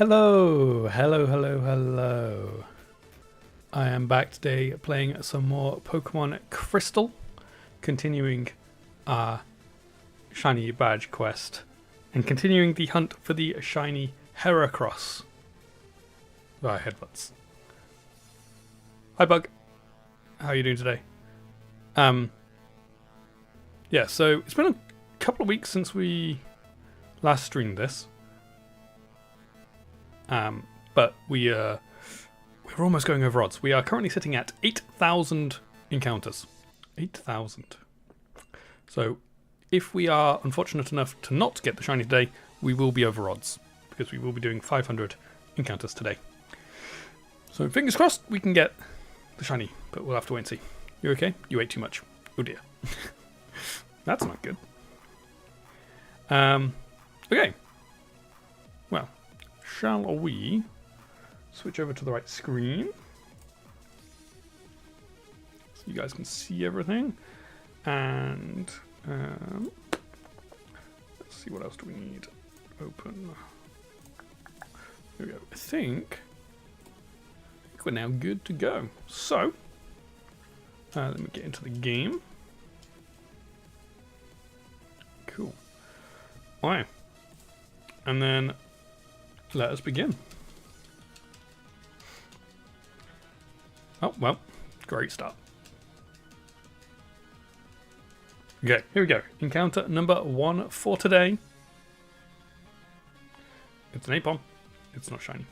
Hello, hello, hello, hello. I am back today playing some more Pokemon Crystal, continuing our shiny badge quest, and continuing the hunt for the shiny Heracross via headbutts. Hi Bug, how are you doing today? Yeah, so it's been a couple of weeks since we last streamed this. But we're almost going over odds. We are currently sitting at 8,000 encounters. 8,000. So if we are unfortunate enough to not get the shiny today, we will be over odds, because we will be doing 500 encounters today. So fingers crossed we can get the shiny, but we'll have to wait and see. You okay? You ate too much. Oh dear. That's not good. Okay. Well, shall we switch over to the right screen so you guys can see everything? And let's see, what else do we need? Open. There we go. I think we're now good to go. So let me get into the game. Cool. Alright. And then let us begin. Oh, well, great start. Okay, here we go. Encounter number 1 for today. It's an Apom. It's not shiny.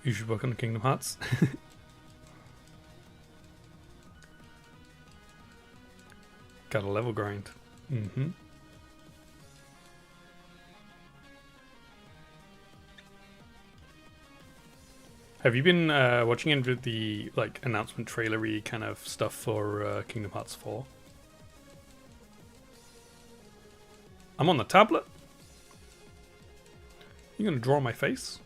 You should work on the Kingdom Hearts. Got a level grind. Have you been watching into the announcement trailery kind of stuff for Kingdom Hearts 4? I'm on the tablet. You gonna draw my face?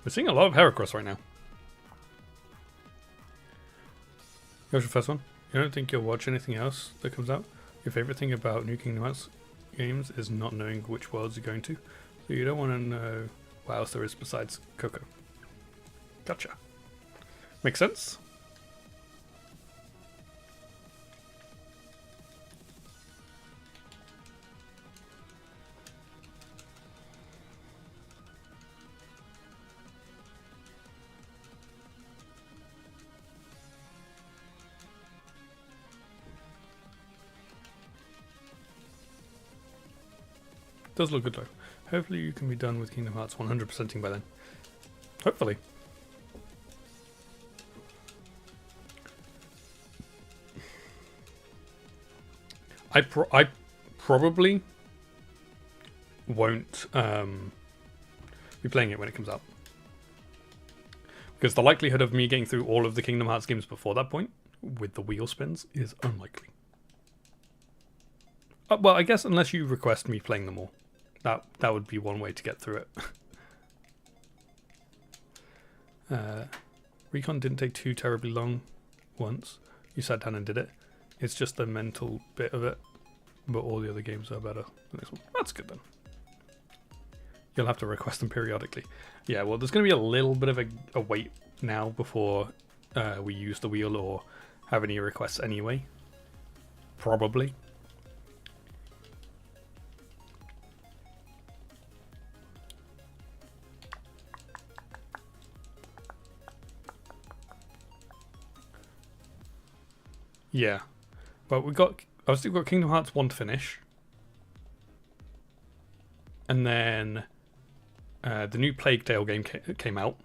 We're seeing a lot of Heracross right now. Here's your first one. You don't think you'll watch anything else that comes out? Your favorite thing about new Kingdom Hearts games is not knowing which worlds you're going to, so you don't want to know what else there is besides Coco. Gotcha. Makes sense? Does look good though. Hopefully you can be done with Kingdom Hearts 100%ing by then. Hopefully. I probably won't be playing it when it comes out, because the likelihood of me getting through all of the Kingdom Hearts games before that point with the wheel spins is unlikely. Well, I guess unless you request me playing them all. That would be one way to get through it. Recon didn't take too terribly long once. You sat down and did it. It's just the mental bit of it, but all the other games are better than this one. That's good then. You'll have to request them periodically. Yeah, well, there's going to be a little bit of a wait now before we use the wheel or have any requests anyway. Probably. Yeah. Well, I've still got Kingdom Hearts 1 to finish. And then the new Plague Tale game came out.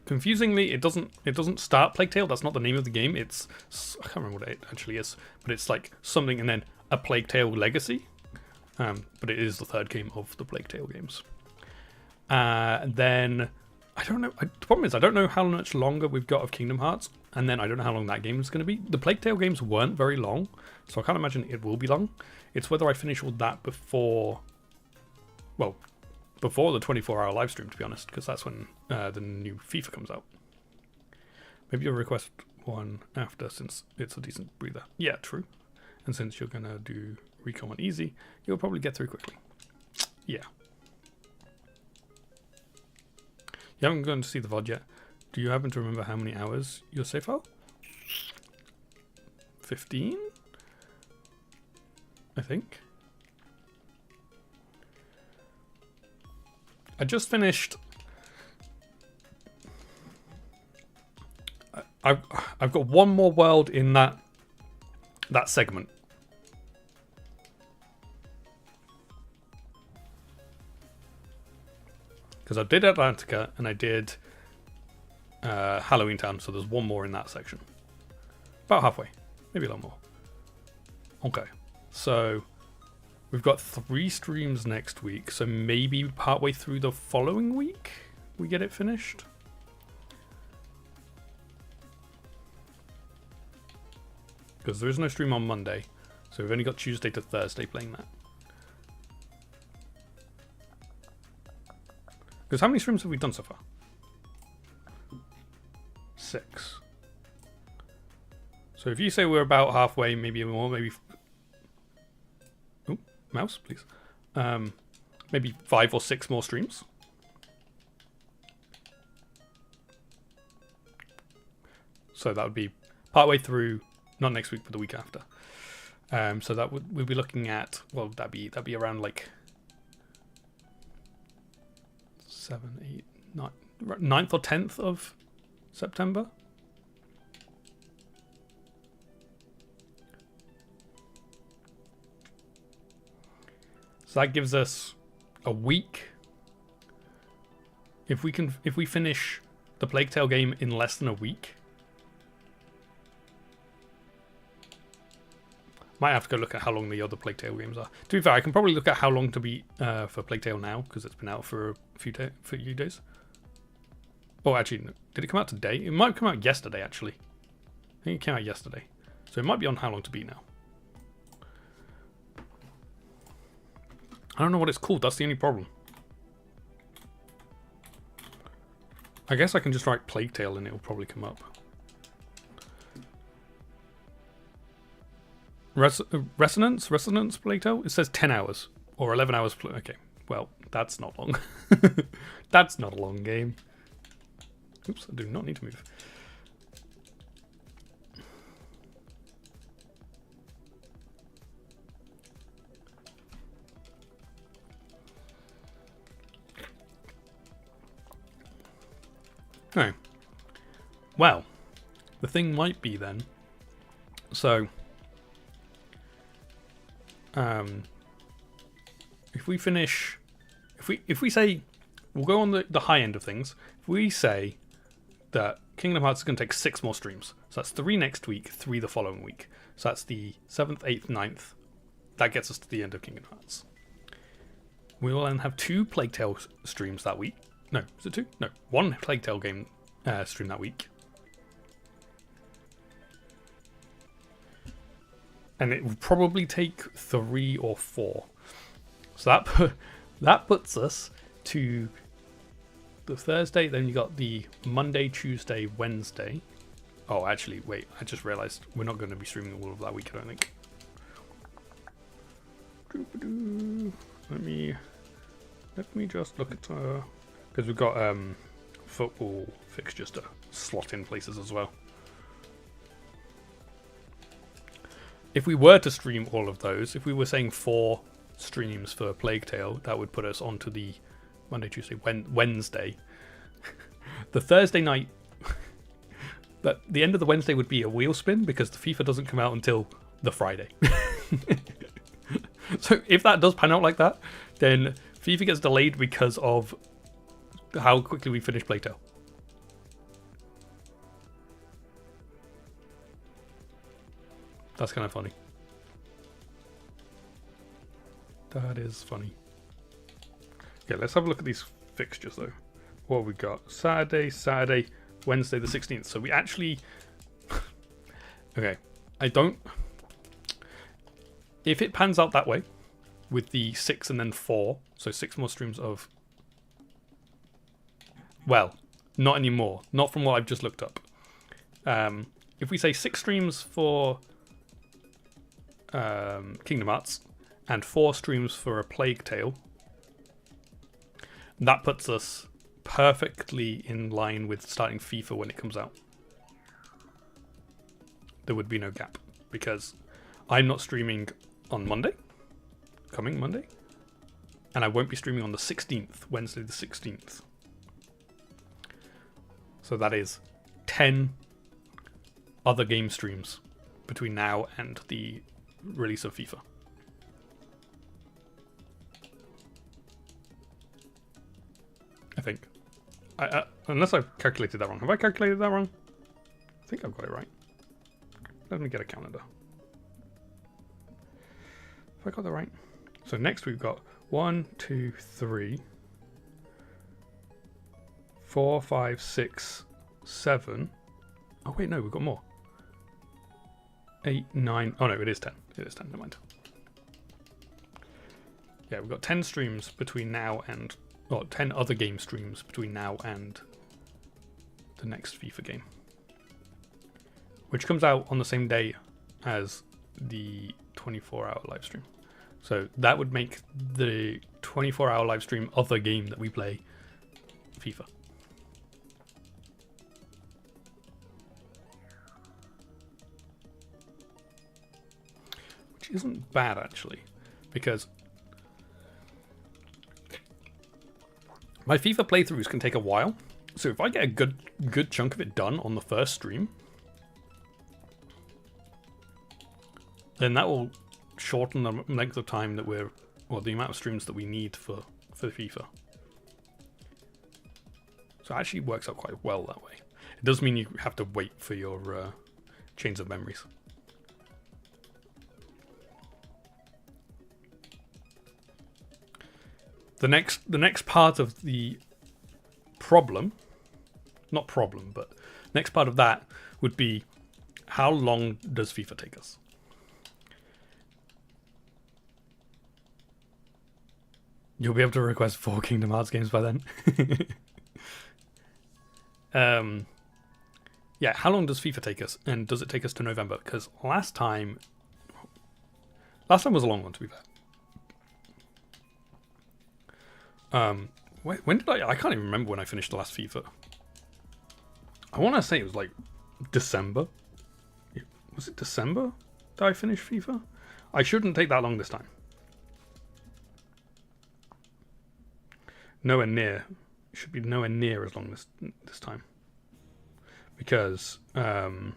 Confusingly, it doesn't start Plague Tale. That's not the name of the game. I can't remember what it actually is, but it's like something and then a Plague Tale Legacy. But it is the third game of the Plague Tale games. Then I don't know. The problem is I don't know how much longer we've got of Kingdom Hearts, and then I don't know how long that game is going to be. The Plague Tale games weren't very long, so I can't imagine it will be long. It's whether I finish all that before the 24-hour live stream, to be honest, because that's when the new FIFA comes out. Maybe you'll request one after, since it's a decent breather. Yeah, true. And since you're going to do Recon on easy, you'll probably get through quickly. Yeah. You haven't gone to see the VOD yet. Do you happen to remember how many hours your save file? 15? I think. I just finished. I've got one more world in that segment. Because I did Atlantica and I did Halloween Town, so there's one more in that section. About halfway, maybe a little more. Okay, so we've got 3 streams next week, so maybe partway through the following week we get it finished. Because there is no stream on Monday, so we've only got Tuesday to Thursday playing that. Because how many streams have we done so far? 6. So if you say we're about halfway, maybe more, maybe... Oh, mouse, please. Maybe 5 or 6 more streams. So that would be partway through, not next week, but the week after. So that we'll be looking at, well, that'd be around like 7, 8, 9, 9th or 10th of September. So that gives us a week. If we finish the Plague Tale game in less than a week, might have to go look at how long the other Plague Tale games are. To be fair, I can probably look at how long to beat for Plague Tale now, because it's been out for a few days. Oh, actually, no. Did it come out today? It might come out yesterday, actually. I think it came out yesterday. So it might be on how long to beat now. I don't know what it's called. That's the only problem. I guess I can just write Plague Tale and it will probably come up. Resonance Plague Tale? It says 10 hours or 11 hours. Okay, well, that's not long. That's not a long game. Oops, I do not need to move. Oh. Well, the thing might be then. So, if we finish, if we say, we'll go on the high end of things. If we say that Kingdom Hearts is going to take 6 more streams, so that's 3 next week, 3 the following week. So that's the 7th, 8th, 9th. That gets us to the end of Kingdom Hearts. We will then have 2 Plague Tale streams that week. No, is it 2? No, 1 Plague Tale game stream that week. And it will probably take 3 or 4. So that puts us to the Thursday. Then you got the Monday, Tuesday, Wednesday. Oh, actually, wait. I just realized we're not going to be streaming all of that week, I don't think. Let me just look at... because we've got football fixtures to slot in places as well. If we were to stream all of those, if we were saying 4 streams for Plague Tale, that would put us onto the Monday, Tuesday, Wednesday. The Thursday night But the end of the Wednesday would be a wheel spin because the FIFA doesn't come out until the Friday. So if that does pan out like that, then FIFA gets delayed because of how quickly we finish Playtale. That's kind of funny. That is funny. Okay, let's have a look at these fixtures though. What have we got? Saturday, Wednesday the 16th. So we actually... Okay, I don't... If it pans out that way, with the 6 and then 4, so 6 more streams of... Well, not anymore. Not from what I've just looked up. If we say 6 streams for Kingdom Hearts and 4 streams for A Plague Tale, that puts us perfectly in line with starting FIFA when it comes out. There would be no gap because I'm not streaming on Monday, coming Monday, and I won't be streaming on the 16th, Wednesday the 16th. So that is 10 other game streams between now and the release of FIFA. I think. Unless I've calculated that wrong. Have I calculated that wrong? I think I've got it right. Let me get a calendar. Have I got that right? So next we've got 1, 2, 3, 4, 5, 6, 7. Oh wait, no, we've got more. 8, 9. Oh no, it is 10. It is 10, never mind. Yeah, we've got 10 streams between now and... Well, 10 other game streams between now and the next FIFA game. Which comes out on the same day as the 24-hour live stream. So that would make the 24-hour live stream of the game that we play FIFA. Which isn't bad, actually, because my FIFA playthroughs can take a while. So if I get a good chunk of it done on the first stream, then that will shorten the length of time that we're, or the amount of streams that we need for FIFA. So it actually works out quite well that way. It does mean you have to wait for your chains of memories. The next part of the problem, not problem, but next part of that would be how long does FIFA take us? You'll be able to request 4 Kingdom Hearts games by then. Yeah, how long does FIFA take us? And does it take us to November? Because last time was a long one, to be fair. When did I can't even remember when I finished the last FIFA. I want to say it was like December. Was it December that I finished FIFA? I shouldn't take that long this time. Nowhere near. It should be nowhere near as long this time. Because I'm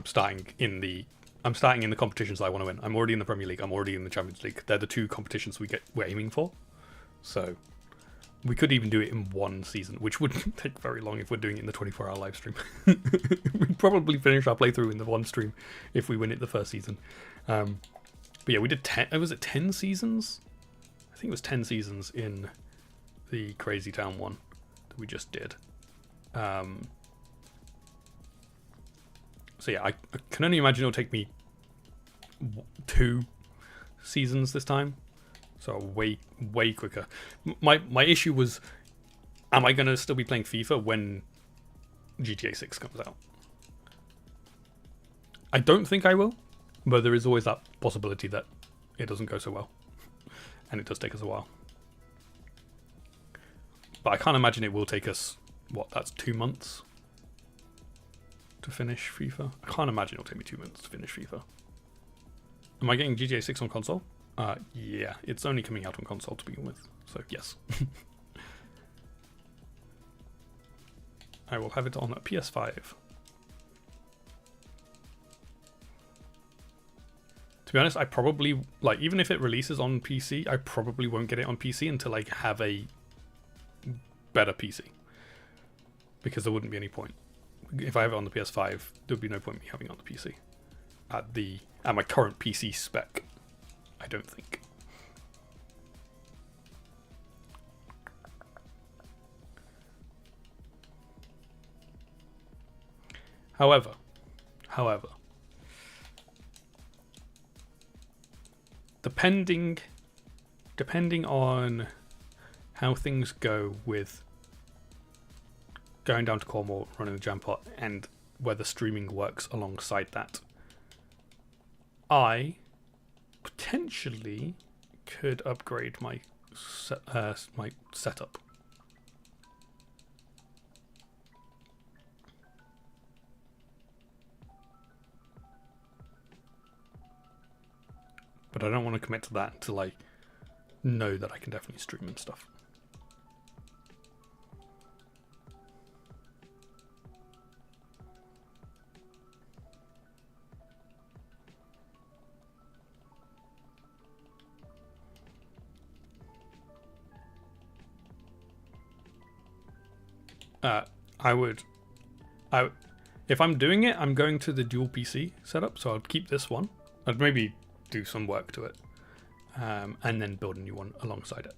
starting in the competitions that I want to win. I'm already in the Premier League. I'm already in the Champions League. They're the 2 competitions we're aiming for. So we could even do it in one season, which wouldn't take very long if we're doing it in the 24-hour live stream. We'd probably finish our playthrough in the one stream if we win it the first season. But yeah, we did 10. Was it 10 seasons? I think it was 10 seasons in the Crazy Town one that we just did. So yeah, I can only imagine it'll take me 2 seasons this time. So way quicker. My issue was, am I going to still be playing FIFA when GTA 6 comes out? I don't think I will, but there is always that possibility that it doesn't go so well. And it does take us a while. But I can't imagine it will take us, that's 2 months to finish FIFA? I can't imagine it'll take me 2 months to finish FIFA. Am I getting GTA 6 on console? Yeah, it's only coming out on console to begin with, so yes. I will have it on a PS5. To be honest, I probably, like, even if it releases on PC, I probably won't get it on PC until I have a better PC. Because there wouldn't be any point. If I have it on the PS5, there would be no point me having it on the PC. At my current PC spec, I don't think. However, depending on how things go with going down to Cornwall, running the jam pot, and whether streaming works alongside that, I potentially could upgrade my setup. But I don't want to commit to that until I know that I can definitely stream and stuff. If I'm doing it, I'm going to the dual PC setup, so I'll keep this one. I'd maybe do some work to it, and then build a new one alongside it.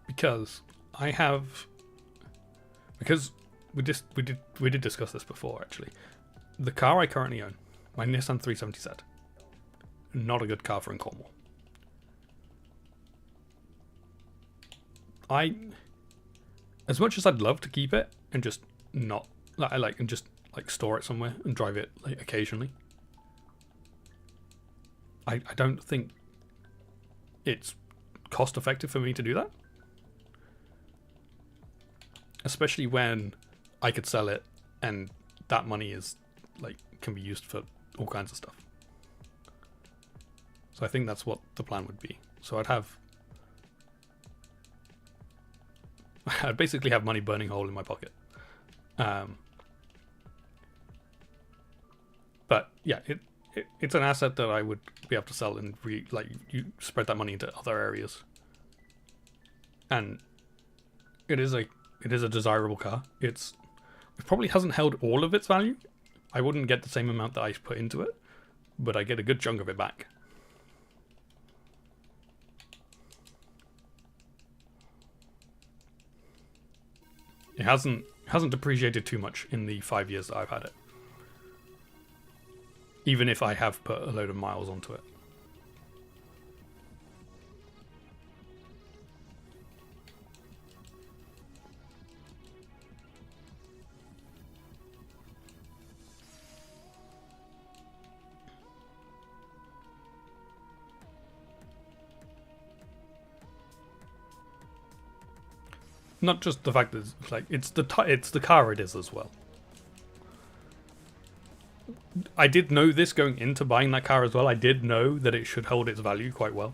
Because we did discuss this before, actually. The car I currently own, my Nissan 370Z, not a good car for in Cornwall. As much as I'd love to keep it and just not, store it somewhere and drive it like occasionally, I don't think it's cost effective for me to do that. Especially when I could sell it and that money is can be used for all kinds of stuff. So I think that's what the plan would be. So I'd basically have money burning a hole in my pocket. But yeah, it's an asset that I would be able to sell and you spread that money into other areas. And it is a desirable car. It probably hasn't held all of its value. I wouldn't get the same amount that I put into it, but I get a good chunk of it back. It hasn't depreciated too much in the 5 years that I've had it. Even if I have put a load of miles onto it. Not just the fact that it's the car it is as well. I did know this going into buying that car as well. I did know that it should hold its value quite well.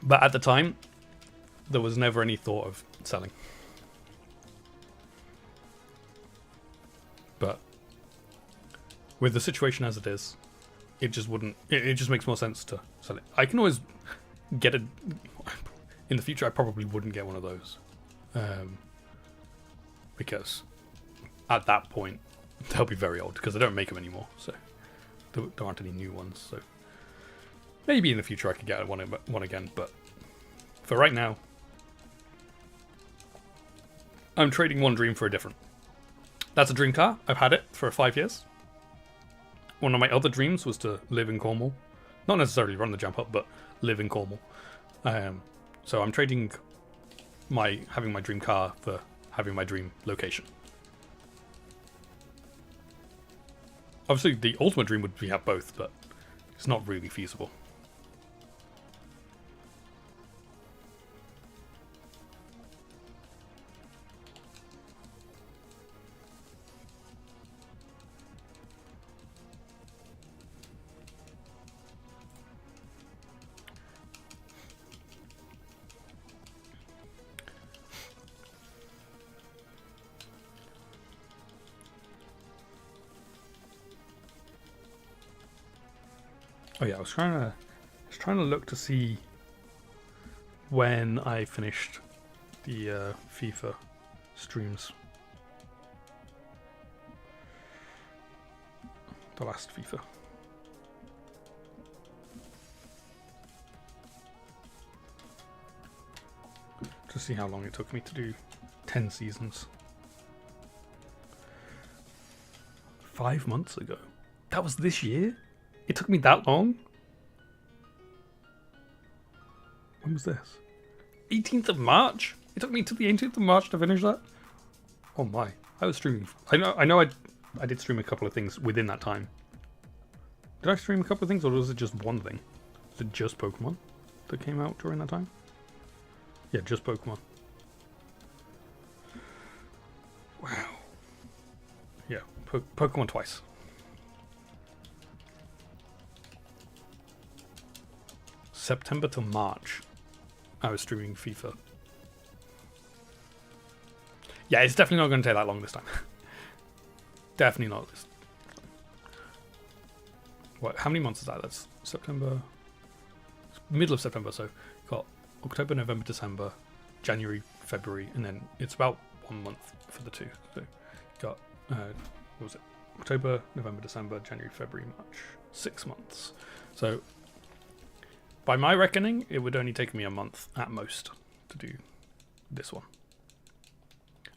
But at the time, there was never any thought of selling. But with the situation as it is, it just wouldn't. It just makes more sense to sell it. I can always get it in the future. I probably wouldn't get one of those, because at that point they'll be very old because they don't make them anymore. So there aren't any new ones. So maybe in the future I could get one again. But for right now, I'm trading one dream for a different. That's a dream car. I've had it for 5 years. One of my other dreams was to live in Cornwall. Not necessarily run the jump up, but live in Cornwall. So I'm trading having my dream car for having my dream location. Obviously, the ultimate dream would be have both, but it's not really feasible. Oh yeah, I was trying to look to see when I finished the FIFA streams. The last FIFA. To see how long it took me to do 10 seasons. 5 months ago. That was this year? It took me that long? When was this? 18th of March? It took me to the 18th of March to finish that? Oh my. I was streaming. I know I did stream a couple of things within that time. Did I stream a couple of things or was it just one thing? Was it just Pokemon that came out during that time? Yeah, just Pokemon. Wow. Yeah, Pokemon twice. September to March, I was streaming FIFA. Yeah, it's definitely not going to take that long this time. Definitely not this. What? How many months is that? That's September. Middle of September, so got October, November, December, January, February, and then it's about 1 month for the two. So got what was it? October, November, December, January, February, March. 6 months. So by my reckoning, it would only take me a month at most to do this one.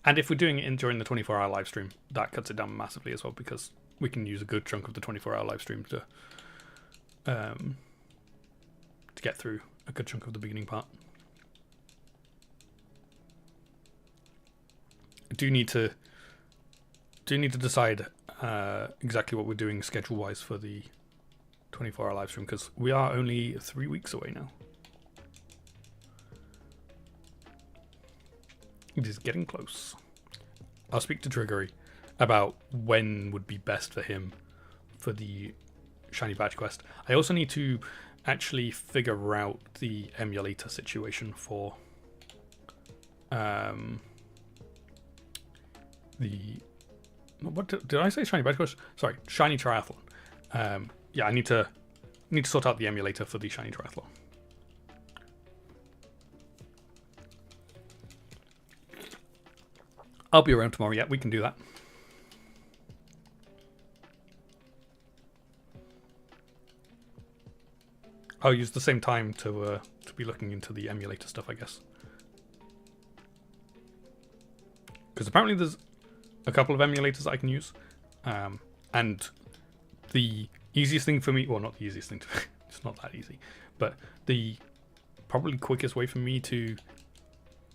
And if we're doing it during the 24-hour live stream, that cuts it down massively as well because we can use a good chunk of the 24-hour live stream to get through a good chunk of the beginning part. I do need to decide exactly what we're doing schedule-wise for the 24-hour live stream because we are only 3 weeks away now. It is getting close. I'll speak to Triggery about when would be best for him for the Shiny Badge quest. I also need to actually figure out the emulator situation for what did I say? Shiny Badge quest? Sorry, Shiny Triathlon. Yeah, I need to sort out the emulator for the Shiny Triathlon. I'll be around tomorrow. Yeah, we can do that. I'll use the same time to be looking into the emulator stuff, I guess. Because apparently there's a couple of emulators that I can use. And the easiest thing for me, well, not the easiest thing to, it's not that easy, but the probably quickest way for me to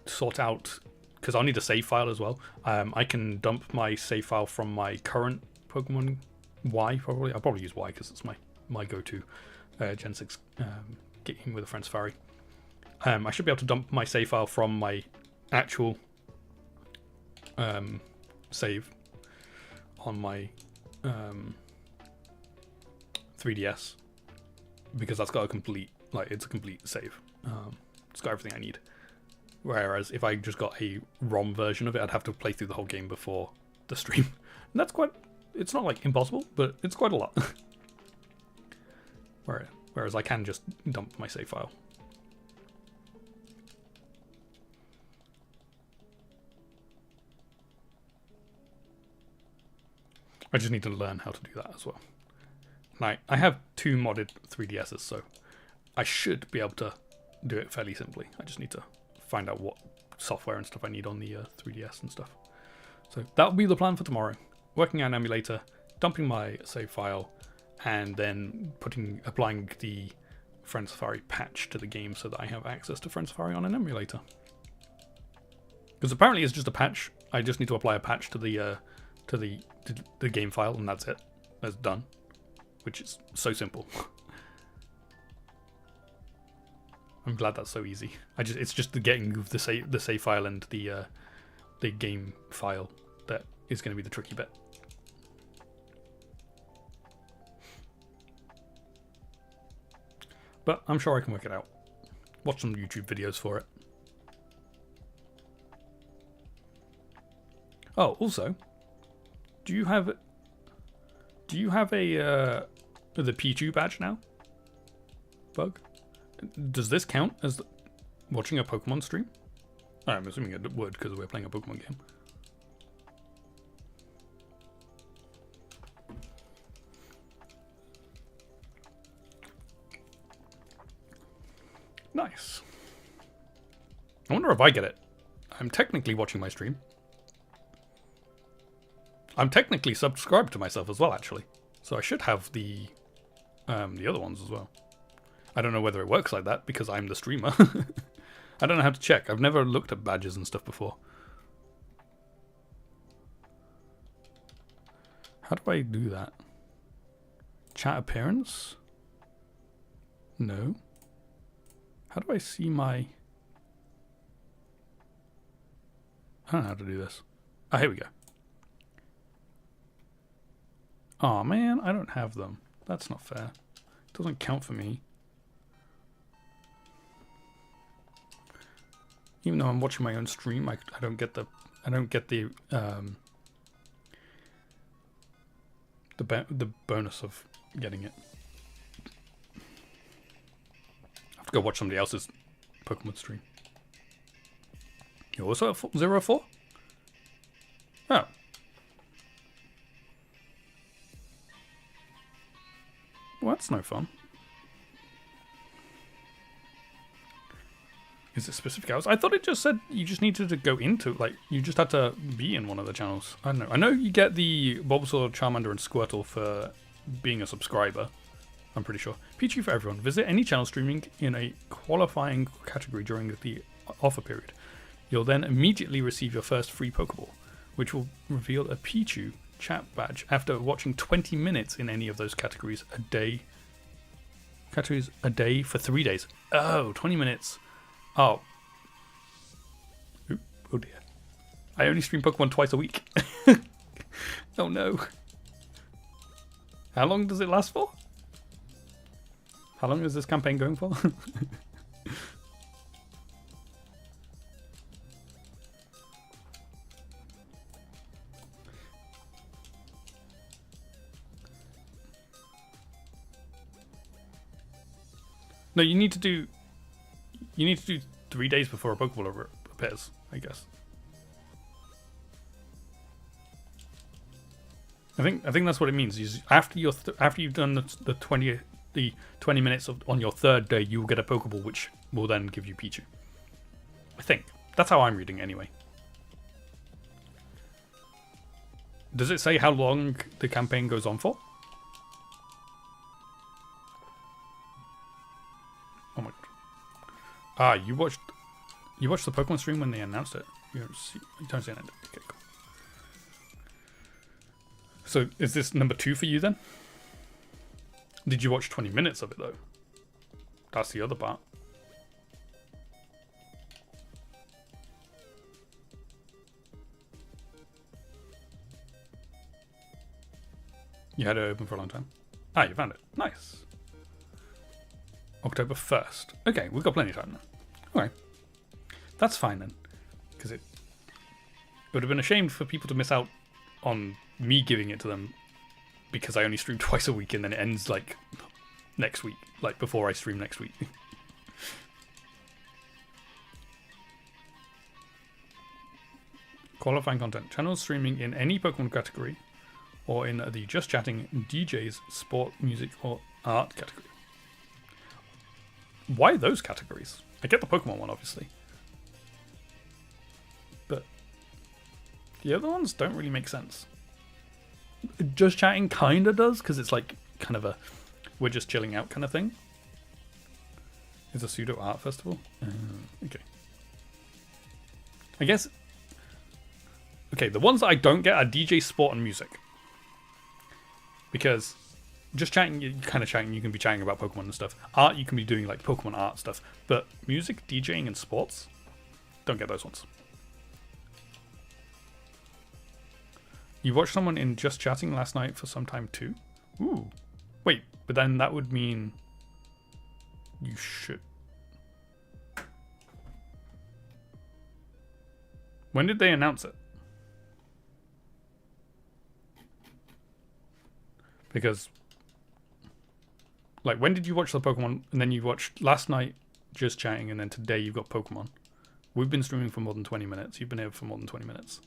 sort out, because I'll need a save file as well. I can dump my save file from my current Pokemon Y, probably. I'll probably use Y because it's my go-to Gen 6 game with a Friend Safari. I should be able to dump my save file from my actual save on my 3DS because that's got a complete, it's a complete save. It's got everything I need. Whereas if I just got a ROM version of it, I'd have to play through the whole game before the stream. And that's quite, it's not like impossible, but it's quite a lot. Whereas I can just dump my save file. I just need to learn how to do that as well. And I have 2 modded 3DSs, so I should be able to do it fairly simply. I just need to find out what software and stuff I need on the 3DS and stuff. So that'll be the plan for tomorrow. Working on an emulator, dumping my save file, and then applying the Friend Safari patch to the game so that I have access to Friend Safari on an emulator. Because apparently it's just a patch. I just need to apply a patch to the game file, and that's it. That's done. Which is so simple. I'm glad that's so easy. It's just the getting of the save file and the game file that is going to be the tricky bit. But I'm sure I can work it out. Watch some YouTube videos for it. Oh, also, do you have a the P2 badge now? bug. Does this count as watching a Pokemon stream? Oh, I'm assuming it would because we're playing a Pokemon game. Nice. I wonder if I get it. I'm technically watching my stream. I'm technically subscribed to myself as well, actually. So I should have the other ones as well. I don't know whether it works like that because I'm the streamer. I don't know how to check. I've never looked at badges and stuff before. How do I do that? Chat appearance? No. How do I see my... I don't know how to do this. Oh, here we go. Oh man, I don't have them. That's not fair. It doesn't count for me. Even though I'm watching my own stream, I don't get the the bonus of getting it. I have to go watch somebody else's Pokemon stream. You're also at 0-4? Oh. Well, that's no fun. Is it specific hours? I thought it just said you just needed to go into, like, you just had to be in one of the channels. I don't know. I know you get the Bulbasaur, Charmander, and Squirtle for being a subscriber. I'm pretty sure. Pichu for everyone. Visit any channel streaming in a qualifying category during the offer period. You'll then immediately receive your first free Pokeball, which will reveal a Pichu chat badge after watching 20 minutes in any of those categories a day. Categories a day for 3 days. Oh, 20 minutes. Oh. Oop, oh dear. I only stream Pokemon twice a week. Oh no. How long does it last for? How long is this campaign going for? No, you need to do 3 days before a Pokeball appears, I guess. I think that's what it means. Is after you've done the 20 minutes on your third day, you will get a Pokeball, which will then give you Pichu. I think that's how I'm reading it anyway. Does it say how long the campaign goes on for? Oh my god. Ah, you watched the Pokemon stream when they announced it. You don't see it. Okay, cool. So is this number 2 for you then? Did you watch 20 minutes of it though? That's the other part. You had it open for a long time. Ah, you found it. Nice. October 1st. Okay, we've got plenty of time now. Okay. That's fine then. Because it would have been a shame for people to miss out on me giving it to them because I only stream twice a week and then it ends like next week. Like before I stream next week. Qualifying content. Channels streaming in any Pokemon category or in the Just Chatting, DJs, Sport, Music, or Art category. Why those categories? I get the Pokemon one, obviously. But the other ones don't really make sense. Just Chatting kind of does, because it's like kind of a we're just chilling out kind of thing. It's a pseudo art festival. Okay. I guess... Okay, the ones that I don't get are DJ, Sport, and Music. Because... Just chatting, you're kind of chatting, you can be chatting about Pokemon and stuff. Art, you can be doing like Pokemon art stuff. But music, DJing, and sports, don't get those ones. You watched someone in Just Chatting last night for some time too? Ooh. Wait, but then that would mean you should. When did they announce it? Because Like, when did you watch the Pokemon? And then you watched last night just chatting, and then today you've got Pokemon. We've been streaming for more than 20 minutes. You've been here for more than 20 minutes.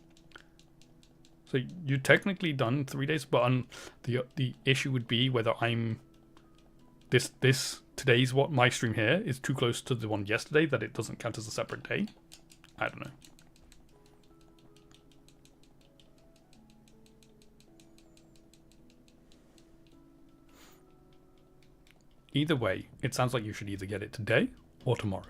So you're technically done 3 days, but the issue would be whether I'm today's what my stream here is too close to the one yesterday that it doesn't count as a separate day. I don't know. Either way, it sounds like you should either get it today or tomorrow.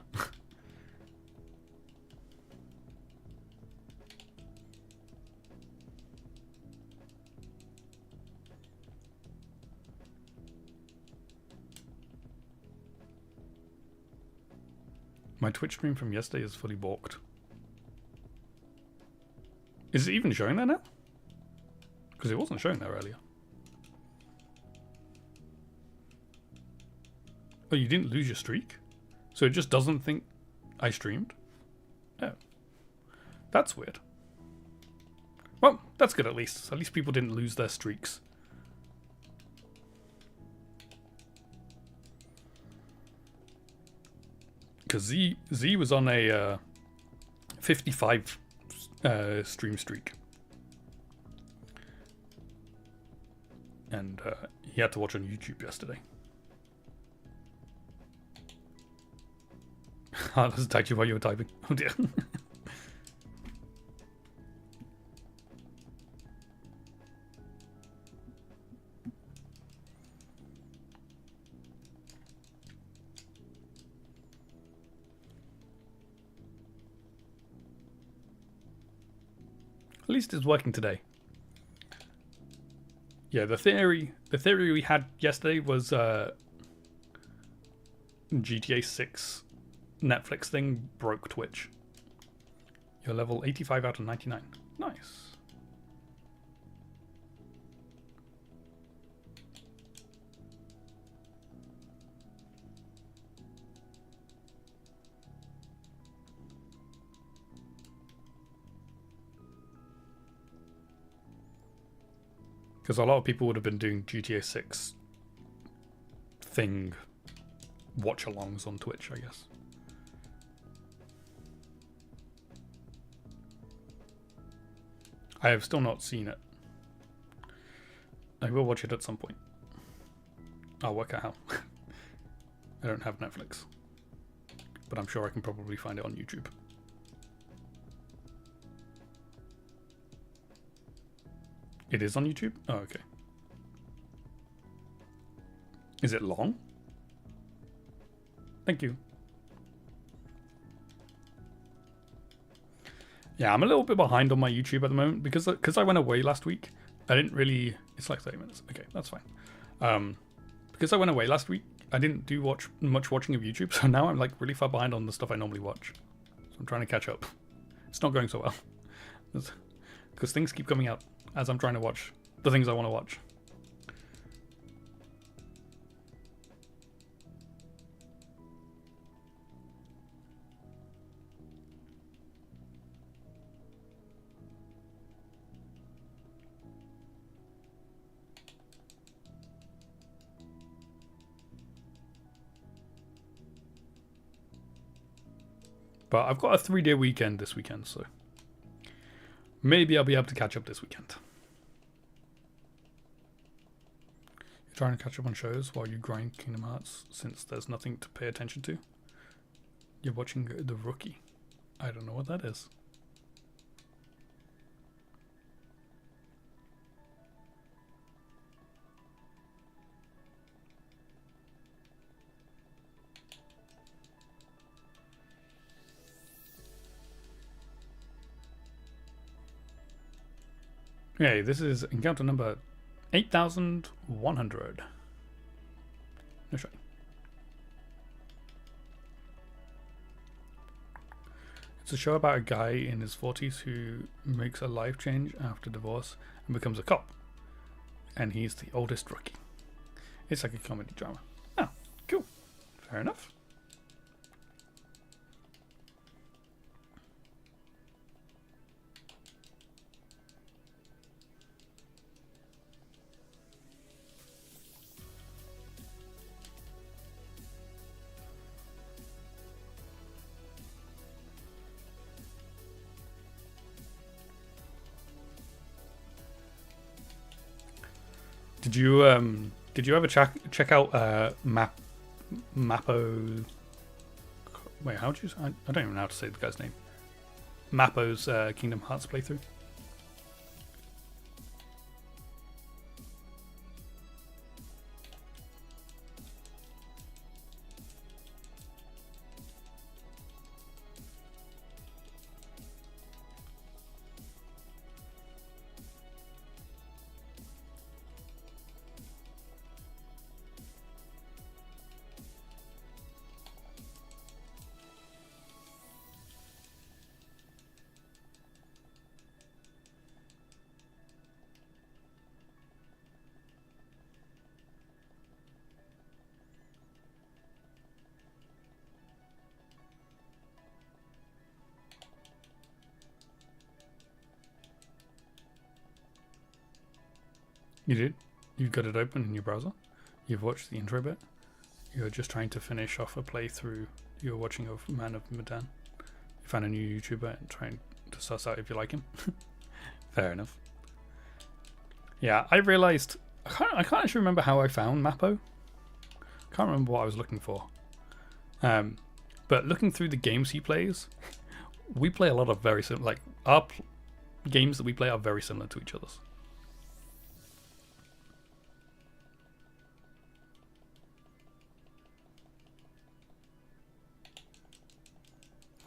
My Twitch stream from yesterday is fully balked. Is it even showing there now? Because it wasn't showing there earlier. Oh, you didn't lose your streak? So it just doesn't think I streamed? Oh. That's weird. Well, that's good at least. At least people didn't lose their streaks. Because Z was on a 55 stream streak. And he had to watch on YouTube yesterday. I just attacked you while you were typing. Oh dear. At least it's working today. Yeah, the theory we had yesterday was GTA 6 Netflix thing broke Twitch. You're level 85 out of 99. Nice. Because a lot of people would have been doing GTA 6 thing watch-alongs on Twitch, I guess. I have still not seen it. I will watch it at some point. I'll work out how. I don't have Netflix. But I'm sure I can probably find it on YouTube. It is on YouTube? Oh, okay. Is it long? Thank you. Yeah, I'm a little bit behind on my YouTube at the moment because I went away last week. I didn't really... It's like 30 minutes. Okay, that's fine. Because I went away last week, I didn't do much watching of YouTube, so now I'm like really far behind on the stuff I normally watch. So I'm trying to catch up. It's not going so well. Because things keep coming out as I'm trying to watch the things I want to watch. But I've got a 3-day weekend this weekend, so maybe I'll be able to catch up this weekend. You're trying to catch up on shows while you grind Kingdom Hearts since there's nothing to pay attention to? You're watching The Rookie. I don't know what that is. Okay, this is encounter number 8,100. No shot. It's a show about a guy in his 40s who makes a life change after divorce and becomes a cop. And he's the oldest rookie. It's like a comedy drama. Oh, cool. Fair enough. Did you ever check out Mappo? Wait, how do you? I don't even know how to say the guy's name. Mappo's Kingdom Hearts playthrough. You did? You've got it open in your browser? You've watched the intro bit? You're just trying to finish off a playthrough you're watching of Man of Medan? You found a new YouTuber and trying to suss out if you like him? Fair enough. Yeah, I realised... I can't actually remember how I found Mappo. I can't remember what I was looking for. But looking through the games he plays, we play a lot of very similar... Like, our games that we play are very similar to each other's.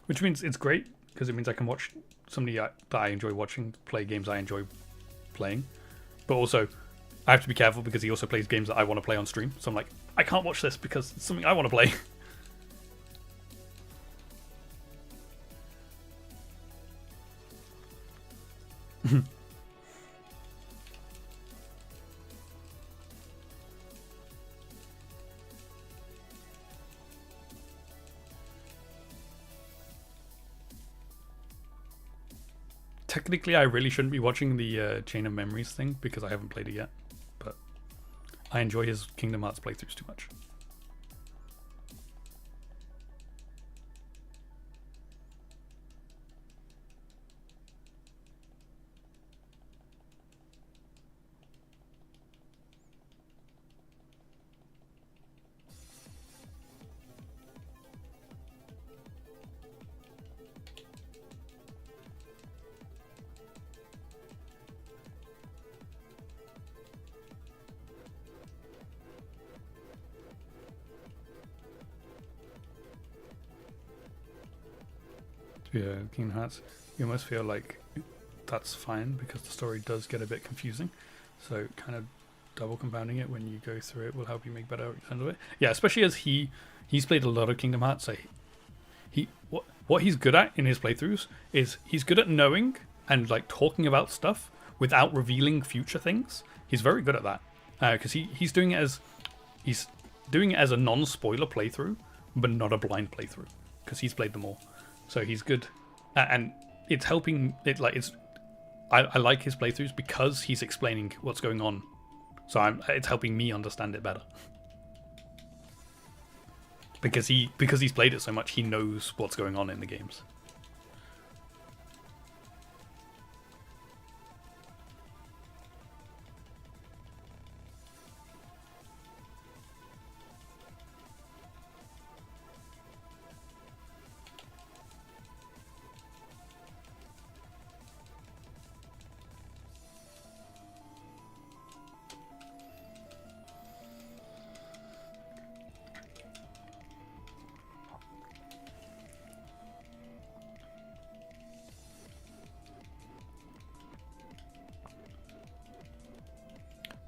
Which means it's great, because it means I can watch somebody that I enjoy watching play games I enjoy playing. But also, I have to be careful because he also plays games that I want to play on stream. So I'm like, I can't watch this because it's something I want to play. Technically, I really shouldn't be watching the Chain of Memories thing because I haven't played it yet. But I enjoy his Kingdom Hearts playthroughs too much. Yeah, Kingdom Hearts, you almost feel like that's fine because the story does get a bit confusing. So kind of double compounding it when you go through it will help you make better sense of it. Yeah, especially as he's played a lot of Kingdom Hearts. So what he's good at in his playthroughs is he's good at knowing and like talking about stuff without revealing future things. He's very good at that because he's doing it as a non-spoiler playthrough, but not a blind playthrough because he's played them all. So he's good, and it's helping. I like his playthroughs because he's explaining what's going on. So it's helping me understand it better. Because he's played it so much, he knows what's going on in the games.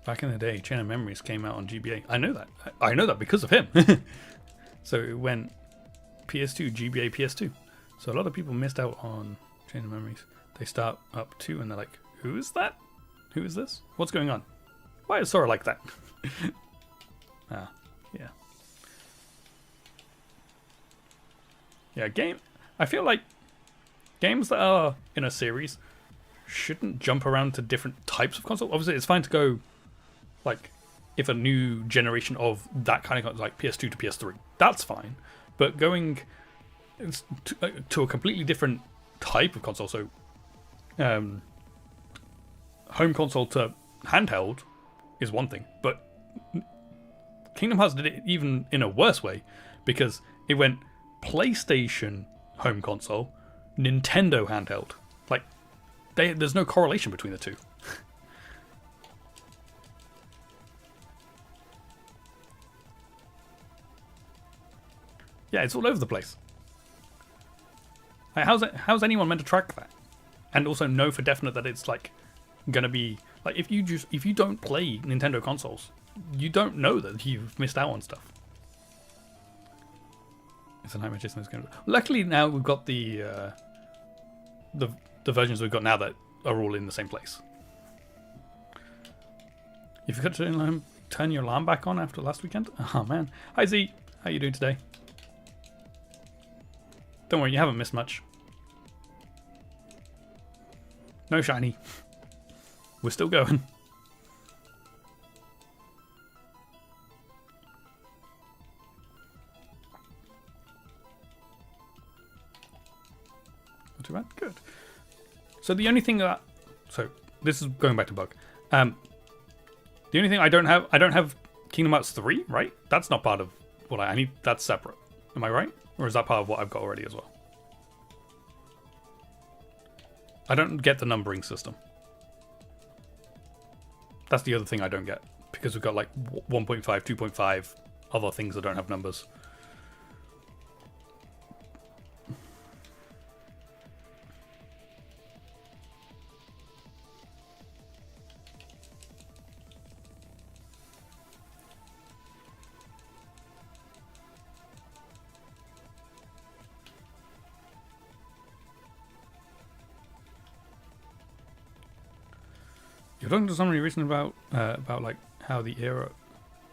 Back in the day, Chain of Memories came out on GBA. I know that. I know that because of him. So it went PS2, GBA, PS2. So a lot of people missed out on Chain of Memories. They start up 2 and they're like, who is that? Who is this? What's going on? Why is Sora like that? Yeah. Yeah, I feel like games that are in a series shouldn't jump around to different types of console. Obviously, it's fine to go, like, if a new generation of that kind of console, like PS2 to PS3, that's fine. But going to a completely different type of console, so home console to handheld, is one thing, but Kingdom Hearts did it even in a worse way, because it went PlayStation home console, Nintendo handheld. Like, there's no correlation between the two. Yeah, it's all over the place. Like, how's anyone meant to track that, and also know for definite that it's like gonna be like if you don't play Nintendo consoles, you don't know that you've missed out on stuff. It's a nightmare chasing those games. Luckily now we've got the versions we've got now that are all in the same place. If you could turn your alarm back on after last weekend. Oh man. Hi Z, how you doing today? Don't worry, you haven't missed much. No shiny. We're still going. Not too bad. Good. So the only thing that... So, this is going back to bug. The only thing I don't have Kingdom Hearts 3, right? That's not part of what I need. That's separate. Am I right? Or is that part of what I've got already as well? I don't get the numbering system. That's the other thing I don't get. Because we've got like 1.5, 2.5, other things that don't have numbers. You're talking to somebody recently about like how the era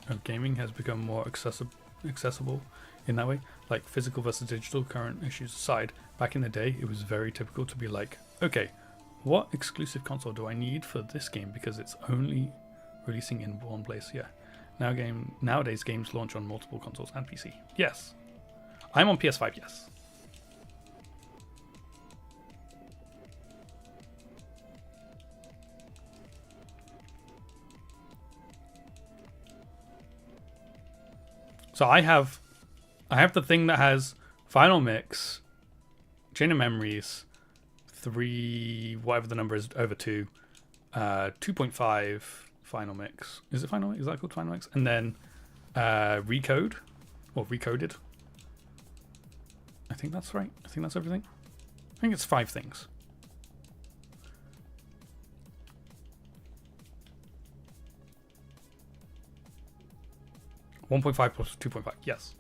of gaming has become more accessible in that way, like physical versus digital. Current issues aside, back in the day, it was very typical to be like, okay, what exclusive console do I need for this game because it's only releasing in one place? Yeah. Nowadays, games launch on multiple consoles and PC. Yes, I'm on PS5. Yes. So I have the thing that has Final Mix, Chain of Memories, 3, whatever the number is, over 2, 2.5 Final Mix. Is it Final Mix? Is that called Final Mix? And then Recode, or Recoded. I think that's right. I think that's everything. I think it's 5 things. $1.5 plus 2.5, yes.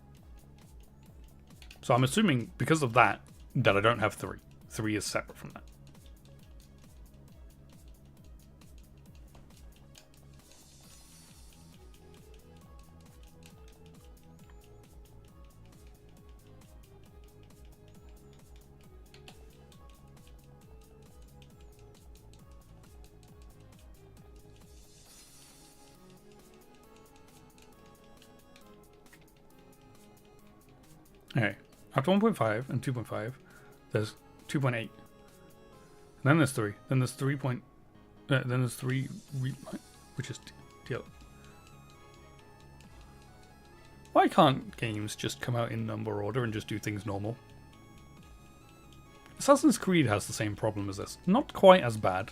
So I'm assuming because of that I don't have 3. 3 is separate from that. Okay, after 1.5 and 2.5, there's 2.8. And then there's 3. Then there's 3. Then there's 3, which is the other. Why can't games just come out in number order and just do things normal? Assassin's Creed has the same problem as this. Not quite as bad.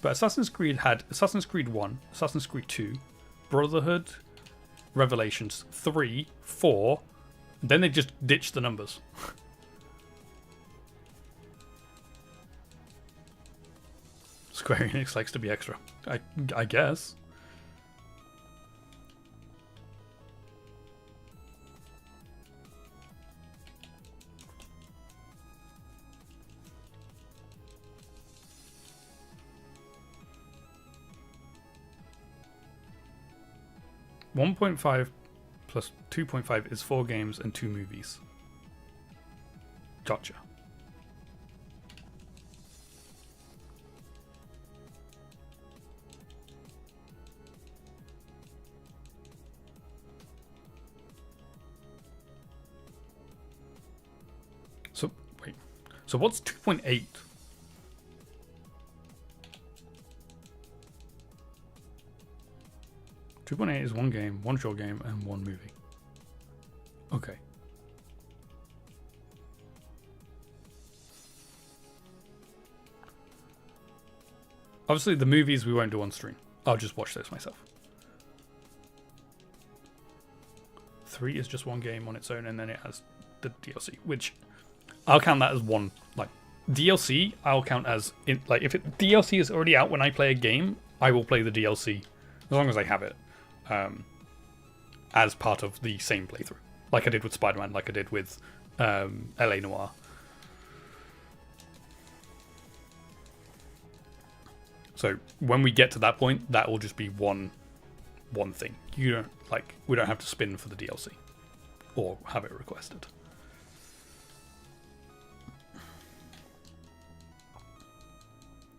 But Assassin's Creed had Assassin's Creed 1, Assassin's Creed 2, Brotherhood, Revelations 3, 4... Then they just ditched the numbers. Square Enix likes to be extra. I guess. $1.5 plus 2.5 is 4 games and 2 movies. Gotcha. So, wait. So what's 2.8? 2.8 is one game, one short game, and one movie. Okay. Obviously, the movies we won't do on stream. I'll just watch those myself. 3 is just one game on its own, and then it has the DLC, which I'll count that as one. Like DLC, I'll count as like if DLC is already out when I play a game, I will play the DLC as long as I have it as part of the same playthrough, like I did with Spider-Man, like I did with LA Noire. So when we get to that point, that will just be one thing. You don't we don't have to spin for the DLC or have it requested.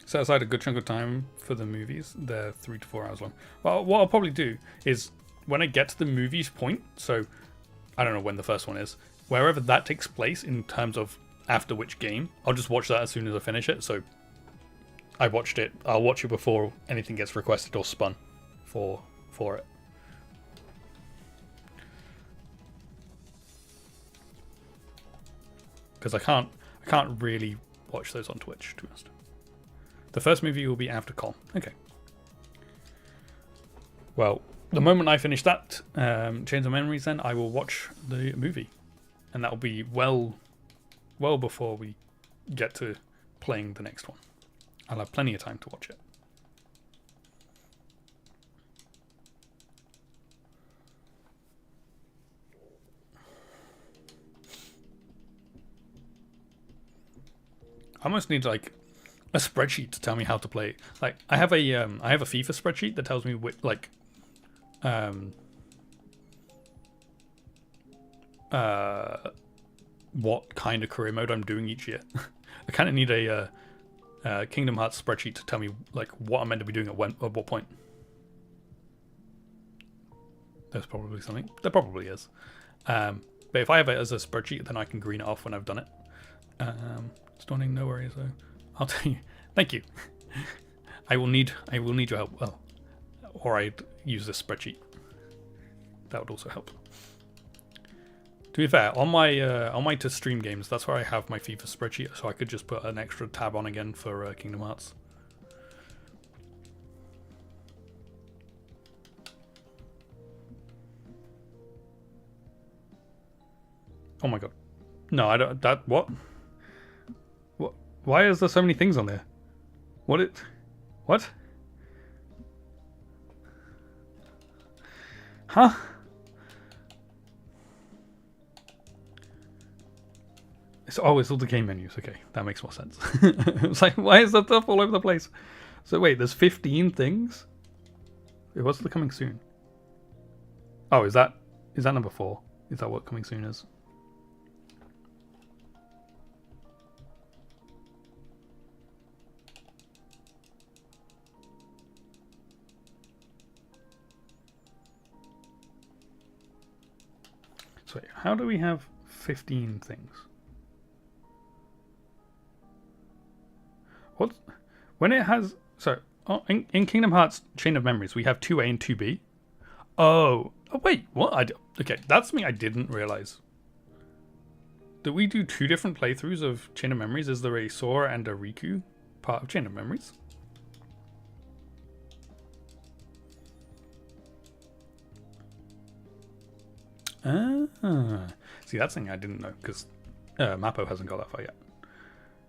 Set aside a good chunk of time for the movies. They're 3 to 4 hours long. Well, what I'll probably do is when I get to the movies point, so I don't know when the first one is, wherever that takes place in terms of after which game, I'll just watch that as soon as I finish it. So I watched it. I'll watch it before anything gets requested or spun for it. Because I can't really watch those on Twitch, to be honest. The first movie will be after Call. Okay. Well, the moment I finish that Chains of Memories, then I will watch the movie, and that will be well before we get to playing the next one. I'll have plenty of time to watch it. I almost need like a spreadsheet to tell me how to play. Like I have a FIFA spreadsheet that tells me what kind of career mode I'm doing each year. I kind of need a Kingdom Hearts spreadsheet to tell me like what I'm meant to be doing at what point. There's probably something. There probably is. But if I have it as a spreadsheet, then I can green it off when I've done it. Stunning, no worries though. I'll tell you. Thank you. I will need your help. Well, or I'd use this spreadsheet. That would also help. To be fair, on my to stream games, that's where I have my FIFA spreadsheet, so I could just put an extra tab on again for Kingdom Hearts. Oh my god. No, I don't. What? Why is there so many things on there? What? Huh? It's all the game menus. Okay, that makes more sense. It's like, why is that stuff all over the place? So wait, there's 15 things? Wait, what's the coming soon? Oh, is that number 4? Is that what coming soon is? So wait, how do we have 15 things? When it has in Kingdom Hearts Chain of Memories we have 2A and 2B. Oh wait, what? Okay, that's something I didn't realize. Did we do 2 different playthroughs of Chain of Memories? Is there a Sora and a Riku part of Chain of Memories? See, that's something I didn't know because Mappo hasn't got that far yet.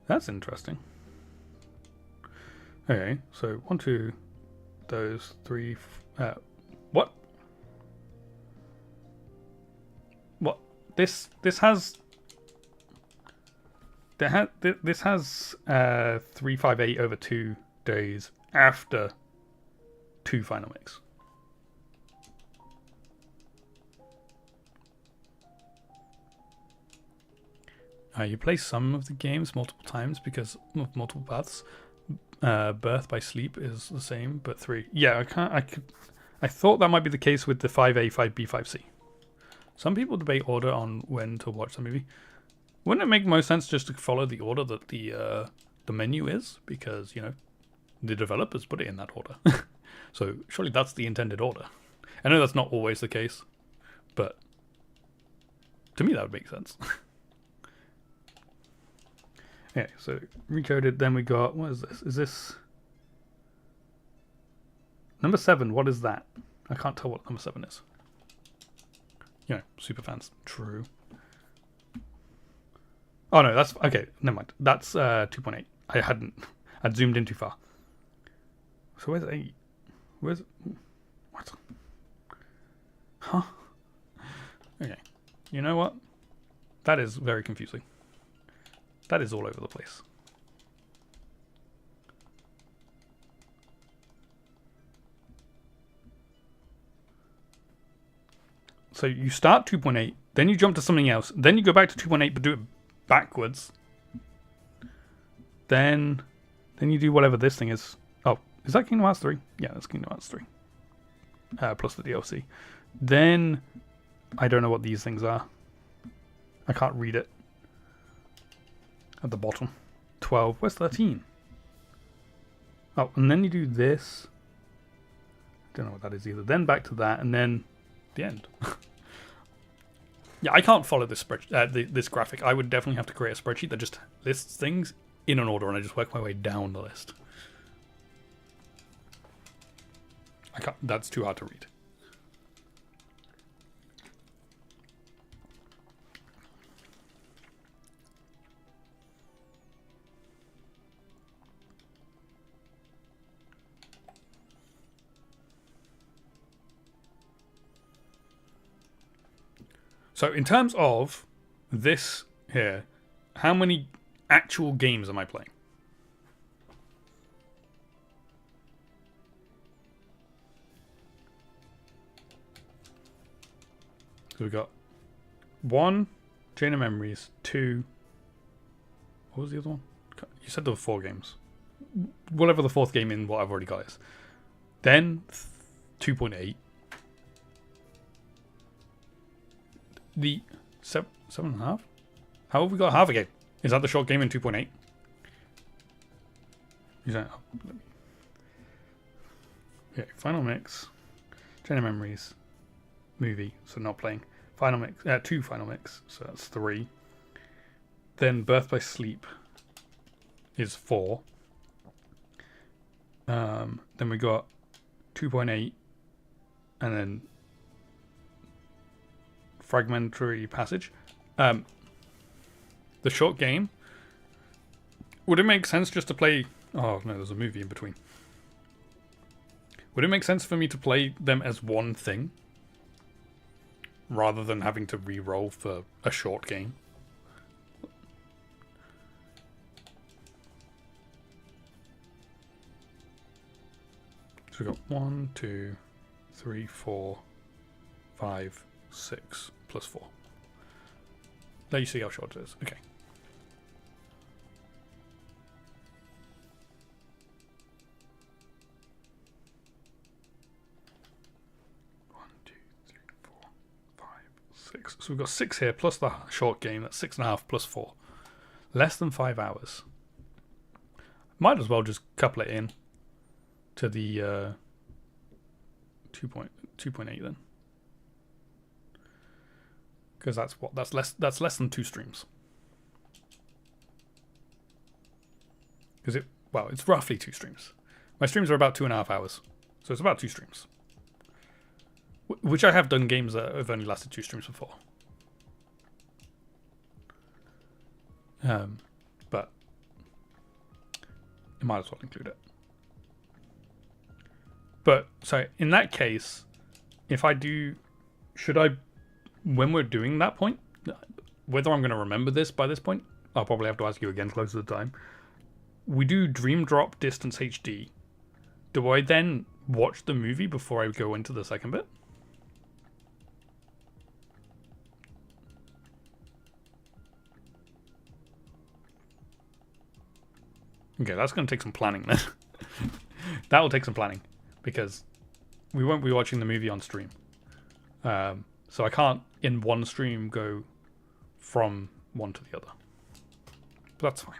That's interesting. Okay, so 1, 2, those 3. What? What? This has. This has 358 over 2 days after 2 final mix. You play some of the games multiple times because of multiple paths. Birth by Sleep is the same, but 3. Yeah, I thought that might be the case with the 5A, 5B, 5C. Some people debate order on when to watch the movie. Wouldn't it make most sense just to follow the order that the menu is? Because, you know, the developers put it in that order. So surely that's the intended order. I know that's not always the case, but to me that would make sense. Okay, so recoded, then we got, what is this? Is this number 7? What is that? I can't tell what number 7 is. You know, super fans. True. Oh no, that's okay, never mind. That's 2.8. I'd zoomed in too far. So where's 8? Where's what? Huh? Okay. You know what? That is very confusing. That is all over the place. So you start 2.8, then you jump to something else, then you go back to 2.8 but do it backwards. Then you do whatever this thing is. Oh, is that Kingdom Hearts 3? Yeah, that's Kingdom Hearts 3. Plus the DLC. Then I don't know what these things are. I can't read it. At the bottom. 12. Where's 13? Oh, and then you do this. I don't know what that is either. Then back to that, and then the end. Yeah, I can't follow this this graphic. I would definitely have to create a spreadsheet that just lists things in an order, and I just work my way down the list. I can't. That's too hard to read. So in terms of this here, how many actual games am I playing? So we've got 1, Chain of Memories, 2, what was the other one? You said there were 4 games. Whatever the 4th game in what I've already got is. Then 2.8. The 7.5? How have we got half a game? Is that the short game in 2.8? Is that? Yeah, Final Mix, Chain of Memories, movie, so not playing. Final Mix, 2 Final Mix, so that's 3. Then Birthplace Sleep is 4. Then we got 2.8, and then Fragmentary Passage. The short game. Would it make sense just to play... Oh, no, there's a movie in between. Would it make sense for me to play them as one thing? Rather than having to re-roll for a short game? So we've got 1, 2, 3, 4, 5, 6, plus 4. Let you see how short it is. Okay. So we've got 6 here, plus the short game. That's 6.5 plus 4. Less than 5 hours. Might as well just couple it in to the 2.8 then. Because that's less than 2 streams. Because it's roughly 2 streams. My streams are about 2.5 hours. So it's about 2 streams. Which I have done games that have only lasted 2 streams before. But I might as well include it. But, so in that case, if I do, when we're doing that point, whether I'm going to remember this by this point, I'll probably have to ask you again close to the time. We do Dream Drop Distance HD. Do I then watch the movie before I go into the second bit? Okay, that's going to take some planning then. That will take some planning because we won't be watching the movie on stream. So I can't in one stream go from one to the other. But that's fine.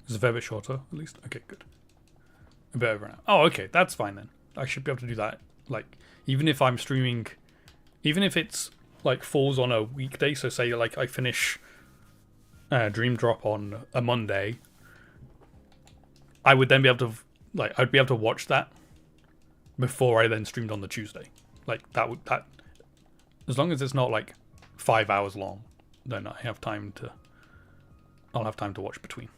It's a fair bit shorter, at least. Okay, good. A bit over an hour. Oh, okay, that's fine then. I should be able to do that. Like, even if I'm streaming, even if it's like falls on a weekday. So say like I finish Dream Drop on a Monday, I would then be able to I'd be able to watch that before I then streamed on the Tuesday. Like that as long as it's not like 5 hours long, then I'll have time to watch between.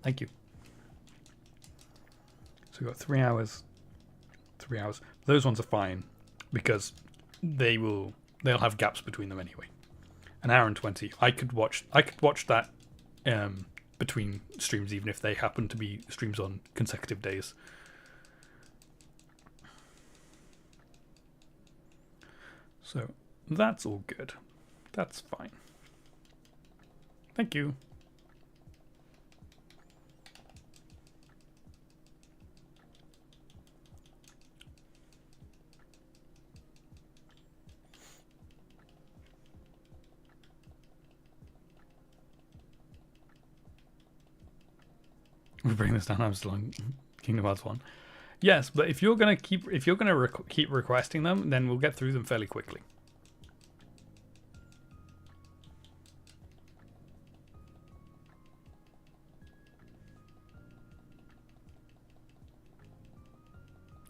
Thank you. So we've got 3 hours. 3 hours. Those ones are fine because they'll have gaps between them anyway. An hour and 20. I could watch that between streams even if they happen to be streams on consecutive days. So that's all good. That's fine. Thank you. We bring this down. I'm still on Kingdom Hearts 1. Yes, but if you're gonna keep requesting them, then we'll get through them fairly quickly.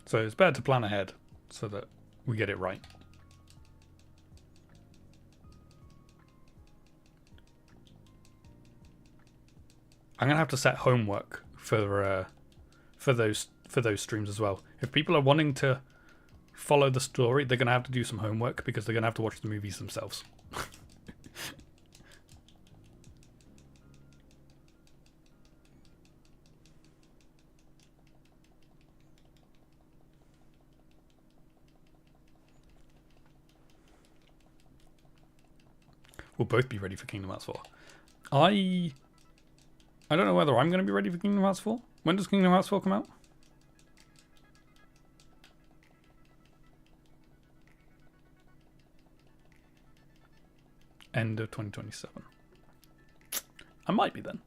So it's better to plan ahead so that we get it right. I'm gonna have to set homework for those streams as well. If people are wanting to follow the story, they're gonna have to do some homework because they're gonna have to watch the movies themselves. We'll both be ready for Kingdom Hearts 4. I don't know whether I'm going to be ready for Kingdom Hearts 4. When does Kingdom Hearts 4 come out? End of 2027. I might be then.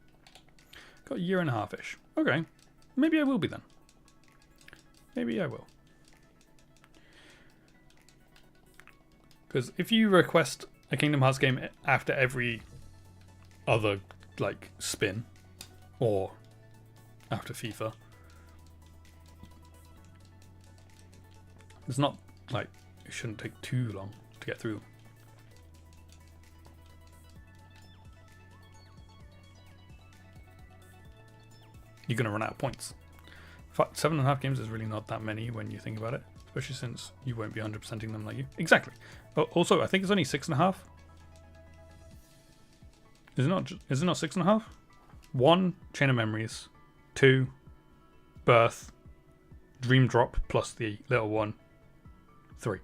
Got a year and a half-ish. Okay. Maybe I will be then. Maybe I will. Because if you request a Kingdom Hearts game after every other, like, spin, or after FIFA, it's not, like, it shouldn't take too long to get through. You're going to run out of points. 7.5 games is really not that many when you think about it, especially since you won't be 100%ing them like you. Exactly. Also, I think it's only 6.5. Is it not 6.5? 1, Chain of Memories. 2, Birth. Dream Drop plus the little one. 3,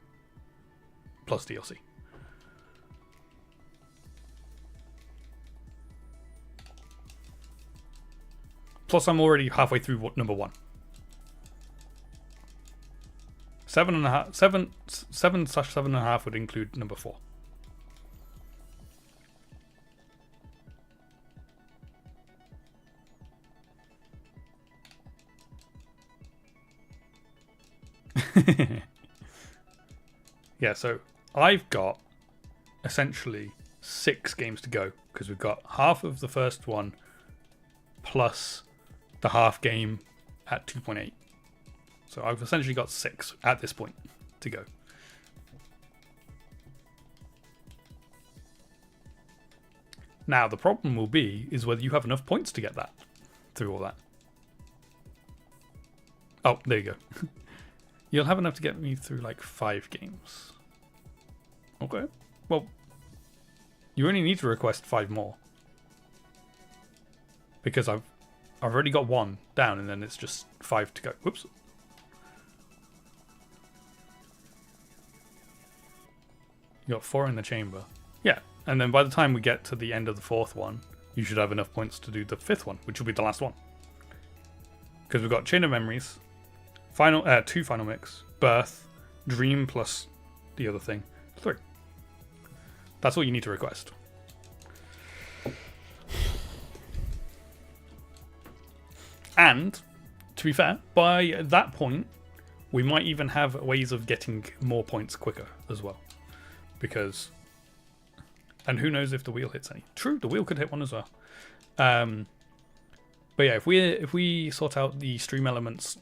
plus DLC. Plus, I'm already halfway through number 1. 7/7.5 would include number 4. Yeah, so I've got essentially 6 games to go because we've got half of the first one plus the half game at 2.8. So I've essentially got 6 at this point to go. Now the problem will be is whether you have enough points to get that through all that. Oh, there you go. You'll have enough to get me through like 5 games. Okay. Well, you only need to request 5 more. Because I've already got 1 down, and then it's just 5 to go. Whoops. You got 4 in the chamber. Yeah, and then by the time we get to the end of the 4th one, you should have enough points to do the 5th one, which will be the last one. Because we've got Chain of Memories, 2 Final Mix, Birth, Dream plus the other thing, 3. That's all you need to request. And, to be fair, by that point, we might even have ways of getting more points quicker as well. Because, and who knows if the wheel hits any. True, the wheel could hit one as well. But yeah, if we sort out the Stream Elements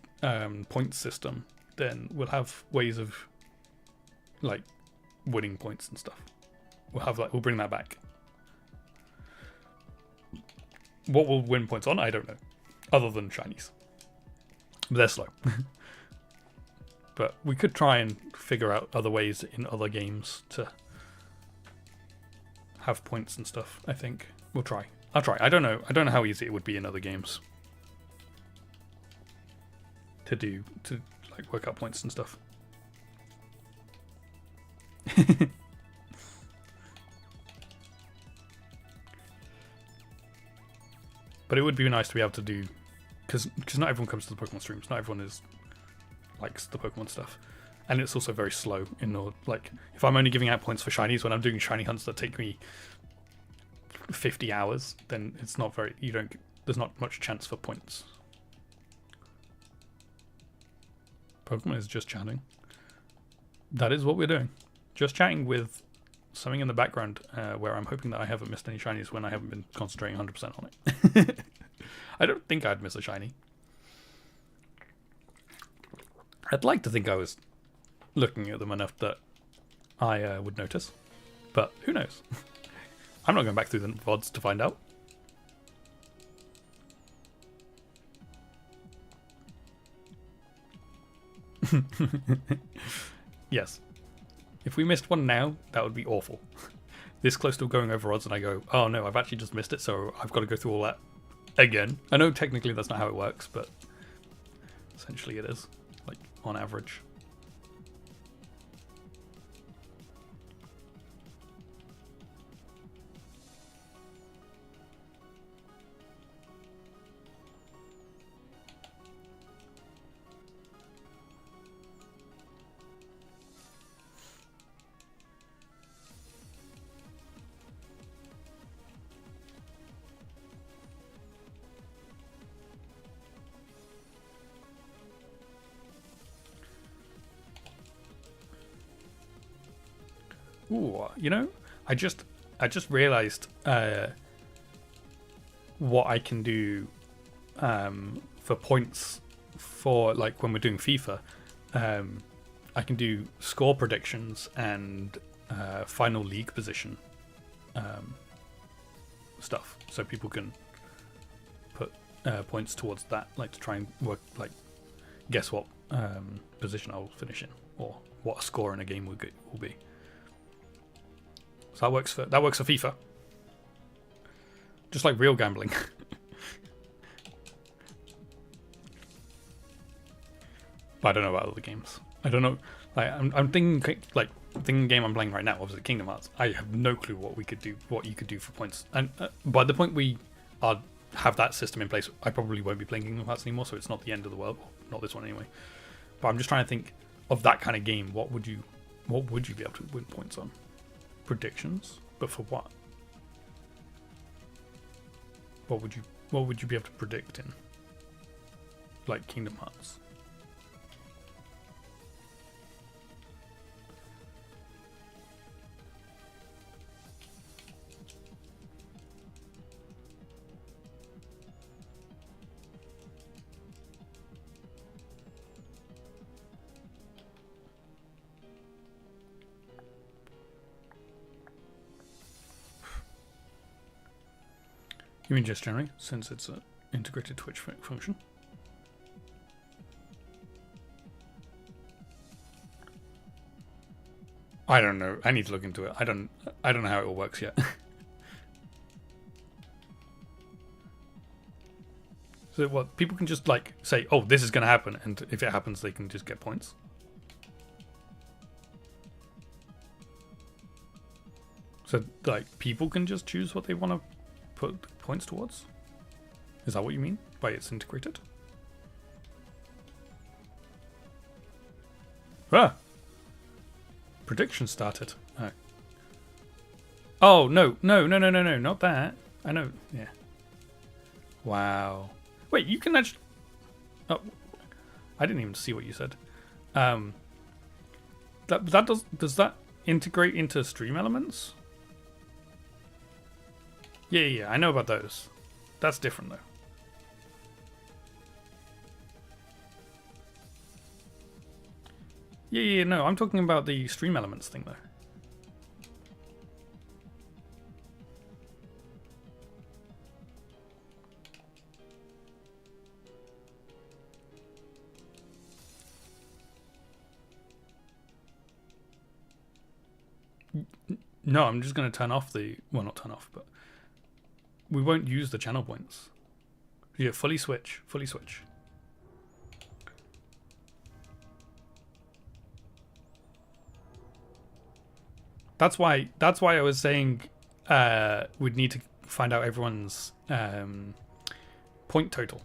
points system, then we'll have ways of like winning points and stuff. We'll bring that back. What we'll win points on, I don't know. Other than shinies. But they're slow. But we could try and figure out other ways in other games to have points and stuff, I think. We'll try. I'll try. I don't know how easy it would be in other games to like work out points and stuff. But it would be nice to be able to do, because not everyone comes to the Pokemon streams. Not everyone likes the Pokemon stuff, and it's also very slow. Like if I'm only giving out points for shinies when I'm doing shiny hunts that take me 50 hours, then it's not very. There's not much chance for points. Pokemon is just chatting. That is what we're doing. Just chatting with something in the background where I'm hoping that I haven't missed any shinies when I haven't been concentrating 100% on it. I don't think I'd miss a shiny. I'd like to think I was looking at them enough that I would notice, but who knows? I'm not going back through the VODs to find out. Yes. If we missed one now, that would be awful. This close to going over odds and I go, oh no, I've actually just missed it, so I've got to go through all that again. I know technically that's not how it works, but essentially it is, like on average. Ooh, you know, I just realized what I can do for points for like when we're doing FIFA. I can do score predictions and final league position stuff, so people can put points towards that, like to try and work, like guess what position I'll finish in or what a score in a game will be. So that works for FIFA. Just like real gambling. But I don't know about other games. I don't know. Like I'm thinking game I'm playing right now, obviously Kingdom Hearts. I have no clue what you could do for points. And by the point we have that system in place, I probably won't be playing Kingdom Hearts anymore. So it's not the end of the world. Not this one anyway. But I'm just trying to think of that kind of game. What would you be able to win points on? Predictions, but for what? What would you be able to predict in like Kingdom Hearts? You mean just generally, since it's an integrated Twitch function? I don't know. I need to look into it. I don't know how it all works yet. So what, people can just like say, oh, this is going to happen, and if it happens, they can just get points. So like people can just choose what they want to put points towards? Is that what you mean by it's integrated? Ah! Prediction started. Oh. Oh, no, not that. I know, yeah. Wow. Wait, you can actually... Oh, I didn't even see what you said. Does that integrate into stream elements? Yeah, I know about those. That's different, though. Yeah, no, I'm talking about the stream elements thing, though. No, I'm just going to turn off the... Well, not turn off, but... We won't use the channel points. Yeah, fully switch. Fully switch. That's why I was saying we'd need to find out everyone's point total.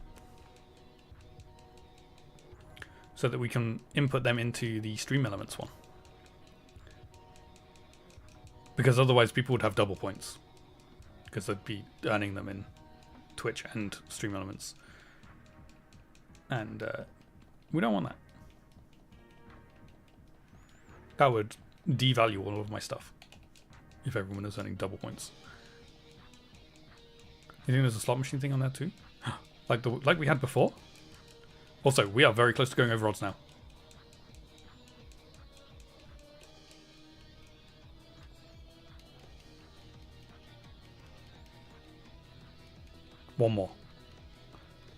So that we can input them into the stream elements one. Because otherwise people would have double points. Because they'd be earning them in Twitch and stream elements. And we don't want that. That would devalue all of my stuff. If everyone is earning double points. You think there's a slot machine thing on there too? like we had before? Also, we are very close to going over odds now. One more.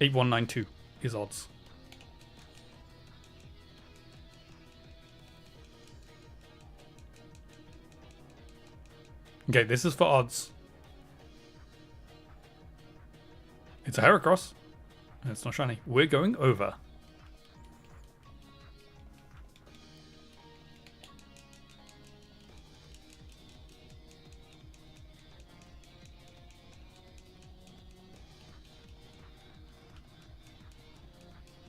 8192 is odds. Okay, this is for odds. It's a Heracross. It's not shiny. We're going over.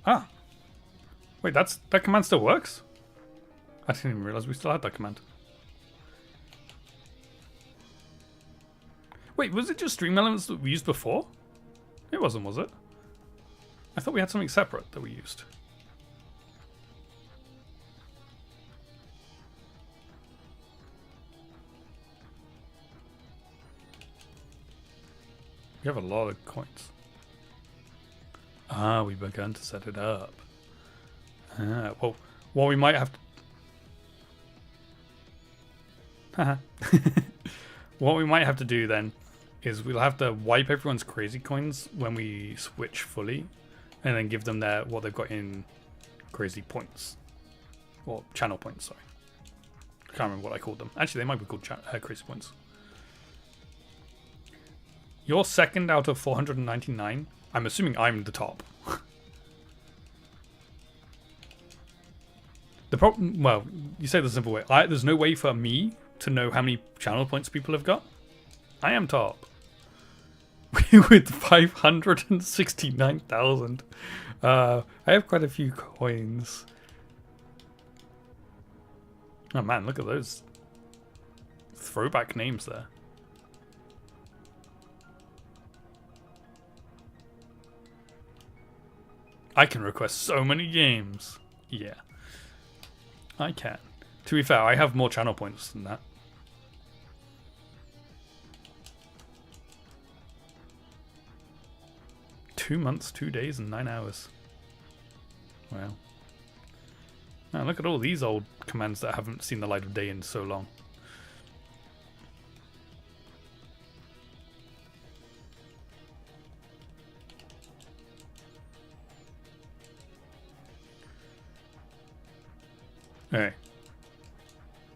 Ah. Wait, that command still works? I didn't even realize we still had that command. Wait, was it just stream elements that we used before? It wasn't, was it? I thought we had something separate that we used. We have a lot of coins. Ah, we've begun to set it up. Ah, well, what we might have to... What we might have to do then is we'll have to wipe everyone's crazy coins when we switch fully, and then give them their what they've got in crazy points. Or channel points, sorry. I can't remember what I called them. Actually, they might be called crazy points. You're second out of 499. I'm assuming I'm the top. The problem, well, you say the simple way. There's no way for me to know how many channel points people have got. I am top. With 569,000. I have quite a few coins. Oh man, look at those throwback names there. I can request so many games. Yeah. I can. To be fair, I have more channel points than that. Two months, 2 days, and 9 hours. Wow. Now look at all these old commands that haven't seen the light of day in so long. Okay.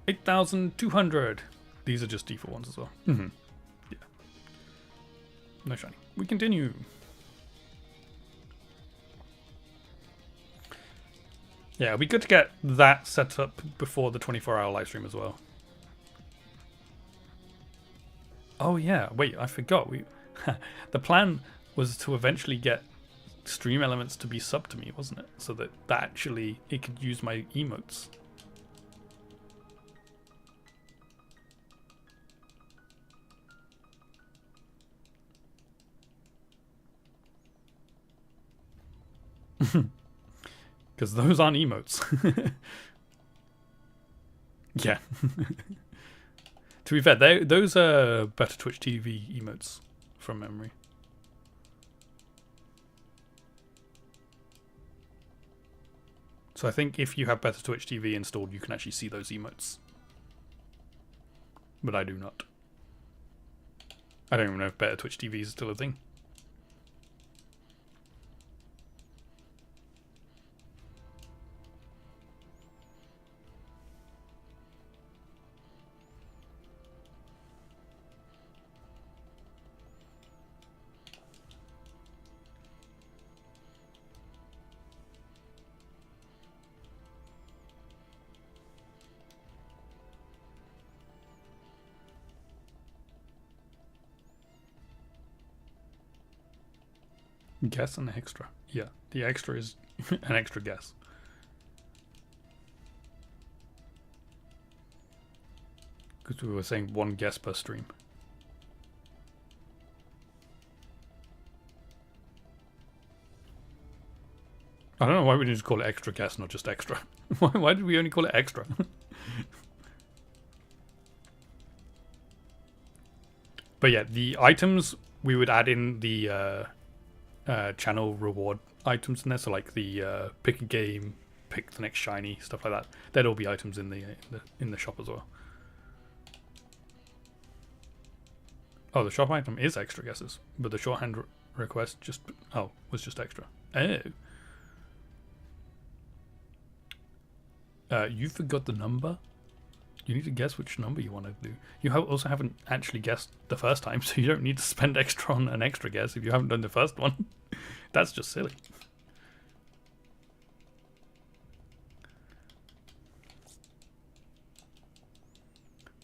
8,200. These are just default ones as well. Yeah. No shiny. We continue. Yeah, it'd be good to get that set up before the 24-hour live stream as well. Oh yeah, wait, I forgot. The plan was to eventually get stream elements to be subbed to me, wasn't it? So that actually it could use my emotes. Because those aren't emotes. Yeah. To be fair, those are better Twitch TV emotes from memory. So I think if you have better Twitch TV installed, you can actually see those emotes. But I do not. I don't even know if better Twitch TV is still a thing. Guess and extra. Yeah, the extra is an extra guess. Because we were saying one guess per stream. I don't know why we didn't just call it extra guess, not just extra. Why did we only call it extra? But yeah, the items we would add in the channel reward items in there. So like the pick a game, pick the next shiny, stuff like that. There'd all be items in the shop as well. Oh, the shop item is extra guesses, but the shorthand request was just extra. Oh. You forgot the number? You need to guess which number you want to do. You also haven't actually guessed the first time, so you don't need to spend extra on an extra guess if you haven't done the first one. That's just silly.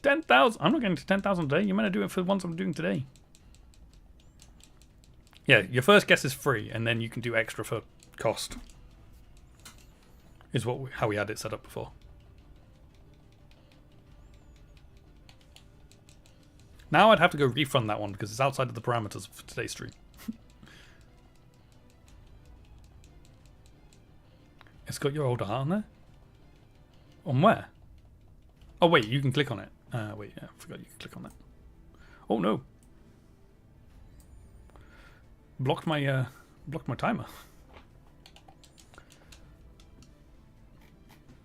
$10,000. I'm not getting to 10,000 today. You meant to do it for the ones I'm doing today. Yeah, your first guess is free, and then you can do extra for cost. Is how we had it set up before. Now I'd have to go refund that one because it's outside of the parameters for today's stream. It's got your old art on there? On where? Oh wait, you can click on it. Wait, yeah, I forgot you can click on that. Oh no. Blocked my timer.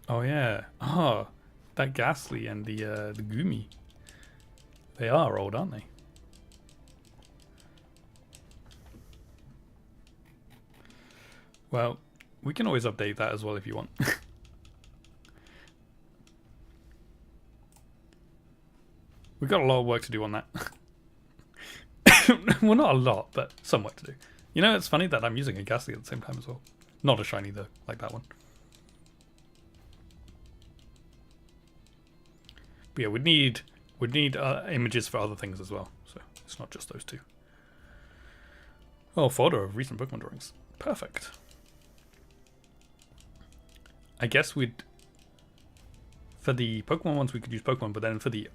Oh yeah. Oh, that Ghastly and the Gumi. They are old, aren't they? Well, we can always update that as well if you want. We've got a lot of work to do on that. Well, not a lot, but some work to do. You know, it's funny that I'm using a Ghastly at the same time as well. Not a shiny though, like that one. But yeah, we'd need images for other things as well, so it's not just those two. Oh, photo of recent Pokemon drawings. Perfect. I guess for the Pokemon ones we could use Pokemon, but then for the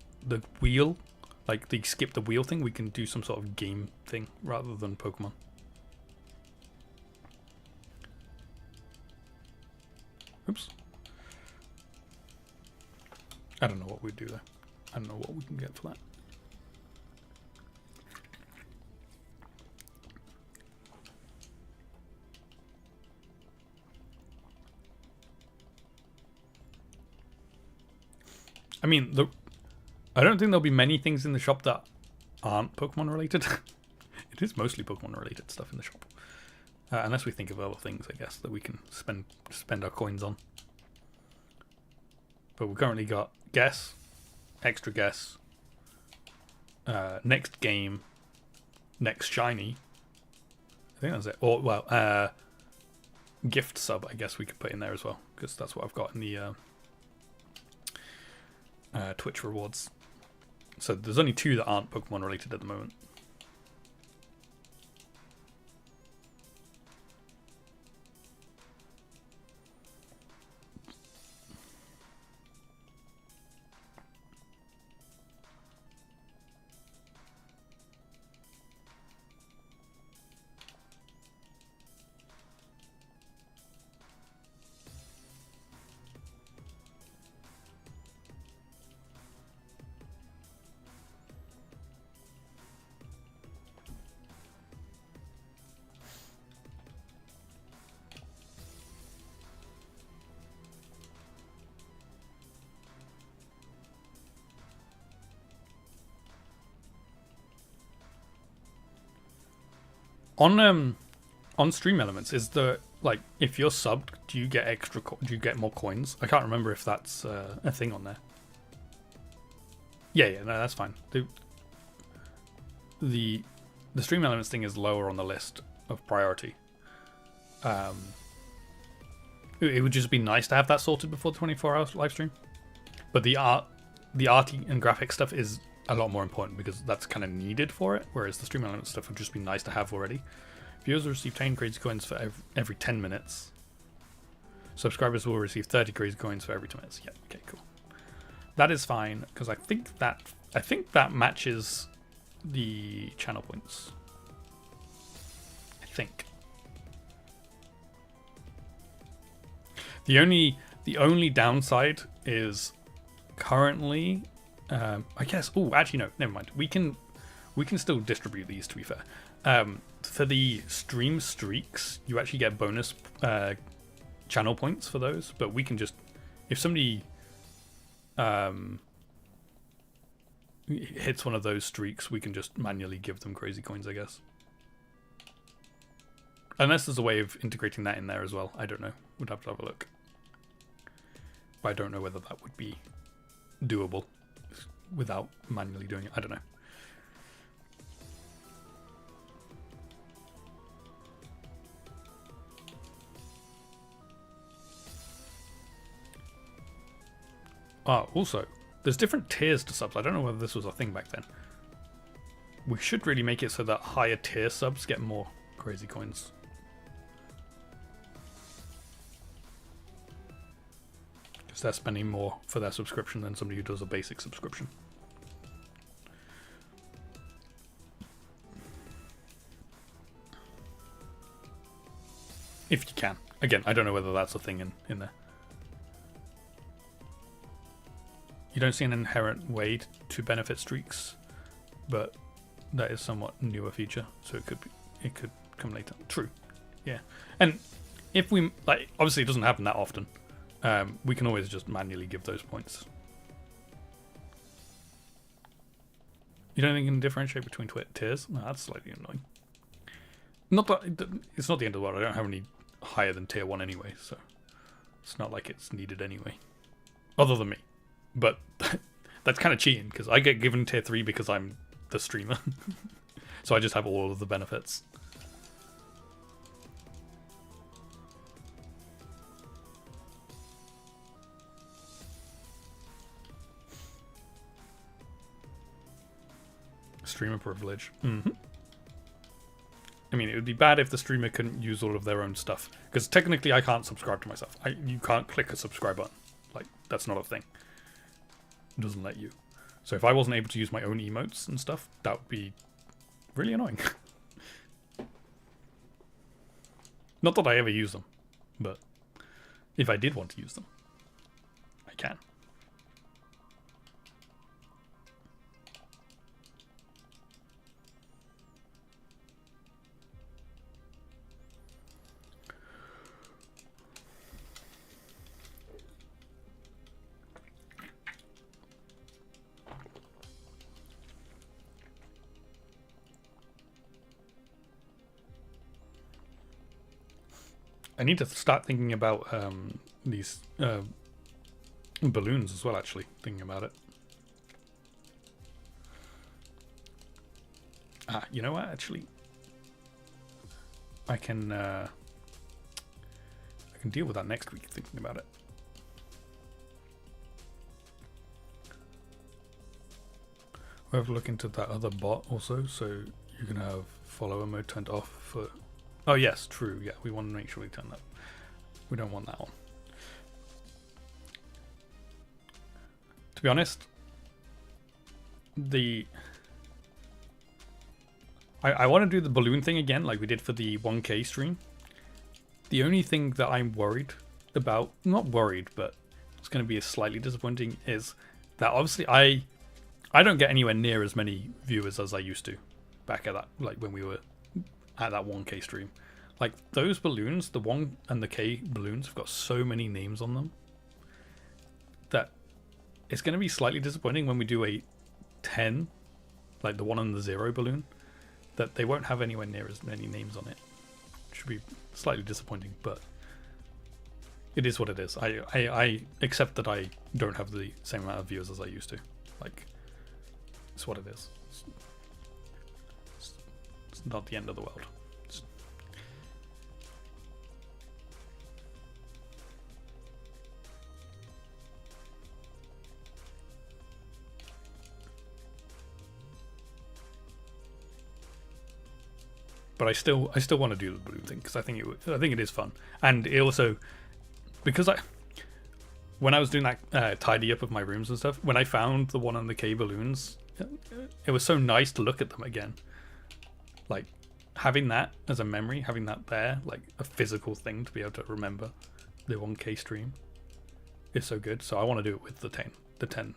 wheel, like the skip the wheel thing, we can do some sort of game thing rather than Pokemon. Oops. I don't know what we'd do there. I don't know what we can get for that. I mean, I don't think there'll be many things in the shop that aren't Pokemon related. It is mostly Pokemon related stuff in the shop. Unless we think of other things, I guess, that we can spend our coins on. But we've currently got guess, extra guess, next game, next shiny. I think that's it. Or, well, gift sub, I guess we could put in there as well. because that's what I've got in the Twitch rewards. So there's only 2 that aren't Pokemon related at the moment. On Stream Elements, is the like if you're subbed, do you get do you get more coins? I can't remember if that's a thing on there. Yeah, no, that's fine. The Stream Elements thing is lower on the list of priority. It would just be nice to have that sorted before the 24-hour live stream. But the arty and graphic stuff is a lot more important because that's kind of needed for it, whereas the Stream Elements stuff would just be nice to have already. Viewers will receive 10 crazy coins for every 10 minutes. Subscribers will receive 30 crazy coins for every 2 minutes. Yeah, okay, cool. That is fine because I think that matches the channel points. I think. The only downside is currently, I guess. Oh, actually no, never mind. We can still distribute these. To be fair, for the stream streaks, you actually get bonus channel points for those. But we can just, if somebody hits one of those streaks, we can just manually give them crazy coins, I guess. Unless there's a way of integrating that in there as well. I don't know. We'd have to have a look. But I don't know whether that would be doable without manually doing it. I don't know. Also, there's different tiers to subs. I don't know whether this was a thing back then. We should really make it so that higher tier subs get more crazy coins. Because they're spending more for their subscription than somebody who does a basic subscription. If you can. Again, I don't know whether that's a thing in there. You don't see an inherent way to benefit streaks, but that is somewhat newer feature, so it could come later. True, yeah. And if we like, obviously it doesn't happen that often. We can always just manually give those points. You don't think you can differentiate between tiers? No, that's slightly annoying. Not that it's not the end of the world. I don't have any higher than tier 1 anyway, so it's not like it's needed anyway. Other than me. But that's kind of cheating because I get given tier 3 because I'm the streamer. So I just have all of the benefits. Streamer privilege. Mm-hmm. I mean, it would be bad if the streamer couldn't use all of their own stuff. Because technically I can't subscribe to myself. You can't click a subscribe button. Like, that's not a thing. It doesn't let you. So if I wasn't able to use my own emotes and stuff, that would be really annoying. Not that I ever use them, but if I did want to use them, I can. I need to start thinking about these balloons as well, actually, thinking about it. You know what, actually? I can can deal with that next week thinking about it. We'll have a look into that other bot also, so you can have follower mode turned off for... Oh yes, true, yeah, we want to make sure we turn that. We don't want that on. To be honest, I want to do the balloon thing again like we did for the 1K stream. The only thing that I'm worried about, not worried, but it's going to be slightly disappointing, is that obviously I don't get anywhere near as many viewers as I used to back at that, like when we were at that 1K stream. Like those balloons, the 1 and the K balloons have got so many names on them that it's going to be slightly disappointing when we do a 10, like the 1 and the 0 balloon, that they won't have anywhere near as many names on it. Should be slightly disappointing, but it is what it is. I accept that I don't have the same amount of viewers as I used to. Like, it's what it is. It's not the end of the world. But I still want to do the balloon thing because I think it is fun, and it also, because when I was doing that tidy up of my rooms and stuff, when I found the 1 on the K balloons, it was so nice to look at them again. Like having that as a memory, having that there, like a physical thing to be able to remember the 1K stream, is so good. So I want to do it with the 10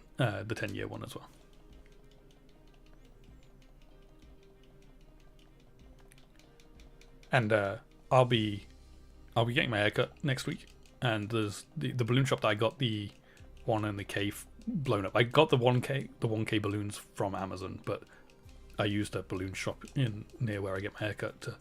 year one as well. And I'll be getting my haircut next week, and there's the balloon shop that I got the 1 and the K blown up. I got the 1K balloons from Amazon, but I used a balloon shop near where I get my haircut to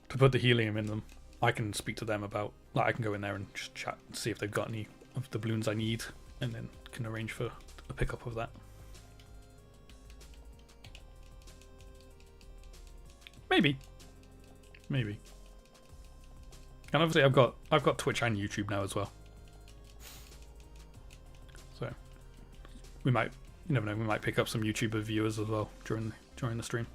put the helium in them. I can speak to them about, like, I can go in there and just chat and see if they've got any of the balloons I need, and then can arrange for a pickup of that. Maybe. And obviously I've got Twitch and YouTube now as well. So we might, you never know, we might pick up some YouTuber viewers as well during the stream.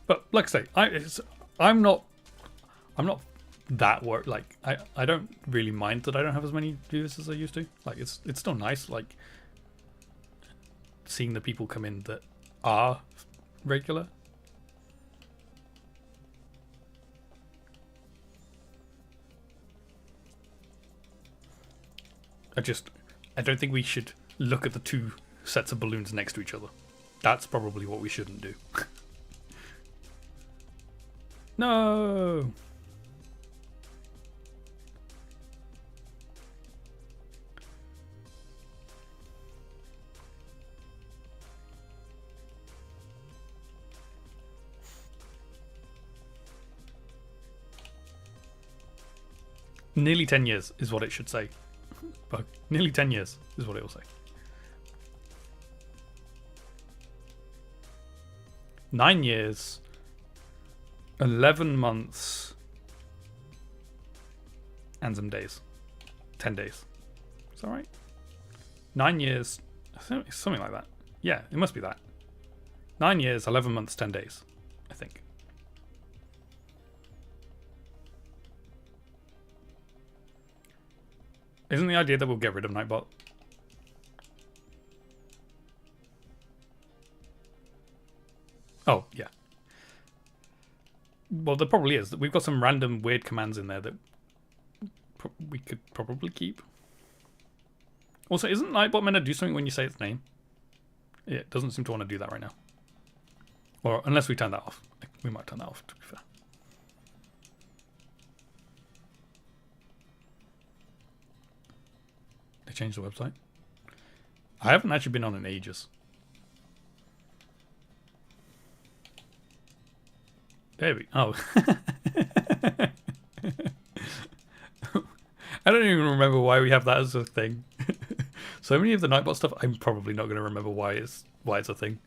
But like I say, I'm not that worried. Like I don't really mind that I don't have as many viewers as I used to. Like it's still nice, like seeing the people come in that are regular. I don't think we should look at the 2 sets of balloons next to each other. That's probably what we shouldn't do. No. Nearly 10 years is what it should say. But nearly 10 years is what it will say. 9 years, 11 months, and some days. 10 days. Is that right? 9 years, something like that. Yeah, it must be that. 9 years, 11 months, 10 days, I think. Isn't the idea that we'll get rid of Nightbot? Oh, yeah. Well, there probably is. We've got some random weird commands in there that we could probably keep. Also, isn't Nightbot meant to do something when you say its name? Yeah, it doesn't seem to want to do that right now. Or unless we turn that off. We might turn that off, to be fair. They changed the website? I haven't actually been on in ages. There we oh. I don't even remember why we have that as a thing. So many of the Nightbot stuff, I'm probably not going to remember why it's a thing.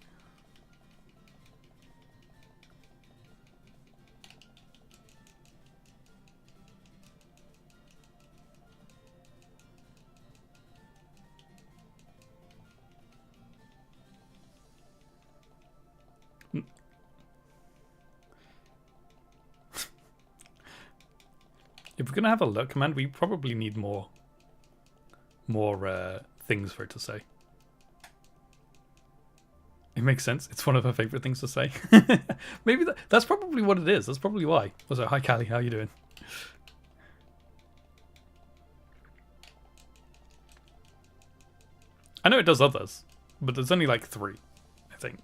If we're going to have a look command, we probably need more things for it to say. It makes sense. It's one of her favorite things to say. Maybe that's probably what it is. That's probably why. Also, hi Callie, how you doing? I know it does others, but there's only like 3, I think.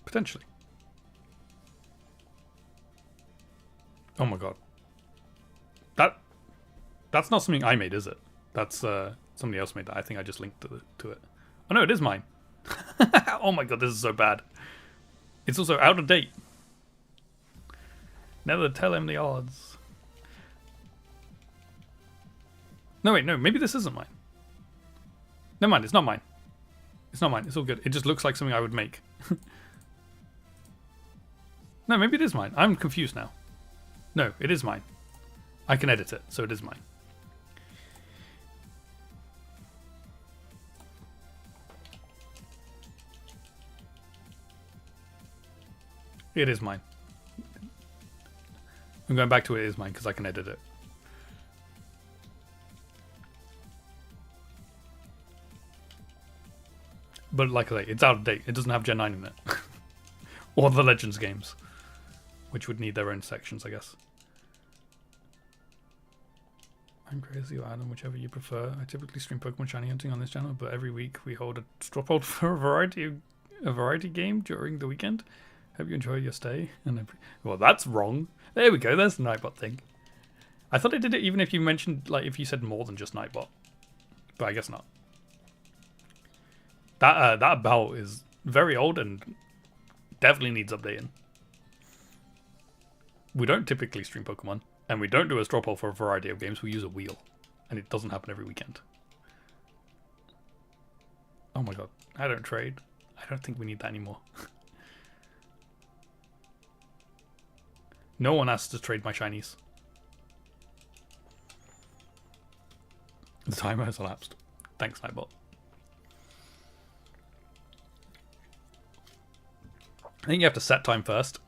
Potentially. Oh my god. That's not something I made, is it? That's somebody else made that. I think I just linked to it. Oh no, it is mine. Oh my god, this is so bad. It's also out of date. Never tell him the odds. No wait, no, maybe this isn't mine. Never mind, it's not mine. It's not mine, it's all good. It just looks like something I would make. No, maybe it is mine. I'm confused now. No, it is mine. I can edit it, so it is mine. It is mine. I'm going back to it is mine because I can edit it. But like I say, it's out of date. It doesn't have Gen 9 in it. Or the Legends games, which would need their own sections, I guess. I'm crazy or Adam, whichever you prefer. I typically stream Pokemon Shiny Hunting on this channel, but every week we hold a straw poll for a variety game during the weekend. Hope you enjoy your stay. And well, that's wrong. There we go. There's the Nightbot thing. I thought it did it even if you mentioned, like, if you said more than just Nightbot, but I guess not. That about is very old and definitely needs updating. We don't typically stream Pokemon, and we don't do a straw poll for a variety of games. We use a wheel, and it doesn't happen every weekend. Oh my god, I don't trade. I don't think we need that anymore. No one asked to trade my shinies. The timer has elapsed. Thanks, Nightbot. I think you have to set time first.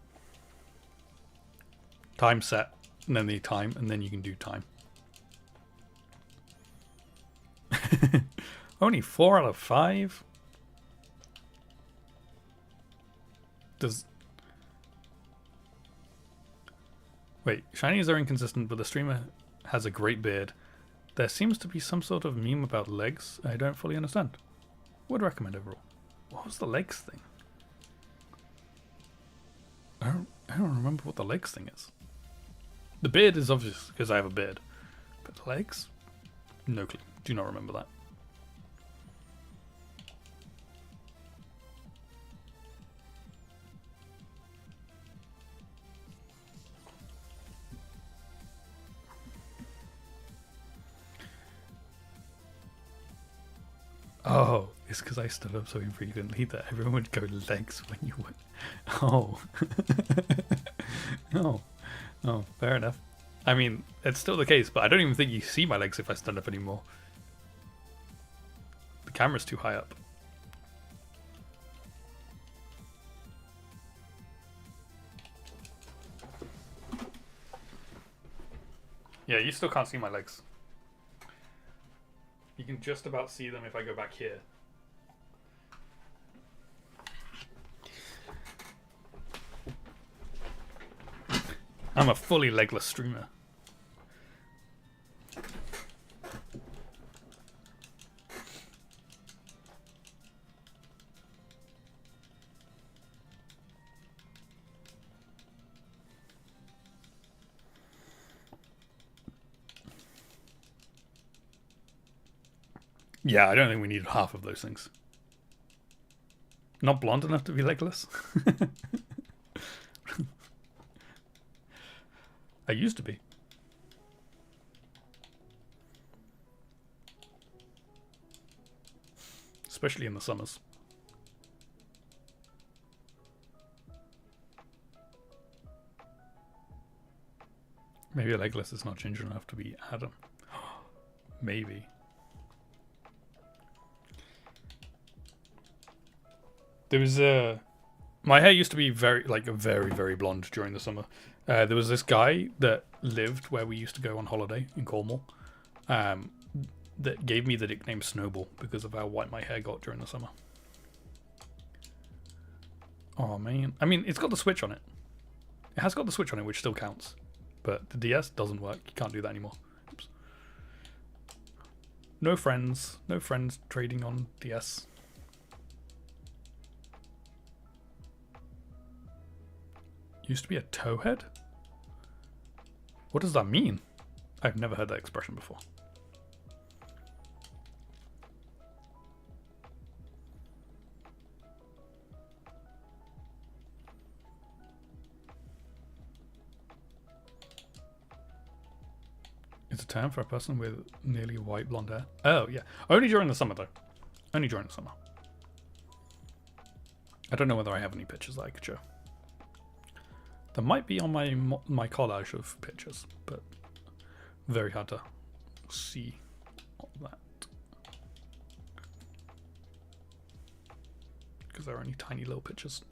Time set, and then the time, and then you can do time. Only 4 out of 5? Wait, shinies are inconsistent, but the streamer has a great beard. There seems to be some sort of meme about legs I don't fully understand. Would recommend overall. What was the legs thing? I don't remember what the legs thing is. The beard is obvious because I have a beard. But the legs? No clue. Do not remember that. Oh, it's because I stood up so infrequently that everyone would go legs when you would. Oh. Oh, fair enough. I mean, it's still the case, but I don't even think you see my legs if I stand up anymore. The camera's too high up. Yeah, you still can't see my legs. You can just about see them if I go back here. I'm a fully legless streamer. Yeah, I don't think we need half of those things. Not blonde enough to be Legolas? I used to be. Especially in the summers. Maybe Legolas is not ginger enough to be Adam. Maybe. There was my hair used to be very blonde during the summer. There was this guy that lived where we used to go on holiday in Cornwall, that gave me the nickname Snowball because of how white my hair got during the summer. Oh man, I mean, it's got the Switch on it. It has got the Switch on it, which still counts, but the DS doesn't work. You can't do that anymore. Oops. No friends trading on DS. Used to be a towhead? What does that mean? I've never heard that expression before. It's a term for a person with nearly white blonde hair. Oh, yeah. Only during the summer, though. Only during the summer. I don't know whether I have any pictures that I could show. There might be on my collage of pictures, but very hard to see all that because they're only tiny little pictures.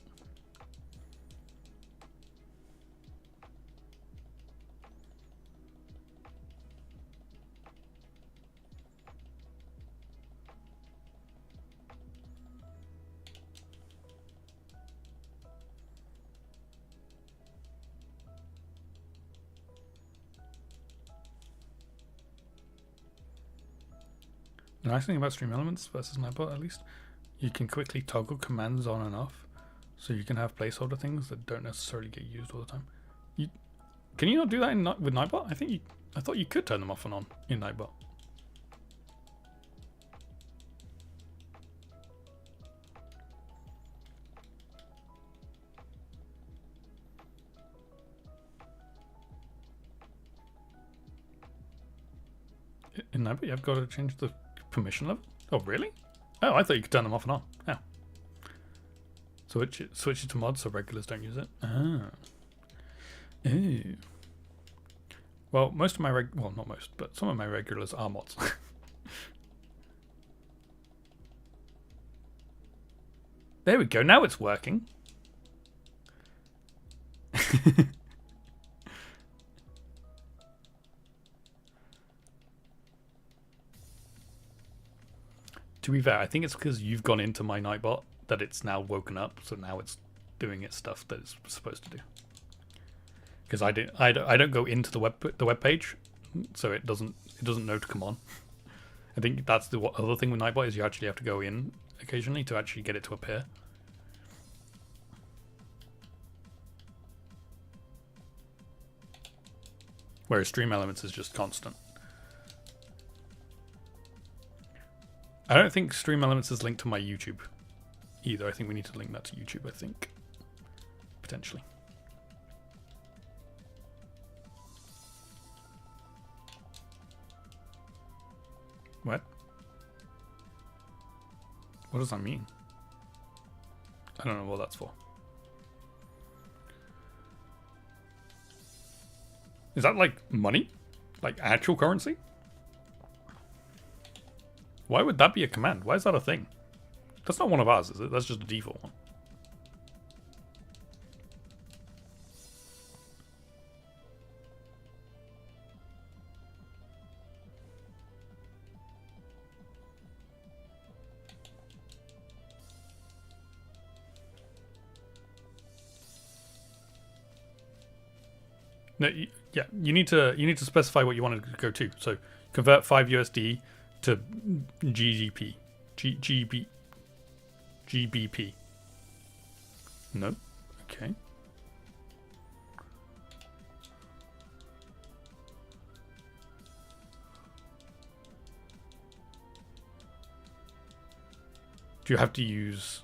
The nice thing about Stream Elements versus Nightbot, at least, you can quickly toggle commands on and off, so you can have placeholder things that don't necessarily get used all the time. Can you not do that with Nightbot? I thought you could turn them off and on in Nightbot. In Nightbot, you've got to change the permission level? Oh, really? Oh, I thought you could turn them off and on. Oh. Switch it to mods so regulars don't use it. Ah. Ooh. Well, most of my well, not most, but some of my regulars are mods. There we go. Now it's working. To be fair, I think it's because you've gone into my Nightbot that it's now woken up, so now it's doing its stuff that it's supposed to do. Because I don't go into the web page, so it doesn't know to come on. I think that's the other thing with Nightbot is you actually have to go in occasionally to actually get it to appear. Whereas Stream Elements is just constant. I don't think Stream Elements is linked to my YouTube either. I think we need to link that to YouTube, I think. Potentially. What? What does that mean? I don't know what that's for. Is that like money? Like actual currency? Why would that be a command? Why is that a thing? That's not one of ours, is it? That's just a default one. No, yeah, you need to specify what you want to go to. So convert 5 USD to GBP. GBP. No. Okay. Do you have to use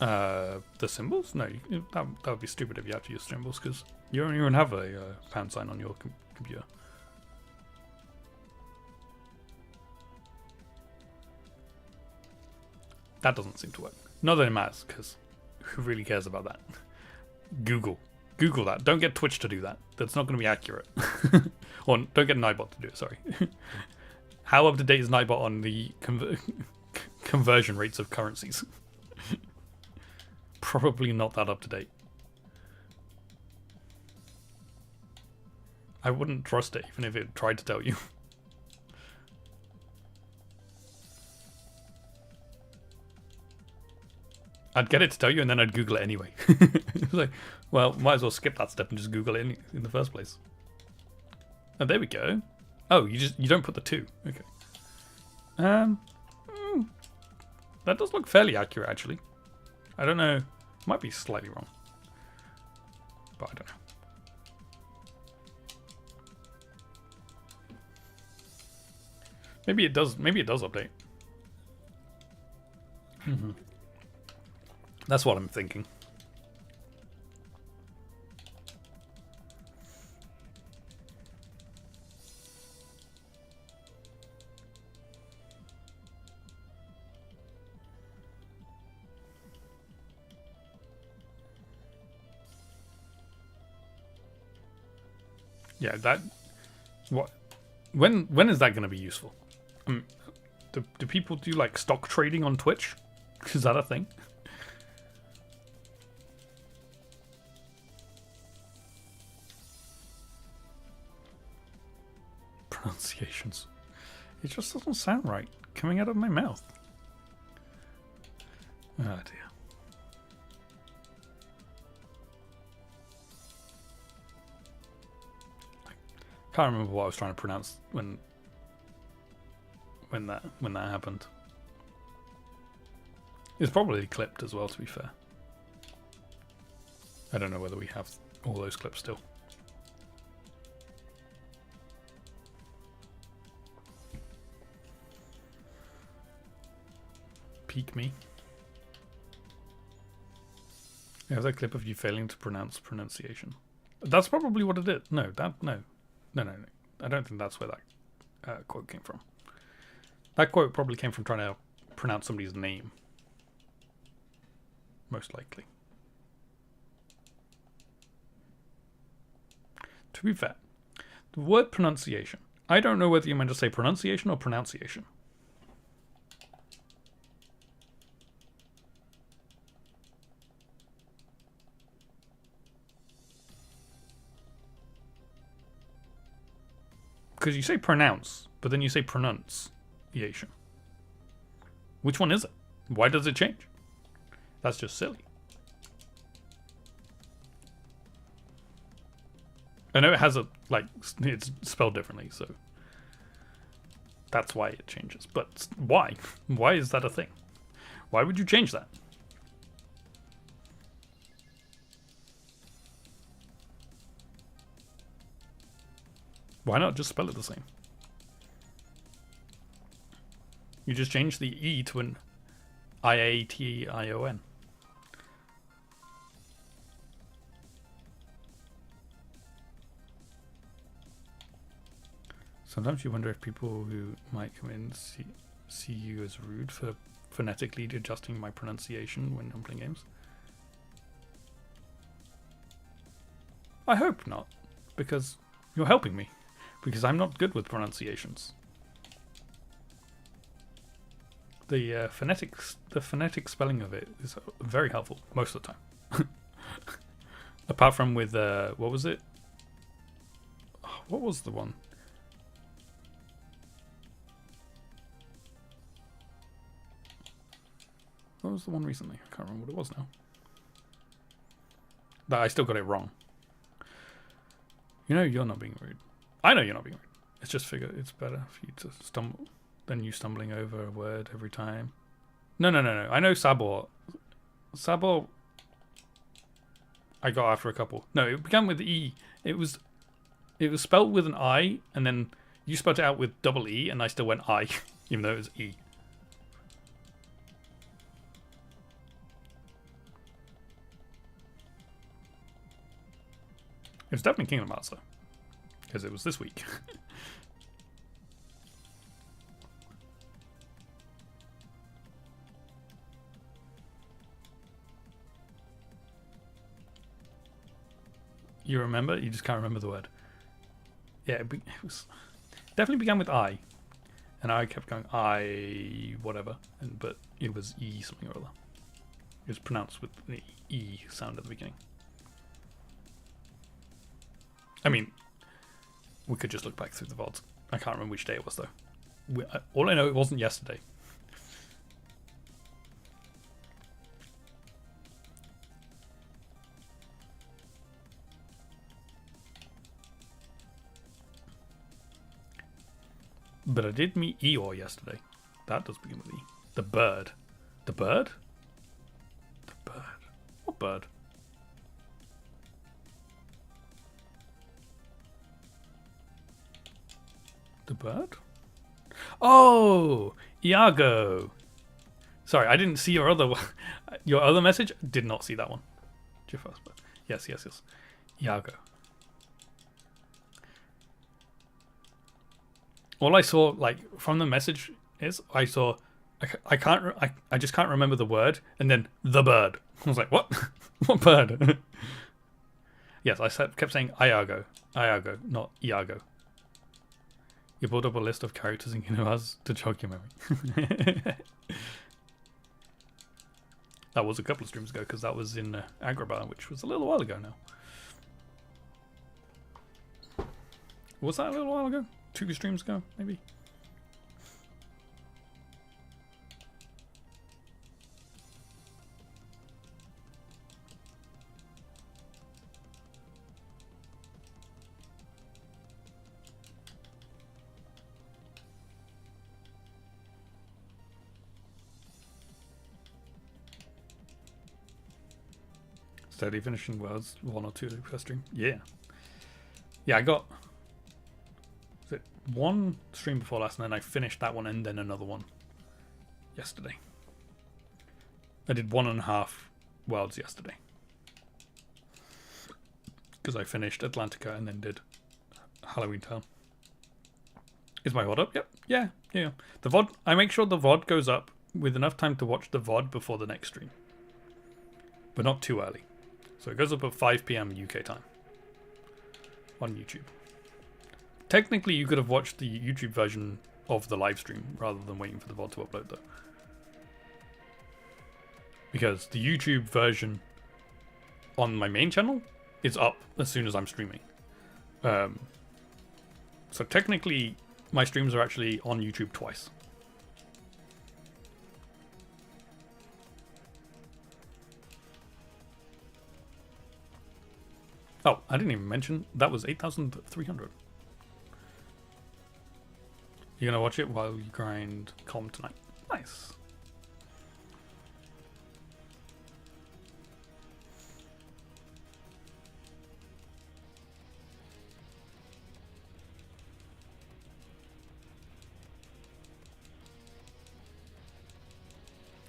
The symbols? No, that would be stupid if you had to use symbols, because you don't even have a pound sign on your computer. That doesn't seem to work. Not that it matters, because who really cares about that? Google that. Don't get Twitch to do that. That's not going to be accurate. Or don't get Nightbot to do it, sorry. How up to date is Nightbot on the conversion rates of currencies? Probably not that up to date. I wouldn't trust it even if it tried to tell you. I'd get it to tell you, and then I'd Google it anyway. It's like, well, might as well skip that step and just Google it in the first place. Oh, there we go. Oh, you don't put the 2. Okay. That does look fairly accurate, actually. I don't know. It might be slightly wrong, but I don't know. Maybe it does. Maybe it does update. That's what I'm thinking. Yeah, that. What? When is that going to be useful? Do people do like stock trading on Twitch? Is that a thing? Pronunciations. It just doesn't sound right coming out of my mouth. Oh dear. I can't remember what I was trying to pronounce when that happened. It's probably clipped as well, to be fair. I don't know whether we have all those clips still. Peek me. You have that clip of you failing to pronounce pronunciation. That's probably what it is. No. I don't think that's where that quote came from. That quote probably came from trying to pronounce somebody's name. Most likely. To be fair, the word pronunciation. I don't know whether you meant to say pronunciation or pronunciation. Because you say pronounce, but then you say pronunciation. Which one is it? Why does it change? That's just silly. I know it has it's spelled differently, so that's why it changes. But why? Why is that a thing? Why would you change that? Why not just spell it the same? You just change the E to an I-A-T-I-O-N. Sometimes you wonder if people who might come in see you as rude for phonetically adjusting my pronunciation when I'm playing games. I hope not, because you're helping me. Because I'm not good with pronunciations. The phonetic spelling of it is very helpful most of the time. Apart from with what was it? What was the one? What was the one recently? I can't remember what it was now. But I still got it wrong. You know you're not being rude. I know you're not being rude. It's just it's better for you to stumble than you stumbling over a word every time. No. I know Sabor. Sabor I got after a couple. No, it began with E. It was spelled with an I, and then you spelled it out with double E, and I still went I, even though it was E. It's definitely Kingdom Hearts though, because it was this week. You remember? You just can't remember the word. Yeah, it was definitely began with I, and I kept going I whatever, but it was E something or other. It was pronounced with the E sound at the beginning. I mean, we could just look back through the VODs. I can't remember which day it was though. All I know, it wasn't yesterday. But I did meet Eeyore yesterday. That does begin with E. The bird. The bird? The bird. What bird? The bird? Oh! Iago! Sorry, I didn't see your other message. Did not see that one. Your first bird. Yes. Iago. All I saw, like, from the message is I saw, I just can't remember the word, and then the bird. I was like, what? What bird? Yes, I kept saying Iago, not Iago. You pulled up a list of characters in Kingdom Hearts to jog your memory. That was a couple of streams ago, because that was in Agrabah, which was a little while ago now. Was that a little while ago? 2 streams ago, maybe? Steady finishing words, 1 or 2 per stream. Yeah. Yeah, I got... one stream before last, and then I finished that one and then another one yesterday. I did 1.5 worlds yesterday because I finished Atlantica and then did Halloween Town. Is my VOD up? Yep. Yeah. The VOD, I make sure the VOD goes up with enough time to watch the VOD before the next stream, but not too early. So it goes up at 5 PM UK time on YouTube. Technically, you could have watched the YouTube version of the live stream rather than waiting for the VOD to upload, though. Because the YouTube version on my main channel is up as soon as I'm streaming. So technically, my streams are actually on YouTube twice. Oh, I didn't even mention, that was 8,300. You're gonna watch it while you grind Calm tonight. Nice.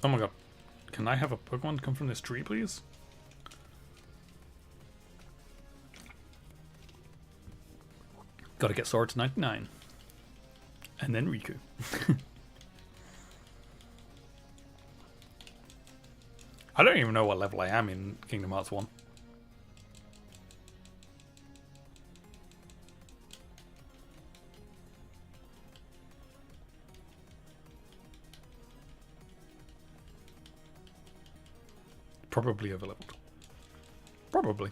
Oh my god. Can I have a Pokemon come from this tree, please? Gotta get Sora to 99. And then Riku. I don't even know what level I am in Kingdom Hearts 1. Probably overleveled. Probably.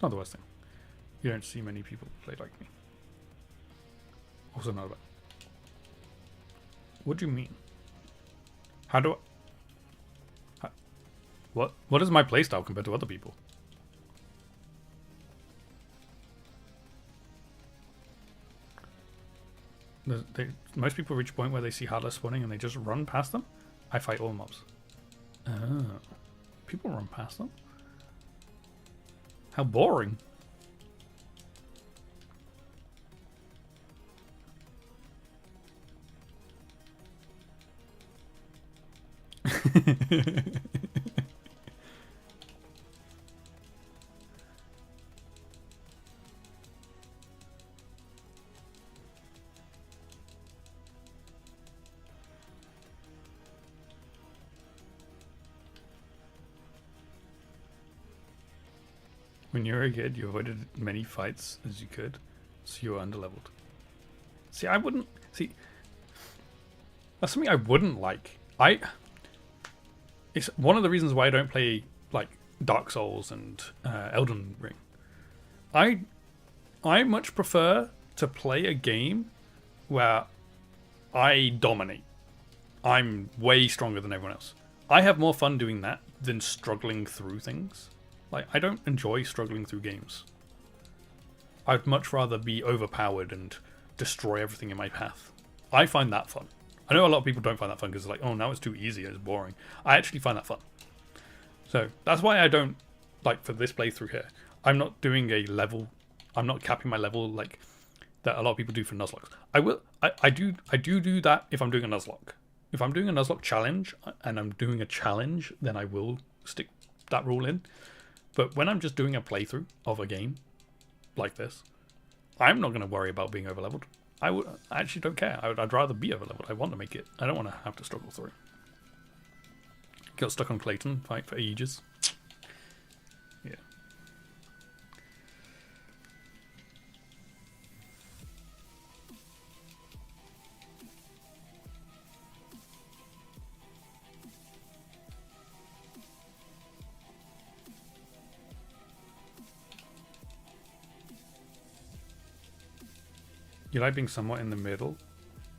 Not the worst thing. You don't see many people play like me. Also not bad. What do you mean? How do I... What is my playstyle compared to other people? Most people reach a point where they see Heartless spawning and they just run past them. I fight all mobs. Oh. People run past them. How boring. When you were a kid, you avoided many fights as you could, so you were underleveled. See, I wouldn't... See, that's something I wouldn't like. It's one of the reasons why I don't play, like, Dark Souls and Elden Ring. I much prefer to play a game where I dominate. I'm way stronger than everyone else. I have more fun doing that than struggling through things. Like, I don't enjoy struggling through games. I'd much rather be overpowered and destroy everything in my path. I find that fun. I know a lot of people don't find that fun because they're like, oh, now it's too easy, it's boring. I actually find that fun. So, that's why I don't, like, for this playthrough here, I'm not doing a level, I'm not capping my level like that a lot of people do for Nuzlocke. I do that if I'm doing a Nuzlocke. If I'm doing a Nuzlocke challenge and I'm doing a challenge, then I will stick that rule in. But when I'm just doing a playthrough of a game like this, I'm not going to worry about being overleveled. I actually don't care. I'd rather be overleveled. I want to make it. I don't want to have to struggle through. Got stuck on Clayton, fight for ages. Yeah. You like being somewhat in the middle,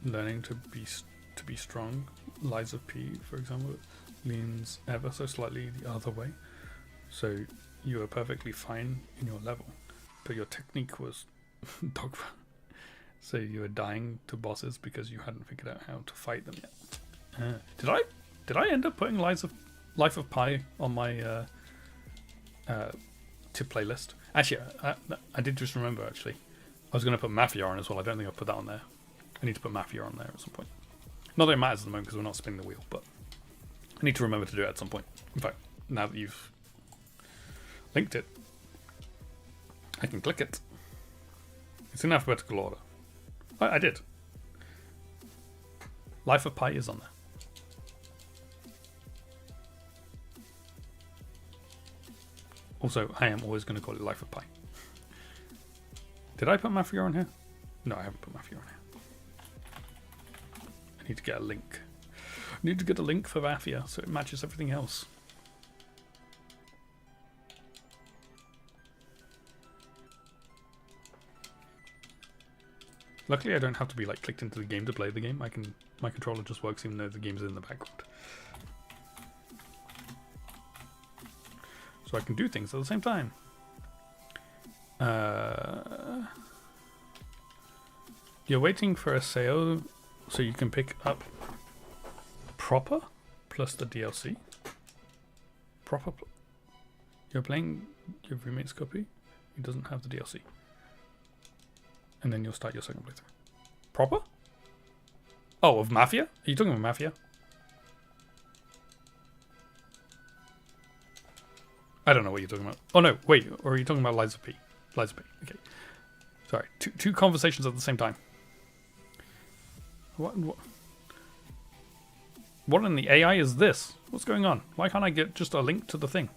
learning to be strong. Liza P, for example, leans ever so slightly the other way, so you were perfectly fine in your level, but your technique was dogma. So you were dying to bosses because you hadn't figured out how to fight them yet. Did I end up putting Life of Pi on my tip playlist? Actually, I did just remember actually. I was going to put Mafia on as well. I don't think I've put that on there. I need to put Mafia on there at some point. Not that it matters at the moment because we're not spinning the wheel, but I need to remember to do it at some point. In fact, now that you've linked it, I can click it. It's in alphabetical order. I did. Life of Pi is on there. Also, I am always going to call it Life of Pi. Did I put Mafia on here? No, I haven't put Mafia on here. I need to get a link. I need to get a link for Mafia so it matches everything else. Luckily, I don't have to be like clicked into the game to play the game. My controller just works even though the game's in the background. So I can do things at the same time. You're waiting for a sale so you can pick up Proper plus the DLC. You're playing your roommate's copy. He doesn't have the DLC. And then you'll start your second playthrough. Proper? Oh, of Mafia? Are you talking about Mafia? I don't know what you're talking about. Oh no, wait, or are you talking about Liza P? Liza P, okay. Sorry, two conversations at the same time. What in the AI is this? What's going on? Why can't I get just a link to the thing?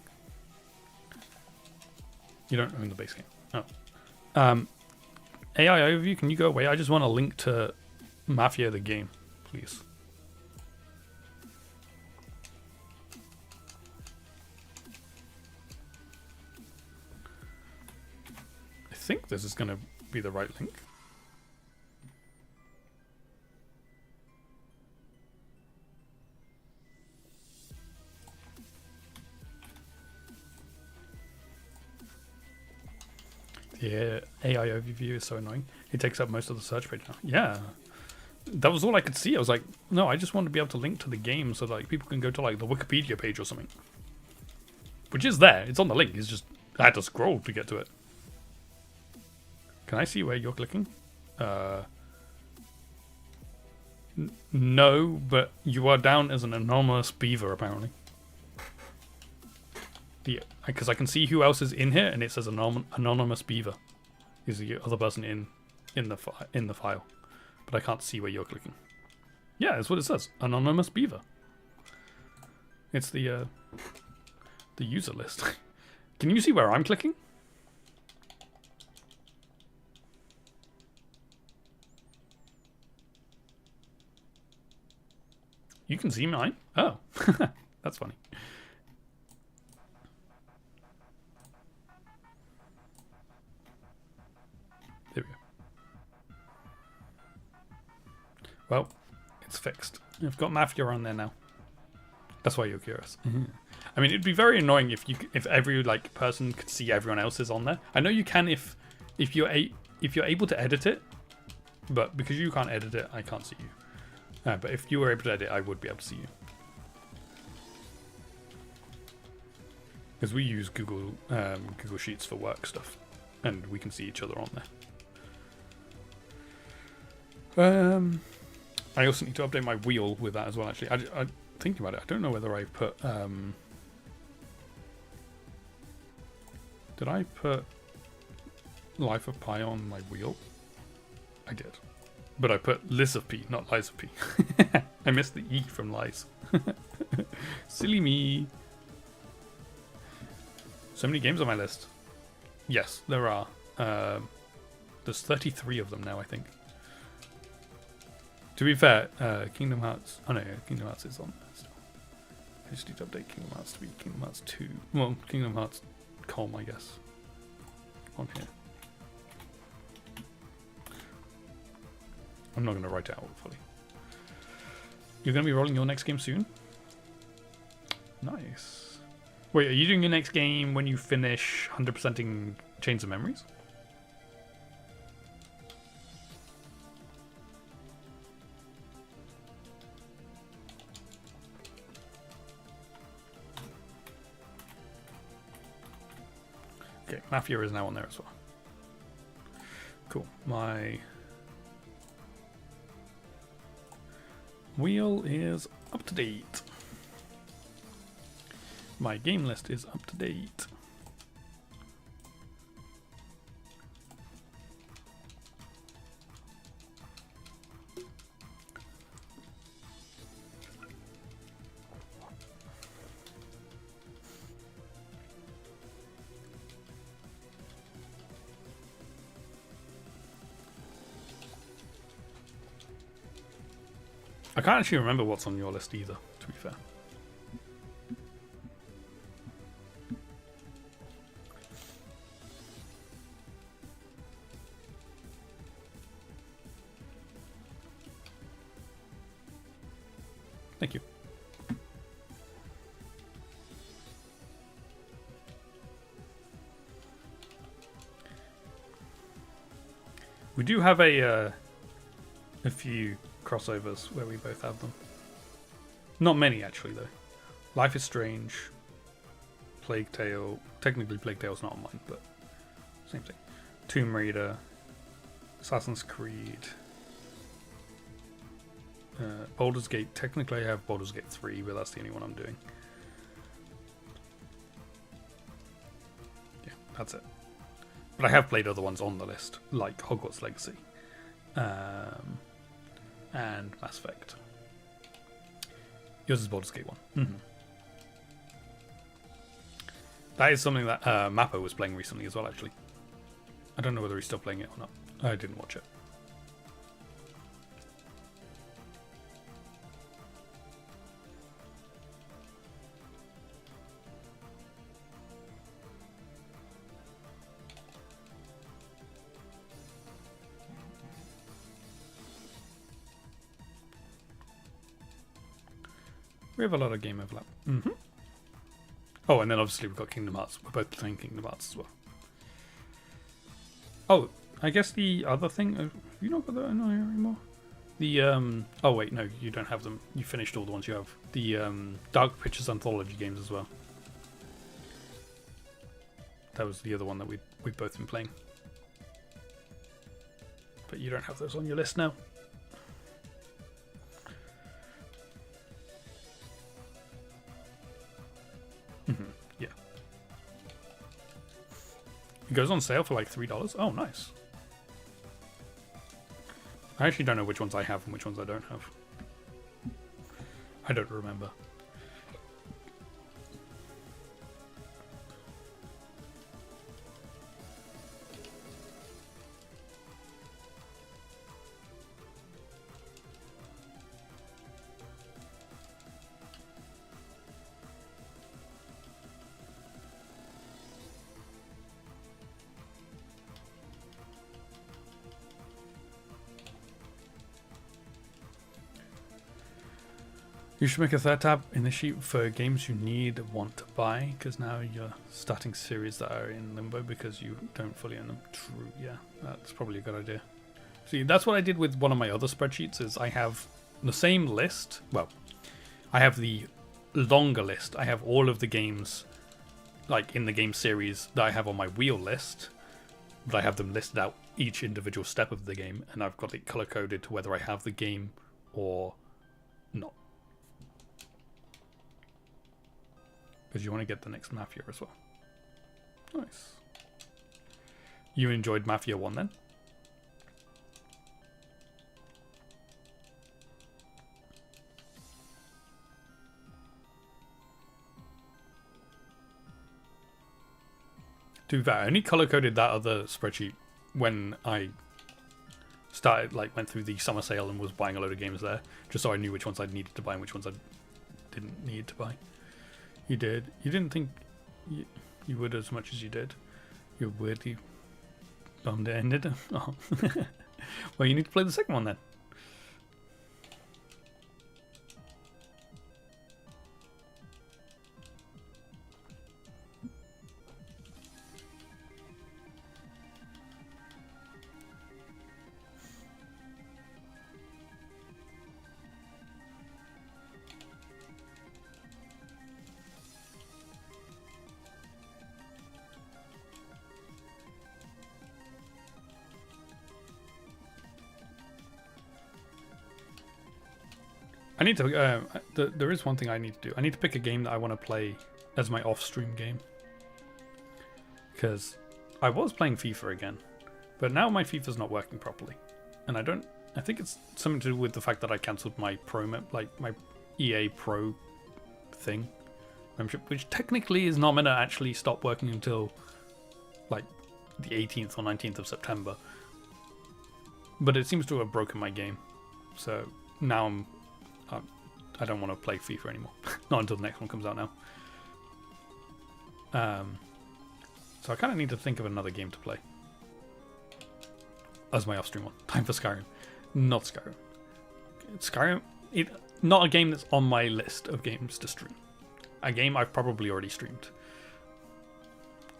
You don't own the base game. Oh. AI overview, can you go away? I just want a link to Mafia the game, please. I think this is going to be the right link. Yeah, AI overview is so annoying. It takes up most of the search page now. Yeah, that was all I could see. I was like, no, I just want to be able to link to the game so that like, people can go to like the Wikipedia page or something. Which is there. It's on the link. It's just I had to scroll to get to it. Can I see where you're clicking? No, but you are down as an anonymous beaver apparently. Because I can see who else is in here, and it says anonymous beaver is the other person in the file, but I can't see where you're clicking. Yeah, that's what it says. Anonymous beaver. It's the user list. Can you see where I'm clicking? You can see mine. Oh, that's funny. There we go. Well, it's fixed. I've got Mafia on there now. That's why you're curious. I mean, it'd be very annoying if every person could see everyone else's on there. I know you can if you're able to edit it, but because you can't edit it, I can't see you. But if you were able to edit, I would be able to see you. Because we use Google Sheets for work stuff, and we can see each other on there. I also need to update my wheel with that as well. Actually, I thinking about it. I don't know whether I put. Did I put Life of Pi on my wheel? I did. But I put Liz of P, not Lies of P. I missed the E from Lies. Silly me. So many games on my list. Yes, there are. There's 33 of them now, I think. To be fair, Kingdom Hearts... Oh no, Kingdom Hearts is on there still. I just need to update Kingdom Hearts to be Kingdom Hearts 2. Well, Kingdom Hearts Com, I guess. On here. I'm not going to write it out fully. You're going to be rolling your next game soon? Nice. Wait, are you doing your next game when you finish 100%ing Chains of Memories? Okay, Mafia is now on there as well. Cool. My wheel is up to date. My game list is up to date. I can't actually remember what's on your list either, to be fair. Thank you. We do have a few crossovers where we both have them. Not many, actually, though. Life is Strange, Plague Tale. Technically, Plague Tale's not on mine, but same thing. Tomb Raider, Assassin's Creed, Baldur's Gate. Technically, I have Baldur's Gate 3, but that's the only one I'm doing. Yeah, that's it. But I have played other ones on the list, like Hogwarts Legacy. And Mass Effect. Yours is Baldur's Gate 1. Mm-hmm. That is something that Mappo was playing recently as well, actually. I don't know whether he's still playing it or not. I didn't watch it. We have a lot of game overlap. Mm-hmm. Oh, and then obviously we've got Kingdom Hearts. We're both playing Kingdom Hearts as well. Oh, I guess the other thing... have you not got that in here anymore? The, oh wait, no, you don't have them. You finished all the ones you have. The, Dark Pictures Anthology games as well. That was the other one that we've both been playing. But you don't have those on your list now. Yeah. It goes on sale for like $3. Oh, nice. I actually don't know which ones I have and which ones I don't have. I don't remember. You should make a third tab in the sheet for games you need, want to buy, because now you're starting series that are in limbo because you don't fully own them. True, yeah, that's probably a good idea. See, that's what I did with one of my other spreadsheets, is I have the same list. Well, I have the longer list. I have all of the games, like in the game series, that I have on my wheel list, but I have them listed out each individual step of the game, and I've got it color-coded to whether I have the game or not. Because you want to get the next Mafia as well. Nice. You enjoyed Mafia 1 then? Do that. I only color-coded that other spreadsheet when I started, like, went through the summer sale and was buying a load of games there, just so I knew which ones I needed to buy and which ones I didn't need to buy. You did. You didn't think you would as much as you did. You're weirdly bummed it ended. Oh. Well, you need to play the second one then. I need to. There is one thing I need to do. I need to pick a game that I want to play as my off-stream game. Because I was playing FIFA again, but now my FIFA's not working properly, and I don't. I think it's something to do with the fact that I cancelled my my EA Pro thing membership, which technically is not meant to actually stop working until like the 18th or 19th of September. But it seems to have broken my game, so now I don't want to play FIFA anymore. Not until the next one comes out now. So I kind of need to think of another game to play as my off-stream one. Time for Skyrim. Not Skyrim. Skyrim, not a game that's on my list of games to stream. A game I've probably already streamed,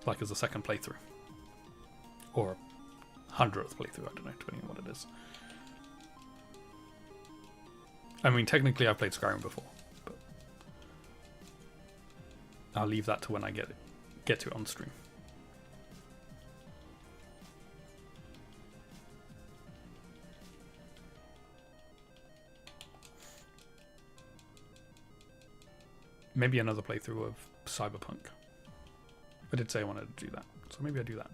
like as a second playthrough, or 100th playthrough. I don't know, depending on what it is. I mean, technically I've played Skyrim before, but I'll leave that to when I get to it on stream. Maybe another playthrough of Cyberpunk. I did say I wanted to do that, so maybe I do that.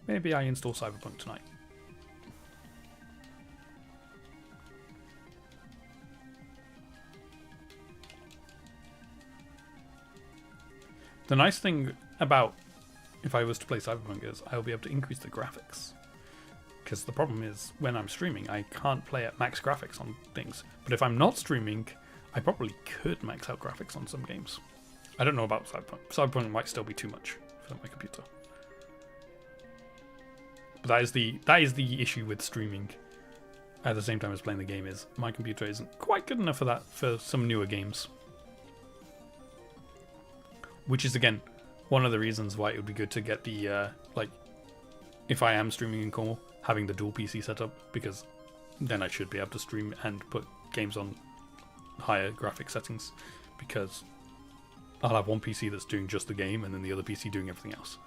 Maybe I install Cyberpunk tonight. The nice thing about if I was to play Cyberpunk is I'll be able to increase the graphics. Because the problem is when I'm streaming, I can't play at max graphics on things. But if I'm not streaming, I probably could max out graphics on some games. I don't know about Cyberpunk. Cyberpunk might still be too much for my computer. But that is the issue with streaming at the same time as playing the game, is my computer isn't quite good enough for that for some newer games. Which is, again, one of the reasons why it would be good to get the, if I am streaming in Cornwall, having the dual PC set up, because then I should be able to stream and put games on higher graphic settings, because I'll have one PC that's doing just the game and then the other PC doing everything else.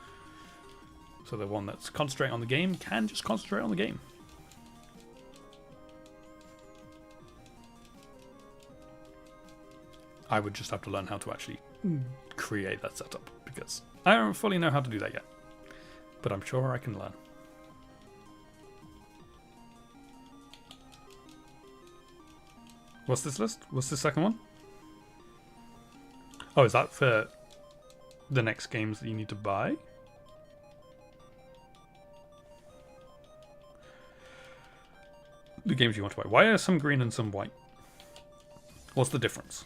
So the one that's concentrating on the game can just concentrate on the game. I would just have to learn how to actually create that setup, because I don't fully know how to do that yet. But I'm sure I can learn. What's this list? What's the second one? Oh, is that for the next games that you need to buy? The games you want to buy. Why are some green and some white? What's the difference?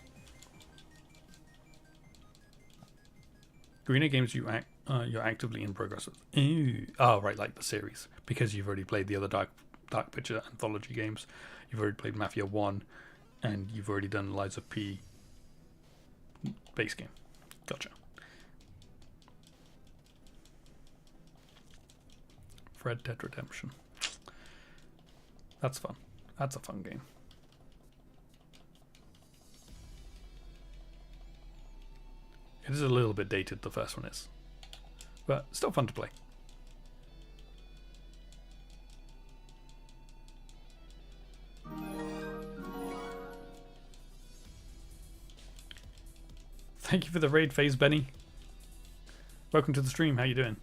Green are games you're actively in progress with. Ew. Oh, right, like the series. Because you've already played the other Dark Picture anthology games. You've already played Mafia 1. And you've already done Lies of P base game. Gotcha. Red Dead Redemption. That's fun. That's a fun game. It is a little bit dated, the first one is. But still fun to play. Thank you for the raid phase, Benny. Welcome to the stream. How you doing?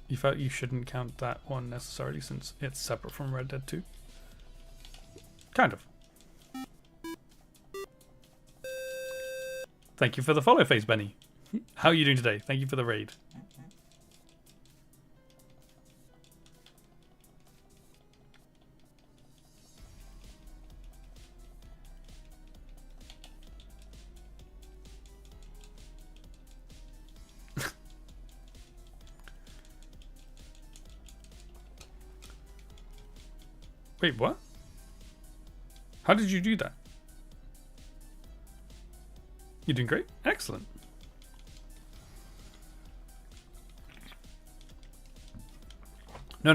You felt you shouldn't count that one necessarily since it's separate from Red Dead 2? Kind of. Thank you for the follow phase, Benny. How are you doing today? Thank you for the raid. Wait, what? How did you do that? You're doing great? Excellent. No. I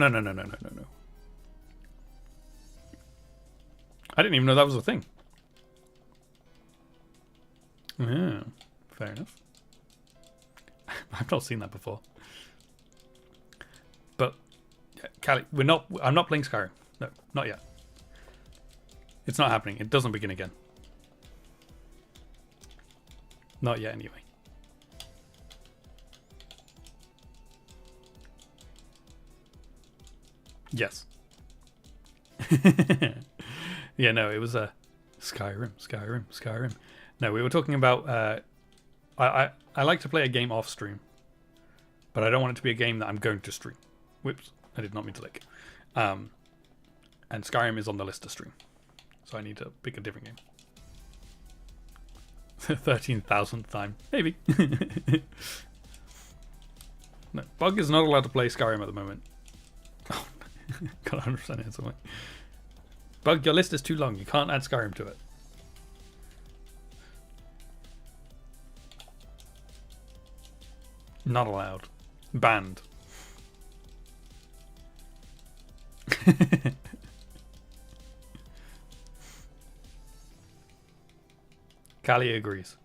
didn't even know that was a thing. Yeah, fair enough. I've not seen that before. But, yeah, Callie, I'm not playing Skyrim. No, not yet. It's not happening. It doesn't begin again. Not yet, anyway. Yes. Yeah, no, it was a Skyrim. No, we were talking about. I like to play a game off stream, but I don't want it to be a game that I'm going to stream. Whoops, I did not mean to lick. And Skyrim is on the list to stream, so I need to pick a different game. 13,000th time, maybe. No, Bug is not allowed to play Skyrim at the moment. Oh, got 100% in somewhere. Bug, your list is too long. You can't add Skyrim to it. Not allowed. Banned. Callie agrees.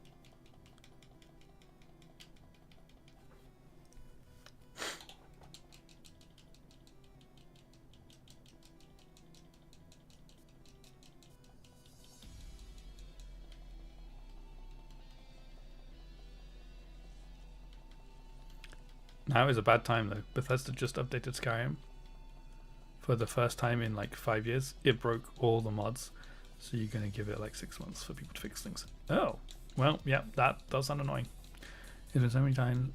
Now is a bad time though. Bethesda just updated Skyrim for the first time in like 5 years. It broke all the mods, so you're gonna give it like 6 months for people to fix things. Oh, well, yeah, that does sound annoying. It's been so many times.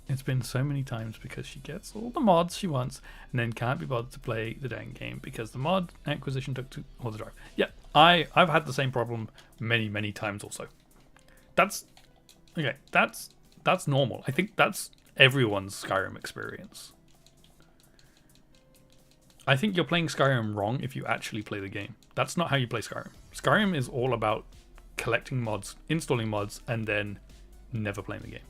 It's been so many times because she gets all the mods she wants and then can't be bothered to play the dang game because the mod acquisition took too all the drive. Yeah, I've had the same problem many times also. That's okay. That's normal. I think that's everyone's Skyrim experience. I think you're playing Skyrim wrong if you actually play the game. That's not how you play Skyrim. Skyrim is all about collecting mods, installing mods, and then never playing the game.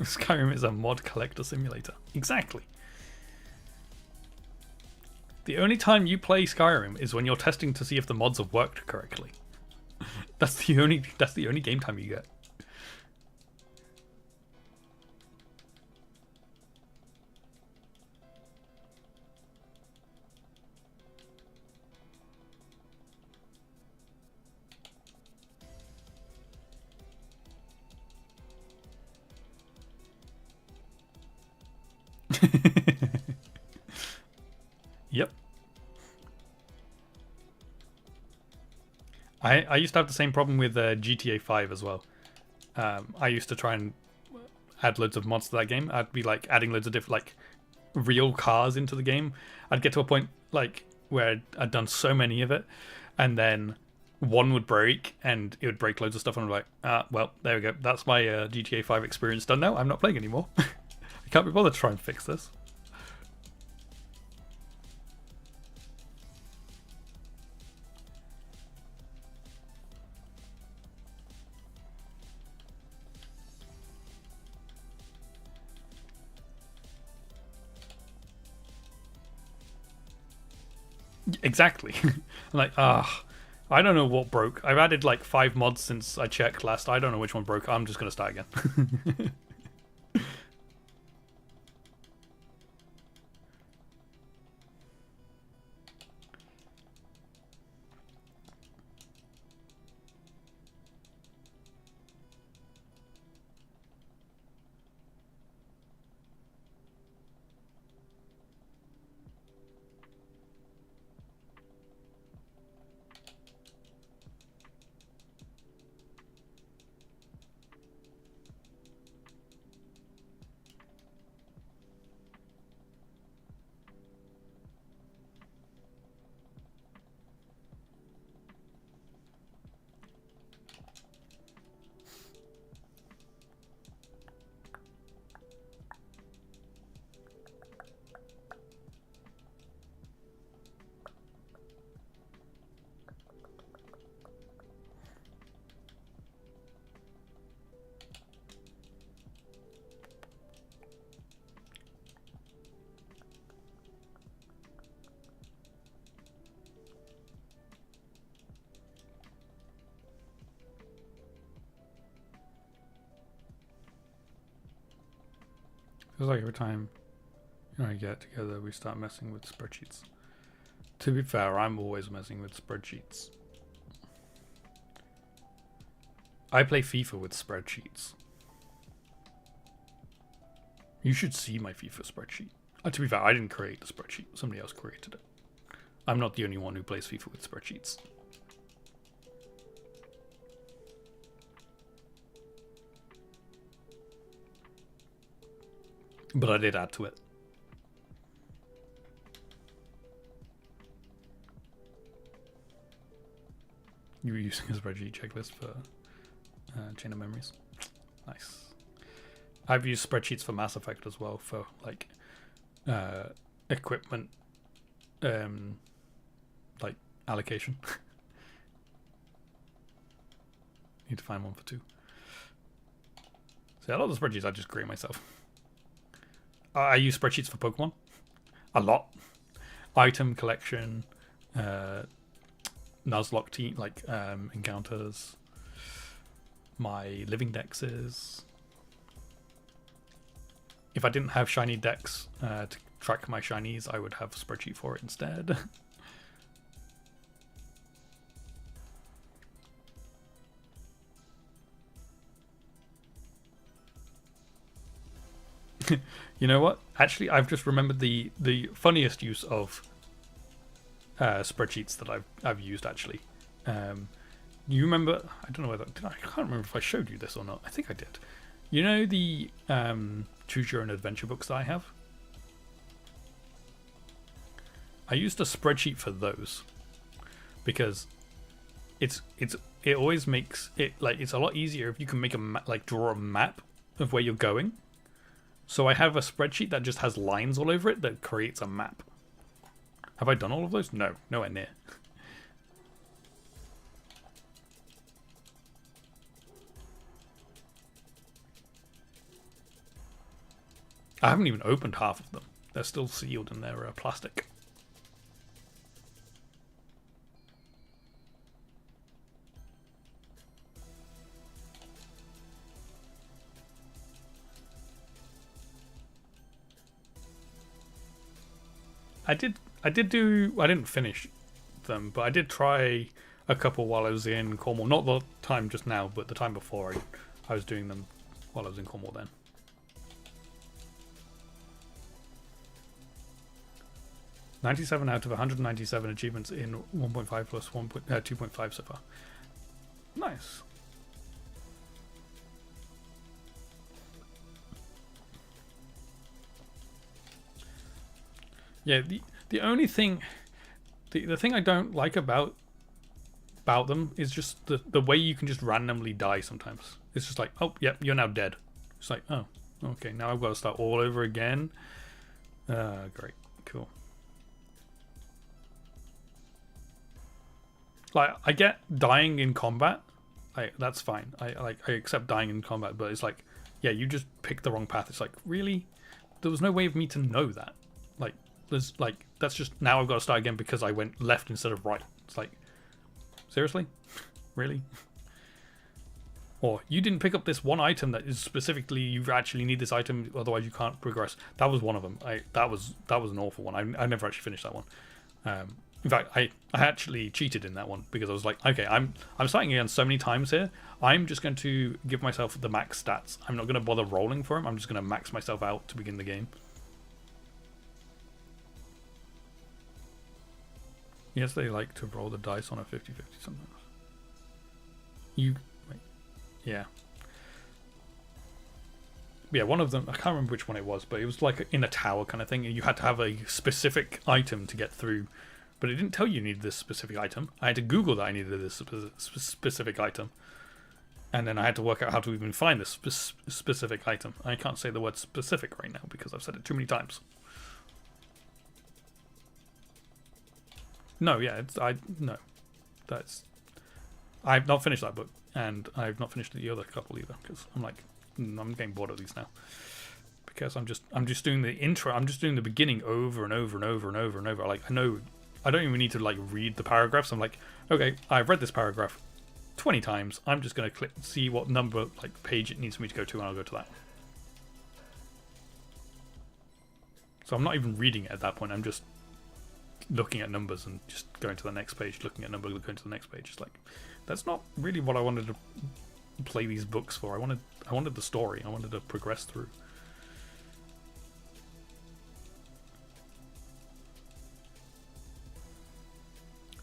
Skyrim is a mod collector simulator. Exactly. The only time you play Skyrim is when you're testing to see if the mods have worked correctly. That's the only game time you get. Yep. I used to have the same problem with GTA 5 as well. I used to try and add loads of mods to that game. I'd be like adding loads of different like real cars into the game. I'd get to a point like where I'd done so many of it, and then one would break and it would break loads of stuff, and I'm like, well, there we go. That's my GTA 5 experience done now. I'm not playing anymore. I can't be bothered to try and fix this. Exactly. I'm like, I don't know what broke. I've added like 5 mods since I checked last. I don't know which one broke. I'm just going to start again. Feels like every time I get together, we start messing with spreadsheets. To be fair, I'm always messing with spreadsheets. I play FIFA with spreadsheets. You should see my FIFA spreadsheet. To be fair, I didn't create the spreadsheet. Somebody else created it. I'm not the only one who plays FIFA with spreadsheets. But I did add to it. You were using a spreadsheet checklist for Chain of Memories. Nice. I've used spreadsheets for Mass Effect as well for like equipment like allocation. Need to find one for 2. So a lot of the spreadsheets I just create myself. I use spreadsheets for Pokemon a lot. Item collection, Nuzlocke team like encounters, my living dexes. If I didn't have shiny dex to track my shinies, I would have a spreadsheet for it instead. You know what? Actually, I've just remembered the funniest use of spreadsheets that I've used. Actually, you remember? I don't know whether I can't remember if I showed you this or not. I think I did. You know the choose your own adventure books that I have? I used a spreadsheet for those because it always makes it like it's a lot easier if you can make draw a map of where you're going. So I have a spreadsheet that just has lines all over it that creates a map. Have I done all of those? No, nowhere near. I haven't even opened half of them. They're still sealed in their plastic. I didn't finish them, but I did try a couple while I was in Cornwall. Not the time just now, but the time before I was doing them while I was in Cornwall then. 97 out of 197 achievements in 1.5 plus 2.5 so far. Nice. Yeah, the only thing, the thing I don't like about them is just the way you can just randomly die sometimes. It's just like, oh, yep, you're now dead. It's like, oh, okay, now I've got to start all over again. Great, cool. Like, I get dying in combat. That's fine. I accept dying in combat, but it's like, yeah, you just picked the wrong path. It's like, really? There was no way of me to know that. Like, there's like, that's just, now I've got to start again because I went left instead of right. It's like, seriously? Really? Or you didn't pick up this one item that is specifically, you actually need this item, otherwise you can't progress. That was one of them. That was an awful one. I never actually finished that one. In fact, I actually cheated in that one because I was like, okay, I'm starting again so many times here. I'm just going to give myself the max stats. I'm not going to bother rolling for them. I'm just going to max myself out to begin the game. Yes, they like to roll the dice on a 50-50 sometimes. Wait, yeah. Yeah, one of them, I can't remember which one it was, but it was like in a tower kind of thing. You had to have a specific item to get through. But it didn't tell you needed this specific item. I had to Google that I needed this specific item. And then I had to work out how to even find this specific item. I can't say the word specific right now because I've said it too many times. No, yeah, no. I've not finished that book. And I've not finished the other couple either. Because I'm like, I'm getting bored of these now. Because I'm just doing the intro. I'm just doing the beginning over and over and over and over and over. Like, I know... I don't even need to like read the paragraphs. I'm like, okay, I've read this paragraph 20 times. I'm just going to click, see what number, like page it needs me to go to, and I'll go to that. So I'm not even reading it at that point. I'm just looking at numbers and just going to the next page, looking at numbers, going to the next page. It's like, that's not really what I wanted to play these books for. I wanted the story. I wanted to progress through.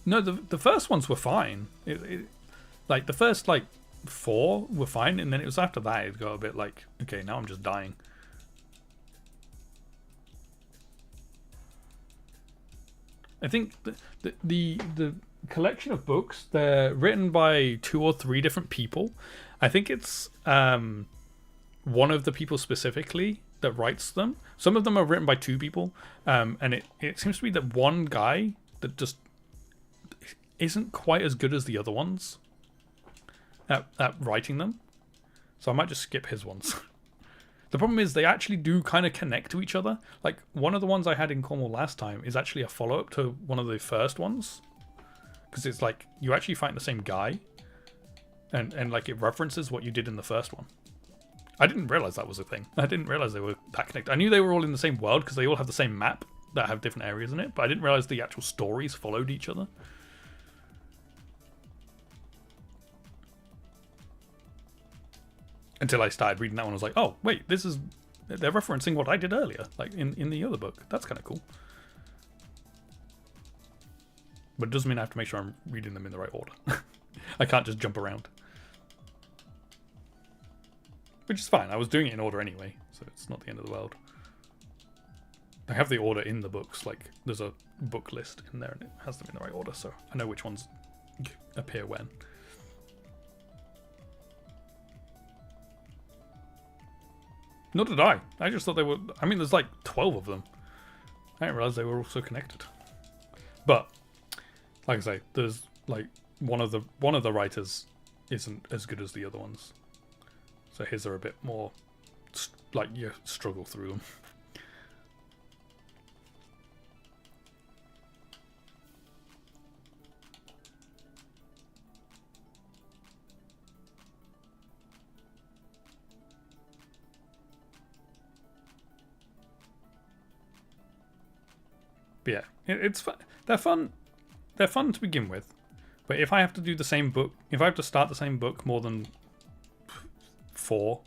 No, the first ones were fine. Like the first like 4 were fine, and then it was after that it got a bit like, okay, now I'm just dying. I think the collection of books, they're written by 2 or 3 different people. I think it's one of the people specifically that writes them. Some of them are written by 2 people, and it seems to be that one guy that just isn't quite as good as the other ones at writing them. So I might just skip his ones. The problem is they actually do kind of connect to each other. Like one of the ones I had in Cornwall last time is actually a follow-up to one of the first ones. Because it's like you actually fight the same guy. And like it references what you did in the first one. I didn't realize that was a thing. I didn't realize they were that connected. I knew they were all in the same world because they all have the same map that have different areas in it. But I didn't realize the actual stories followed each other. Until I started reading that one, I was like, oh, wait, they're referencing what I did earlier, like in the other book. That's kind of cool. But it doesn't mean I have to make sure I'm reading them in the right order. I can't just jump around. Which is fine, I was doing it in order anyway, so it's not the end of the world. I have the order in the books, like there's a book list in there and it has them in the right order, so I know which ones appear when. Nor did I. I just thought they were... I mean, there's like 12 of them. I didn't realize they were all so connected. But, like I say, there's like one of the writers isn't as good as the other ones. So his are a bit more like you struggle through them. But yeah, it's fun. They're fun. They're fun to begin with. But if I have to do the same book, if I have to start the same book more than 4,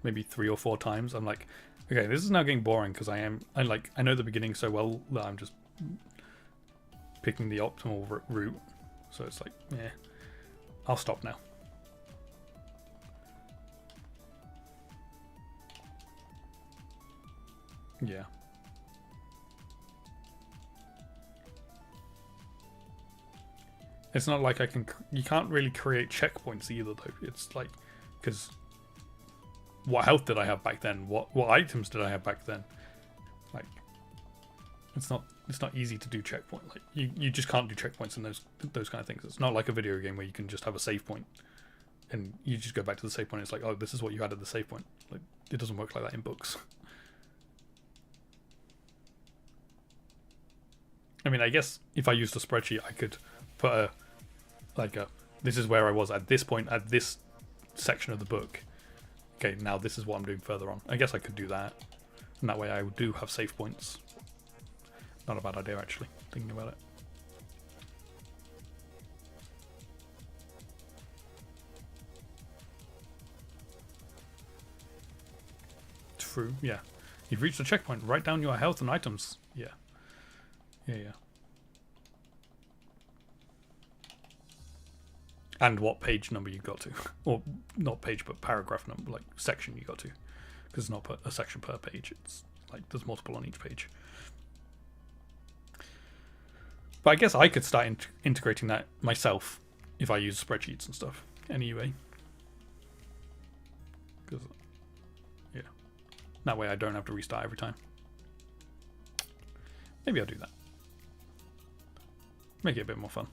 maybe 3 or 4 times, I'm like, okay, this is now getting boring because I know the beginning so well that I'm just picking the optimal route. So it's like, yeah, I'll stop now. Yeah. It's not like you can't really create checkpoints either though. It's like, because what health did I have back then? What items did I have back then? Like, it's not easy to do checkpoint. Like you just can't do checkpoints in those kind of things. It's not like a video game where you can just have a save point and you just go back to the save point. It's like, oh, this is what you had at the save point. Like, it doesn't work like that in books. I mean, I guess if I used a spreadsheet, I could put this is where I was at this point at this section of the book. Okay, now this is what I'm doing further on. I guess I could do that, and that way I do have save points. Not a bad idea, actually, thinking about it. True, yeah. You've reached the checkpoint. Write down your health and items. Yeah. Yeah. And what page number you got to. Or, not page, but paragraph number, like section you got to. Because it's not a section per page. It's like there's multiple on each page. But I guess I could start integrating that myself if I use spreadsheets and stuff. Anyway. Because, yeah. That way I don't have to restart every time. Maybe I'll do that. Make it a bit more fun.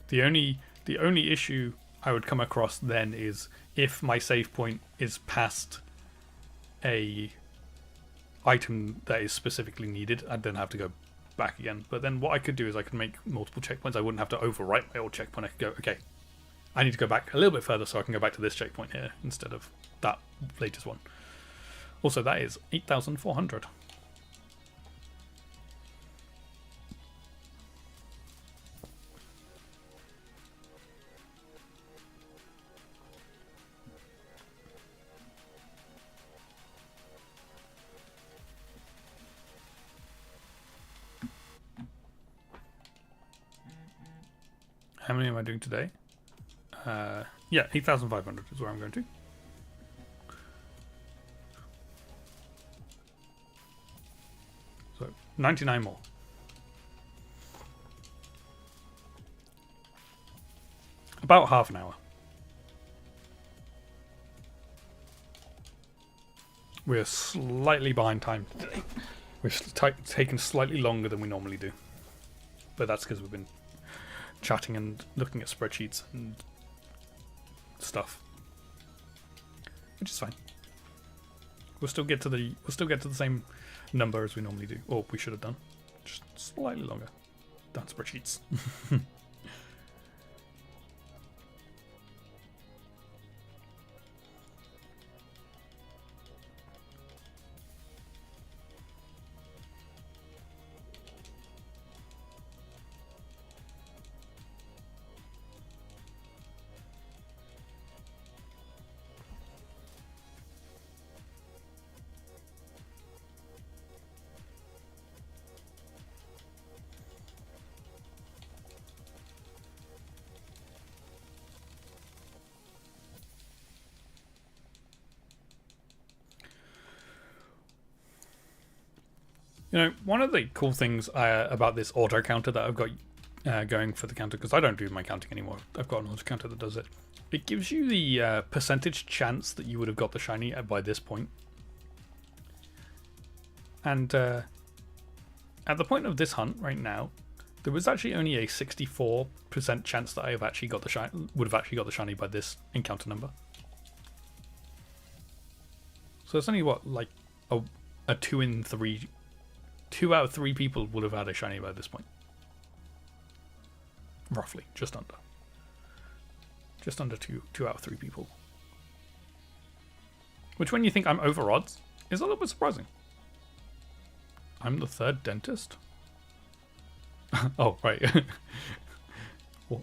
The only issue I would come across then is if my save point is past a item that is specifically needed, I'd then have to go back again. But then what I could do is I could make multiple checkpoints. I wouldn't have to overwrite my old checkpoint. I could go, okay, I need to go back a little bit further so I can go back to this checkpoint here instead of that latest one. Also, that is 8,400. How many am I doing today? Yeah, 8,500 is where I'm going to. So 99 more. About half an hour. We're slightly behind time today. We've taken slightly longer than we normally do. But that's because we've been chatting and looking at spreadsheets and stuff. Which is fine. We'll still get to the same number as we normally do. Or we should have done. Just slightly longer. Than spreadsheets. You know, one of the cool things about this auto counter that I've got going for the counter, because I don't do my counting anymore, I've got an auto counter that does it. It gives you the percentage chance that you would have got the shiny by this point. And at the point of this hunt right now, there was actually only a 64% chance that I have actually got the would have actually got the shiny by this encounter number. So it's only what, like a 2 in 3. 2 out of 3 people would have had a shiny by this point. Roughly, just under. Just under 2 out of 3 people. Which, when you think I'm over odds, is a little bit surprising. I'm the third dentist? Oh, right. Well,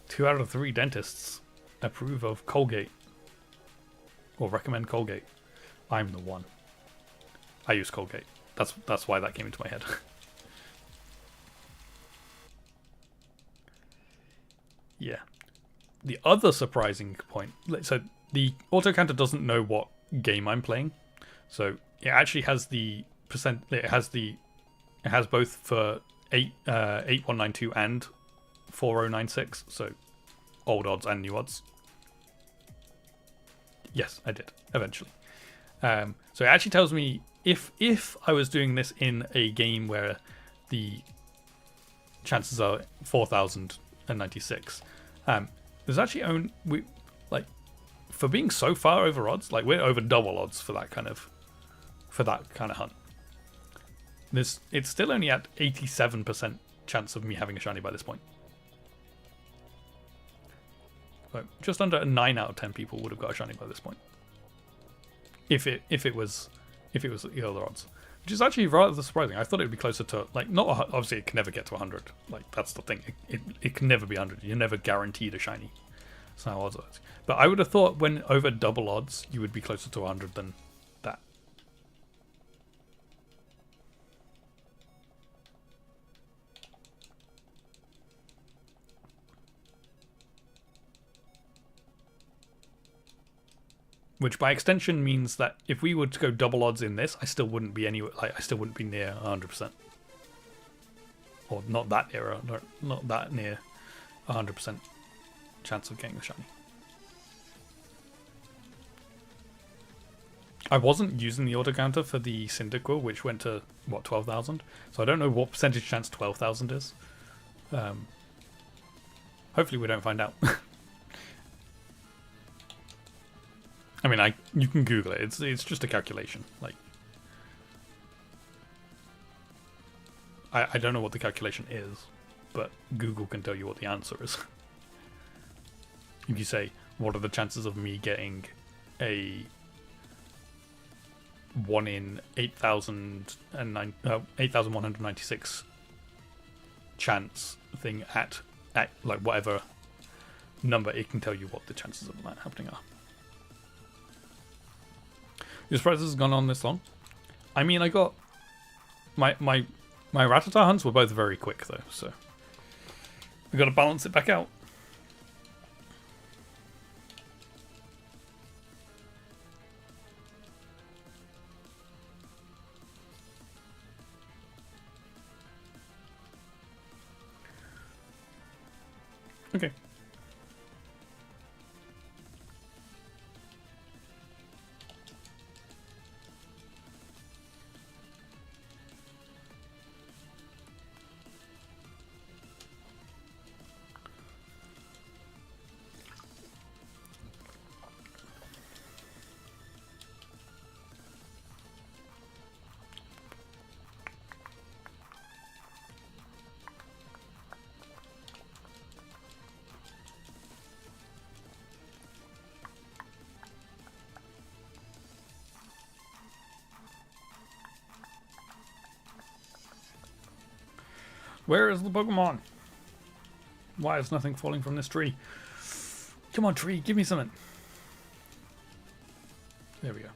2 out of 3 dentists approve of Colgate. Or recommend Colgate. I'm the one. I use Colgate. That's why that came into my head. Yeah. The other surprising point, so the auto counter doesn't know what game I'm playing, so it actually has the percent. It has both for 8192 and 4096, so old odds and new odds. Yes, I did eventually. So it actually tells me if I was doing this in a game where the chances are 4096. There's actually for being so far over odds, like we're over double odds for that kind of hunt. It's still only at 87% chance of me having a shiny by this point. So just under 9 out of 10 people would have got a shiny by this point. If it was the other odds, which is actually rather surprising. I thought it would be closer to, like, not obviously it can never get to 100. Like, that's the thing. It can never be 100. You're never guaranteed a shiny. That's how odds works. But I would have thought when over double odds, you would be closer to 100 than that. Which by extension means that if we were to go double odds in this, I still wouldn't be anywhere. Like, I still wouldn't be near 100%, or not that near, not that near 100% chance of getting the shiny. I wasn't using the auto counter for the Cyndaquil, which went to what, 12,000. So I don't know what percentage chance 12,000 is. Hopefully we don't find out. I mean, you can Google it. It's just a calculation. Like, I don't know what the calculation is, but Google can tell you what the answer is. If you say, what are the chances of me getting a 1 in 8,196 chance thing at like whatever number, it can tell you what the chances of that happening are. You're surprised this has gone on this long? I mean, I got my Rattata hunts were both very quick though, so we got to balance it back out. Okay. Where is the Pokemon? Why is nothing falling from this tree? Come on, tree, give me something. There we go.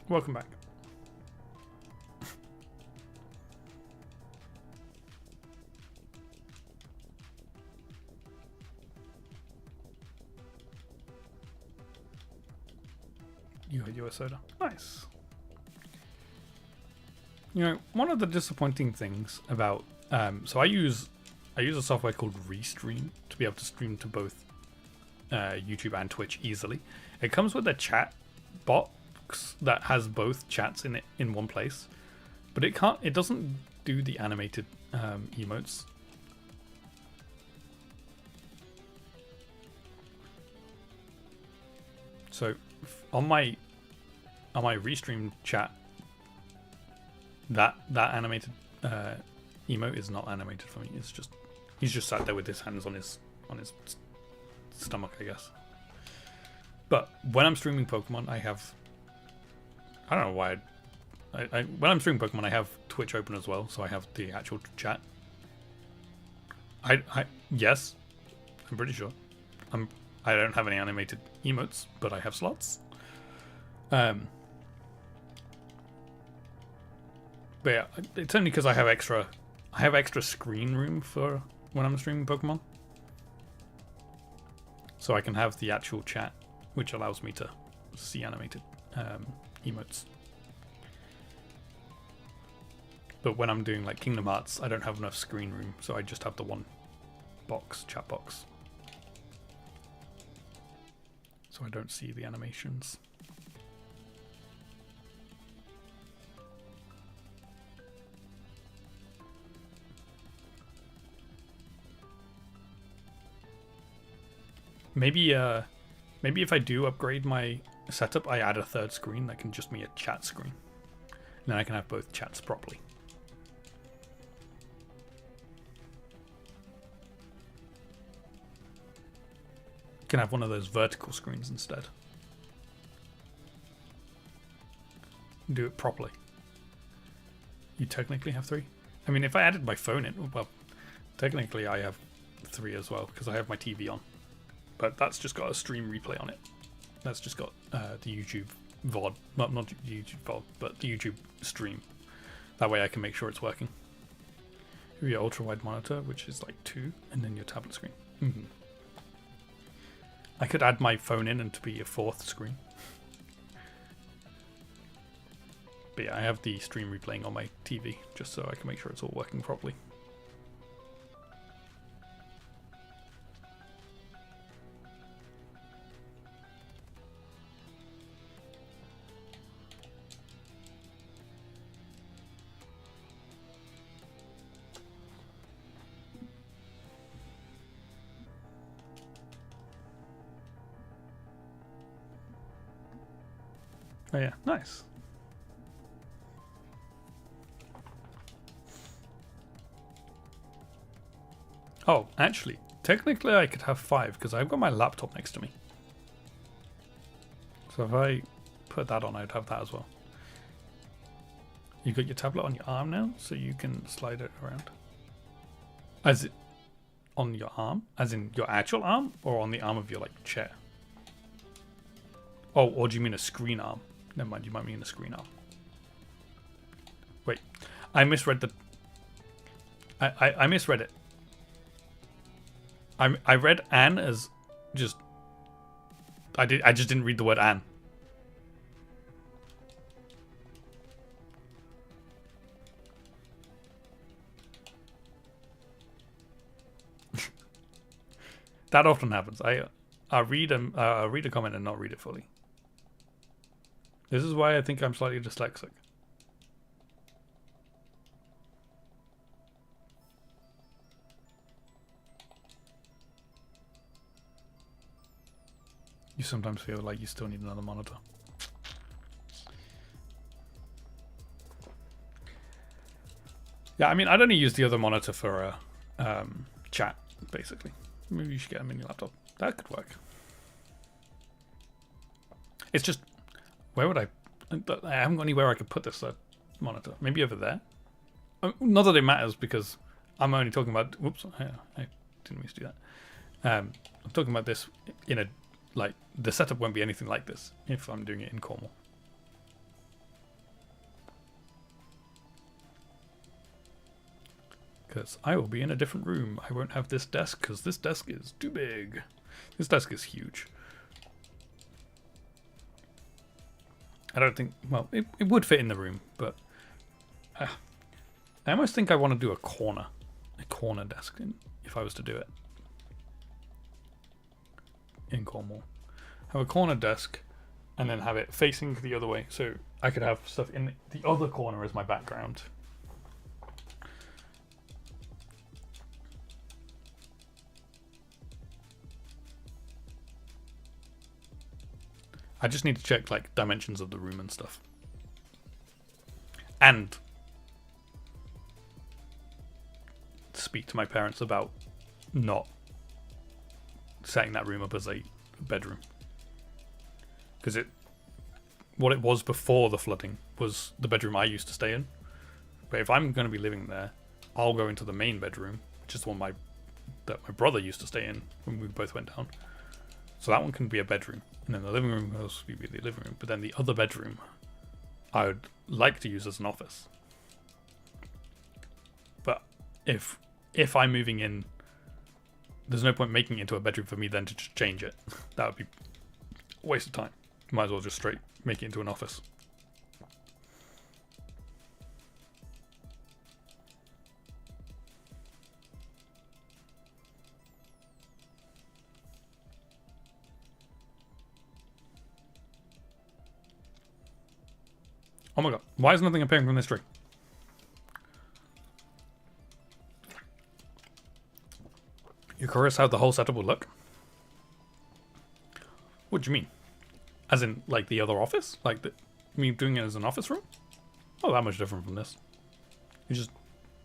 Welcome back. You had your soda. Nice. You know, one of the disappointing things about so I use a software called Restream to be able to stream to both YouTube and Twitch easily. It comes with a chat box that has both chats in it in one place, but it doesn't do the animated emotes. So on my Restream chat, that animated emote is not animated for me. It's just he's just sat there with his hands on his stomach, I guess. But when I'm streaming Pokemon, I don't know why. When I'm streaming Pokemon, I have Twitch open as well, so I have the actual chat. Yes, I'm pretty sure. I don't have any animated emotes, but I have slots. But yeah, it's only because I have extra screen room for when I'm streaming Pokemon, so I can have the actual chat, which allows me to see animated emotes. But when I'm doing like Kingdom Hearts, I don't have enough screen room, so I just have the one chat box, so I don't see the animations. Maybe if I do upgrade my setup, I add a third screen that can just be a chat screen. And then I can have both chats properly. Can have one of those vertical screens instead. Do it properly. You technically have 3? I mean, if I added my phone in, well, technically I have 3 as well, because I have my TV on. But that's just got a stream replay on it. That's just got the YouTube VOD. Well, not the YouTube VOD, but the YouTube stream. That way I can make sure it's working. Your ultra-wide monitor, which is like 2, and then your tablet screen. Mm-hmm. I could add my phone in and to be a 4th screen. But yeah, I have the stream replaying on my TV, just so I can make sure it's all working properly. Oh yeah, nice. Oh, actually, technically I could have 5 because I've got my laptop next to me. So if I put that on, I'd have that as well. You've got your tablet on your arm now, so you can slide it around. As it on your arm? As in your actual arm? Or on the arm of your like chair? Oh, or do you mean a screen arm? Never mind, you might mean a screen arm. Wait, I misread the... I misread it. I read Anne as just... I just didn't read the word Anne. That often happens. I read a comment and not read it fully. This is why I think I'm slightly dyslexic. You sometimes feel like you still need another monitor. Yeah, I mean, I'd only use the other monitor for chat, basically. Maybe you should get a mini laptop. That could work. It's just, where would I haven't got anywhere I could put this monitor. Maybe over there. Not that it matters because I'm only talking about. Whoops, I didn't mean to do that. I'm talking about this in a like the setup won't be anything like this if I'm doing it in Cornwall. because I will be in a different room. I won't have this desk because this desk is too big. This desk is huge. I don't think, well, it would fit in the room, but I almost think I want to do a corner desk if I was to do it in Cornwall. Have a corner desk and then have it facing the other way, so I could have stuff in the other corner as my background. I just need to check like dimensions of the room and stuff. And speak to my parents about not setting that room up as a bedroom. Because what it was before the flooding was the bedroom I used to stay in. But if I'm going to be living there, I'll go into the main bedroom, which is the one that my brother used to stay in when we both went down. So that one can be a bedroom. And then the living room will also be the living room. But then the other bedroom, I would like to use as an office. But if I'm moving in, there's no point making it into a bedroom for me then to just change it. That would be a waste of time. Might as well just straight make it into an office. Oh my god, why is nothing appearing from this tree? You're curious how the whole setup would look? What do you mean? As in, like, the other office? Like, me doing it as an office room? Not that much different from this. You just...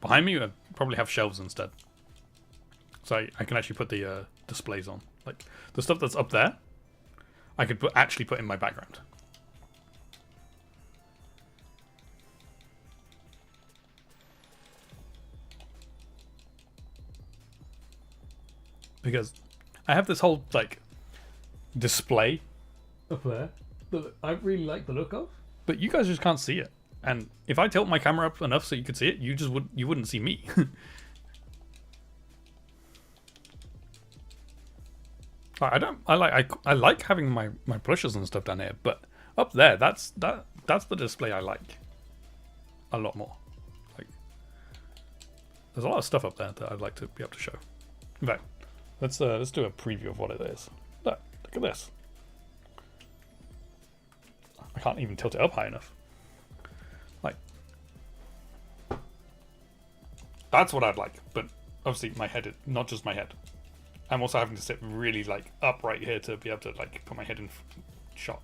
Behind me, I'd probably have shelves instead. So I can actually put the displays on. Like, the stuff that's up there, I could actually put in my background. Because I have this whole, like, display up there that I really like the look of, but you guys just can't see it. And if I tilt my camera up enough so you could see it, you wouldn't see me. I like having my plushes and stuff down here, but up there, that's the display I like a lot more. Like, there's a lot of stuff up there that I'd like to be able to show. In fact, let's do a preview of what it is. Look at this. I can't even tilt it up high enough. Like, that's what I'd like. But obviously, my head, not just my head. I'm also having to sit really like up right here to be able to like put my head in shot.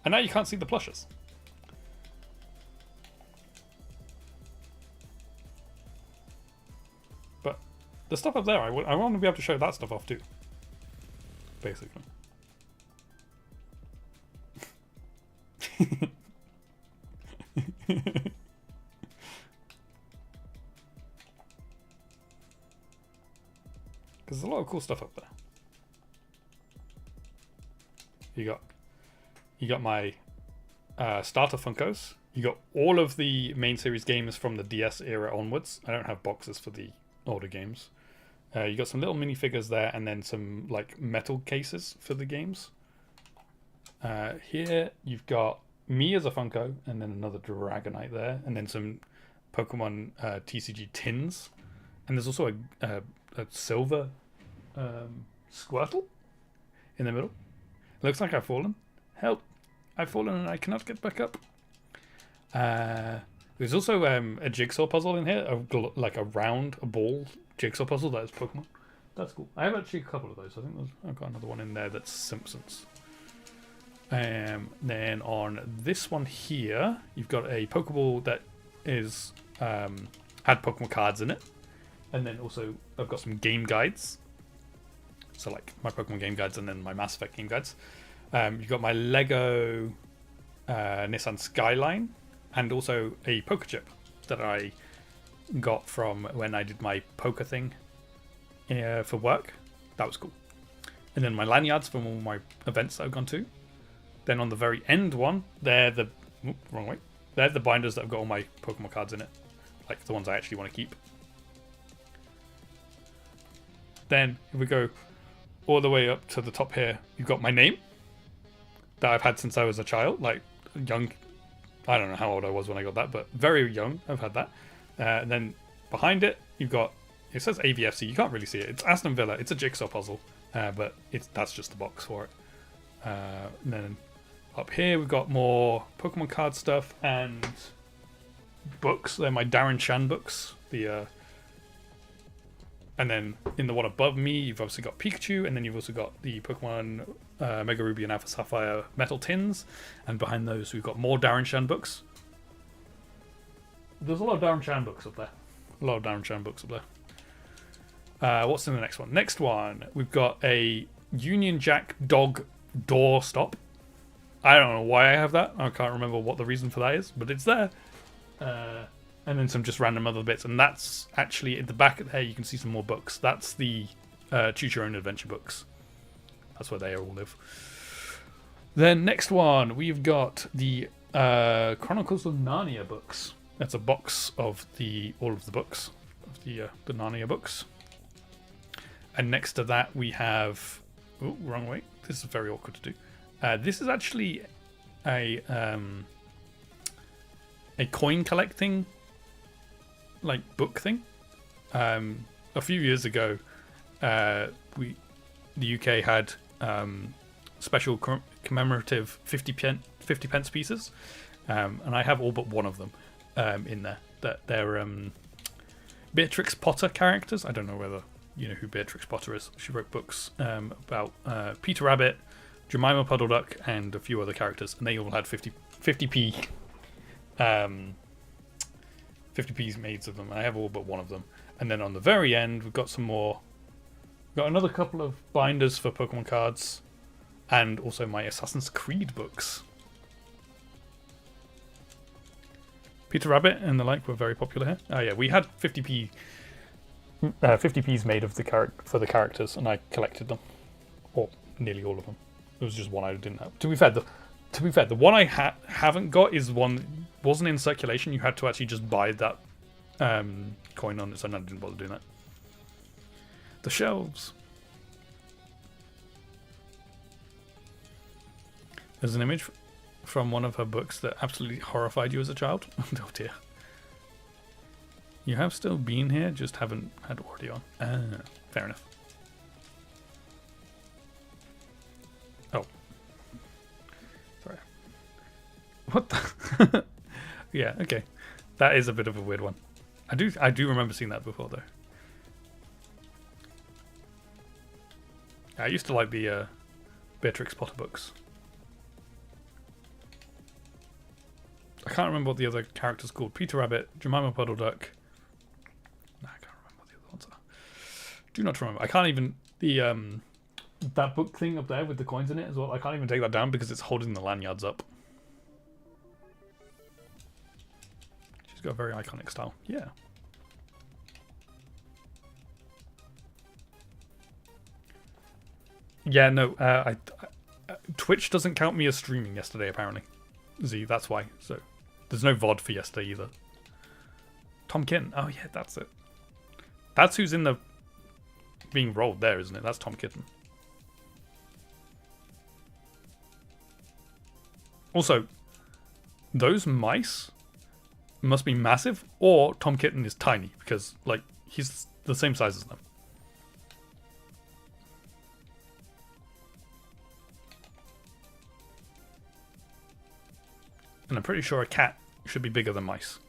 And now you can't see the plushes. But the stuff up there, I want to be able to show that stuff off too. Basically. Because there's a lot of cool stuff up there. You got my starter Funkos. You got all of the main series games from the DS era onwards. I don't have boxes for the older games. You got some little minifigures there, and then some like metal cases for the games. Here you've got me as a Funko, and then another Dragonite there, and then some Pokemon TCG tins, and there's also a silver Squirtle in the middle. It looks like I've fallen. Help! I've fallen and I cannot get back up. There's also a jigsaw puzzle in here, like a ball jigsaw puzzle that is Pokemon. That's cool. I have actually a couple of those. I think I've got another one in there that's Simpsons. Then on this one here, you've got a Pokeball that is had Pokemon cards in it, and then also I've got some game guides. So like my Pokemon game guides and then my Mass Effect game guides. You've got my Lego Nissan Skyline, and also a poker chip that I got from when I did my poker thing for work. That was cool. And then my lanyards from all my events that I've gone to. Then on the very end one, they're the wrong way. They're the binders that have got all my Pokemon cards in it, like the ones I actually want to keep. Then if we go all the way up to the top here, you've got my name that I've had since I was a child, like young. I don't know how old I was when I got that, but very young. I've had that. And then behind it, you've got, it says AVFC. You can't really see it. It's Aston Villa. It's a jigsaw puzzle, but that's just the box for it. And then up here, we've got more Pokemon card stuff and books. They're my Darren Shan books. And then in the one above me, you've obviously got Pikachu, and then you've also got the Pokemon Mega Ruby and Alpha Sapphire metal tins. And behind those, we've got more Darren Shan books. There's a lot of Darren Shan books up there. What's in the next one? Next one, we've got a Union Jack dog door stop. I don't know why I have that. I can't remember what the reason for that is, but it's there. And then some just random other bits. And that's actually at the back there, you can see some more books. That's the Choose Your Own Adventure books. That's where they all live. Then next one, we've got the Chronicles of Narnia books. That's a box of all of the books, of the Narnia books. And next to that, we have... Oh, wrong way. This is very awkward to do. This is actually a coin collecting book thing. A few years ago, the UK had special commemorative 50 pence pieces, and I have all but one of them in there. That they're Beatrix Potter characters. I don't know whether you know who Beatrix Potter is. She wrote books about Peter Rabbit, Jemima Puddle Duck, and a few other characters, and they all had 50p 50p's made of them. I have all but one of them. And then on the very end, we've got some more. We've got another couple of binders for Pokemon cards, and also my Assassin's Creed books. Peter Rabbit and the like were very popular here. Oh yeah, we had 50p's made of for the characters, and I collected them, or nearly all of them. There was just one I didn't have. To be fair, the one I haven't got is one that wasn't in circulation. You had to actually just buy that coin on its own. I didn't bother doing that. The shelves. There's an image from one of her books that absolutely horrified you as a child. Oh dear. You have still been here, just haven't had audio on. Fair enough. Oh. Sorry. What the? Yeah, okay. That is a bit of a weird one. I do remember seeing that before, though. I used to like the Beatrix Potter books. I can't remember what the other characters called. Peter Rabbit, Jemima Puddle Duck. No, I can't remember what the other ones are. Do not remember. I can't even... that book thing up there with the coins in it as well, I can't even take that down because it's holding the lanyards up. She's got a very iconic style. Yeah. Yeah, no. Twitch doesn't count me as streaming yesterday, apparently. Z, that's why. So there's no VOD for yesterday either. Tom Kitten. Oh yeah, that's it. That's who's in the being rolled there, isn't it? That's Tom Kitten. Also, those mice must be massive, or Tom Kitten is tiny because he's the same size as them. And I'm pretty sure a cat should be bigger than mice.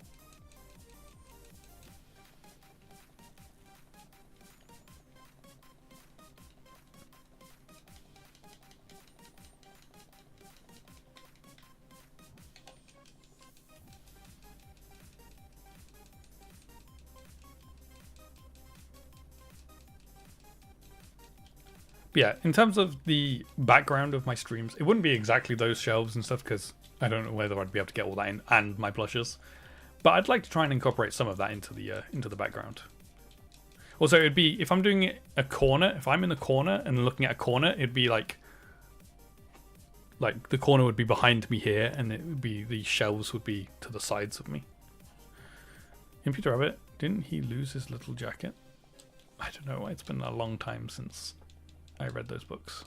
But yeah, in terms of the background of my streams, it wouldn't be exactly those shelves and stuff because I don't know whether I'd be able to get all that in and my plushes. But I'd like to try and incorporate some of that into the background. Also, it'd be, if I'm doing a corner, if I'm in the corner and looking at a corner, it'd be like the corner would be behind me here, and it would be, the shelves would be to the sides of me. In Peter Rabbit, didn't he lose his little jacket? I don't know. It's been a long time since I read those books.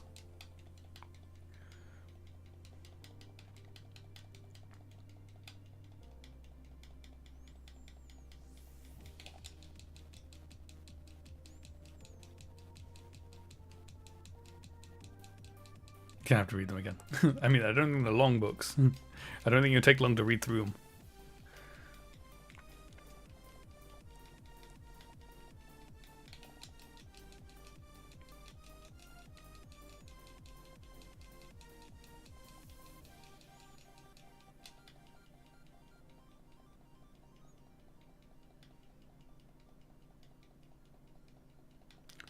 Gonna have to read them again. I mean, I don't think they're long books. I don't think it'll take long to read through them.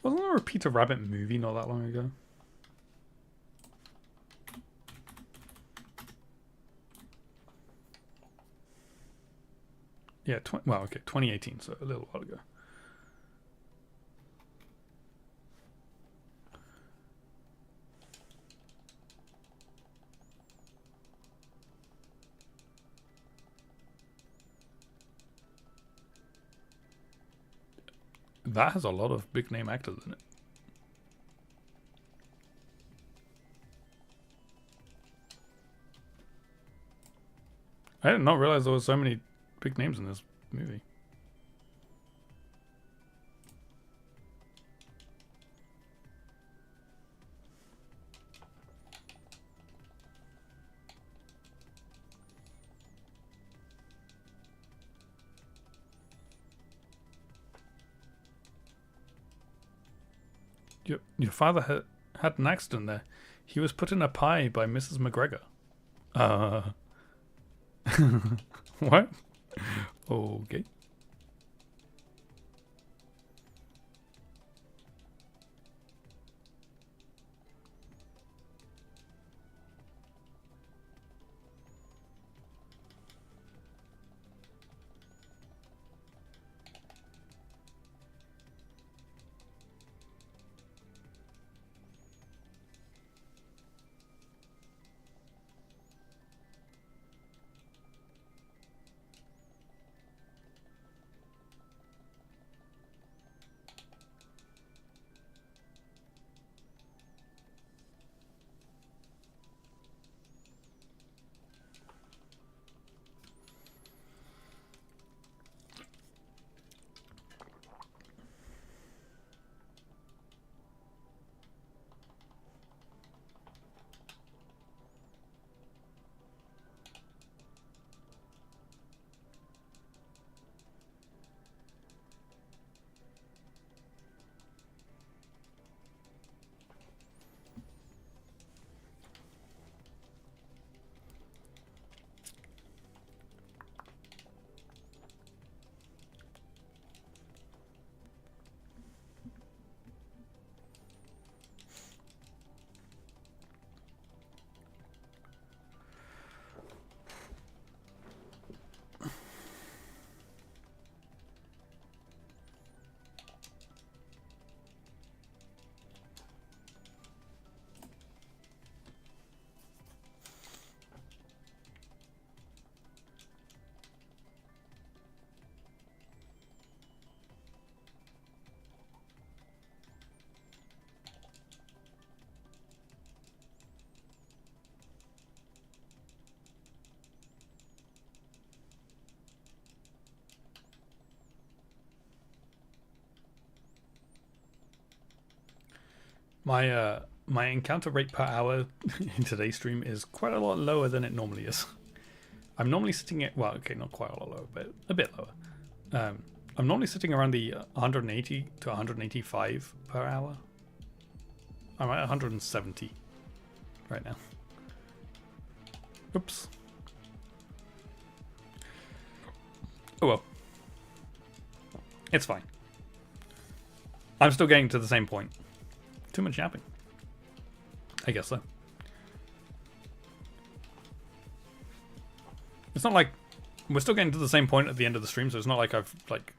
Wasn't there a Peter Rabbit movie not that long ago? Yeah, well, okay, 2018, so a little while ago. That has a lot of big name actors in it. I did not realize there were so many big names in this movie. Your father had an accident there. He was put in a pie by Mrs. McGregor. What? Okay. My encounter rate per hour in today's stream is quite a lot lower than it normally is. I'm normally sitting at, well, okay, not quite a lot lower, but a bit lower. I'm normally sitting around the 180 to 185 per hour. I'm at 170 right now. Oops. Oh well. It's fine. I'm still getting to the same point. Too much yapping. I guess so. It's not like we're still getting to the same point at the end of the stream, so it's not like I've like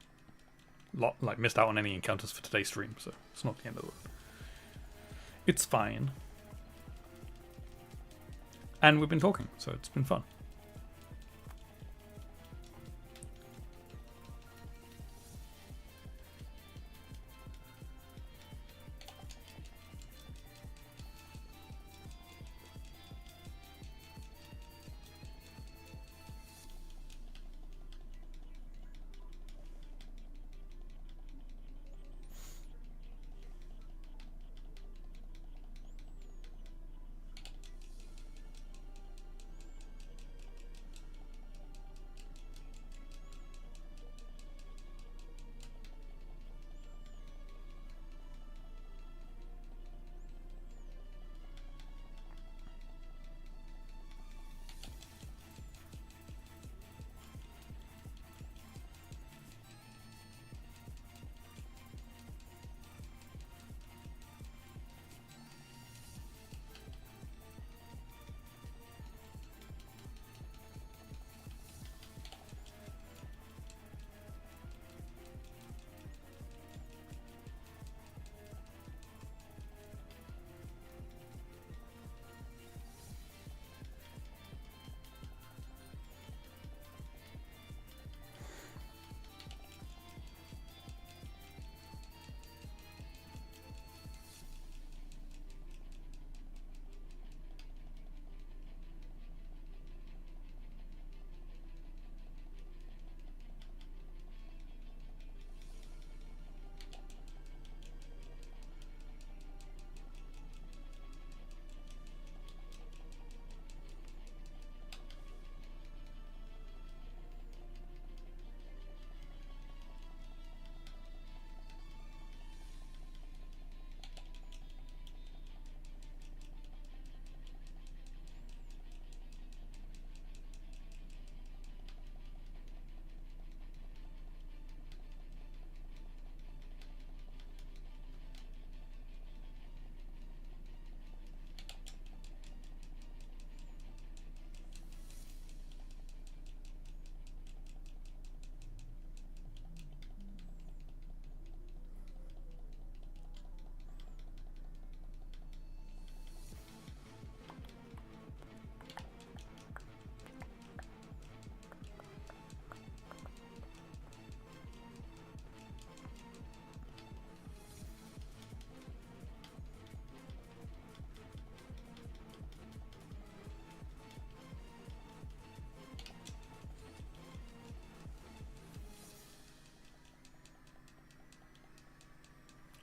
missed out on any encounters for today's stream, so it's not the end of the world. It's fine. And we've been talking, so it's been fun.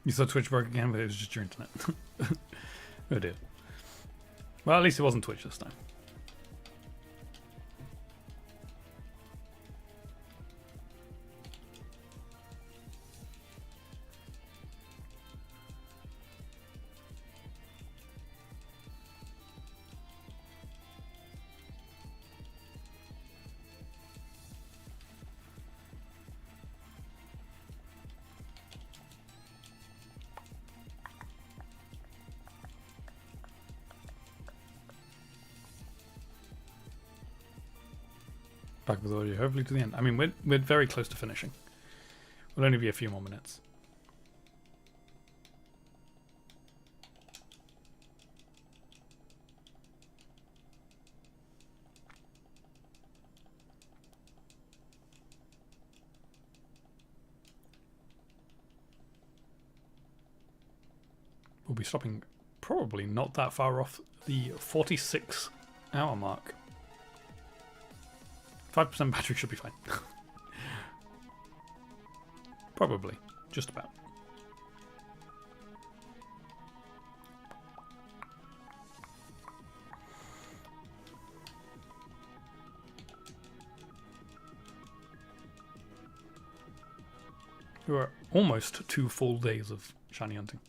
You thought Twitch broke again, but it was just your internet. Oh dear. Well, at least it wasn't Twitch this time. Back with audio, hopefully to the end. I mean, we're very close to finishing. We'll only be a few more minutes. We'll be stopping probably not that far off the 46-hour mark. 5% battery should be fine. Probably. Just about. We're almost 2 full days of shiny hunting.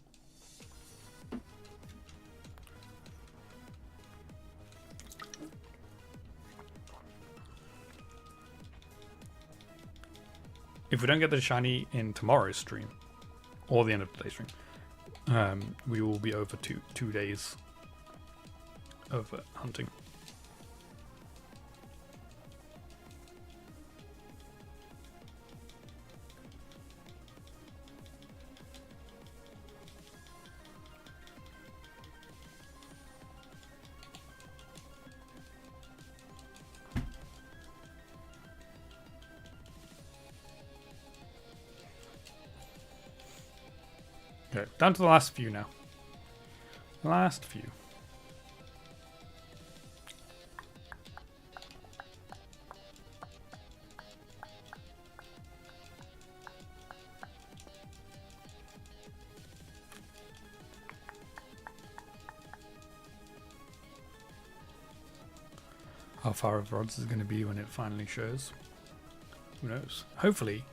If we don't get the shiny in tomorrow's stream, or the end of today's stream, we will be over 2 days of hunting. Okay, down to the last few now. Last few. How far of rods is going to be when it finally shows? Who knows? Hopefully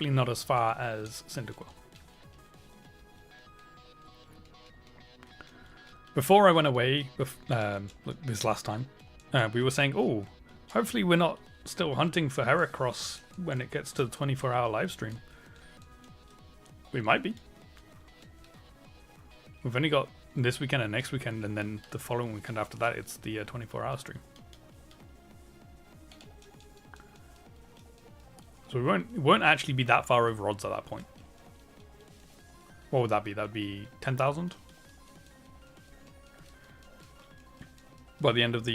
not as far as Cyndaquil. Before I went away this last time, we were saying, oh, hopefully we're not still hunting for Heracross when it gets to the 24-hour live stream. We might be. We've only got this weekend and next weekend, and then the following weekend after that, it's the 24-hour stream. So it won't actually be that far over odds at that point. What would that be? That would be 10,000? By the end of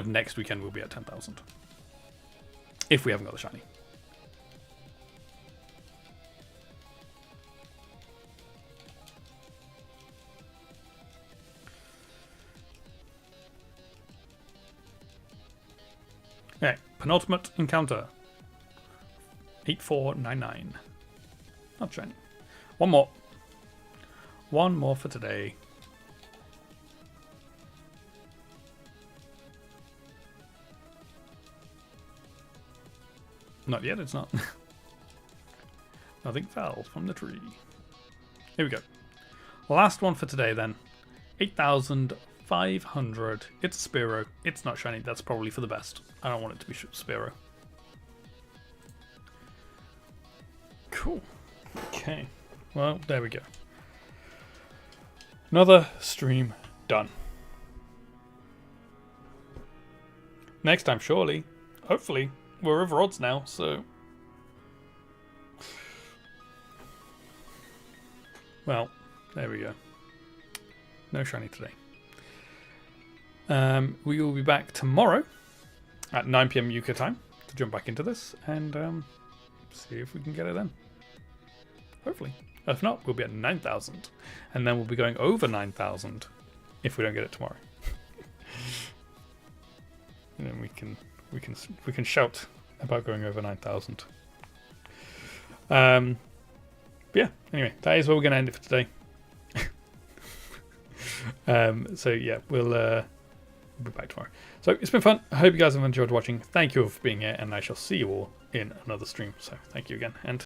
next weekend, we'll be at 10,000. If we haven't got the shiny. Okay, penultimate encounter. 8499. Not shiny. One more. One more for today. Not yet, it's not. Nothing fell from the tree. Here we go. Last one for today then. 8,500. It's Spearow. It's not shiny. That's probably for the best. I don't want it to be Spearow. Cool. Okay. Well, there we go. Another stream done. Next time, surely. Hopefully. We're over odds now, so... Well, there we go. No shiny today. We will be back tomorrow at 9 PM UK time to jump back into this and see if we can get it then. Hopefully. If not, we'll be at 9,000. And then we'll be going over 9,000 if we don't get it tomorrow. And then we can shout about going over 9,000. But yeah, anyway, that is where we're going to end it for today. So yeah, we'll be back tomorrow. So it's been fun. I hope you guys have enjoyed watching. Thank you all for being here, and I shall see you all in another stream. So thank you again, and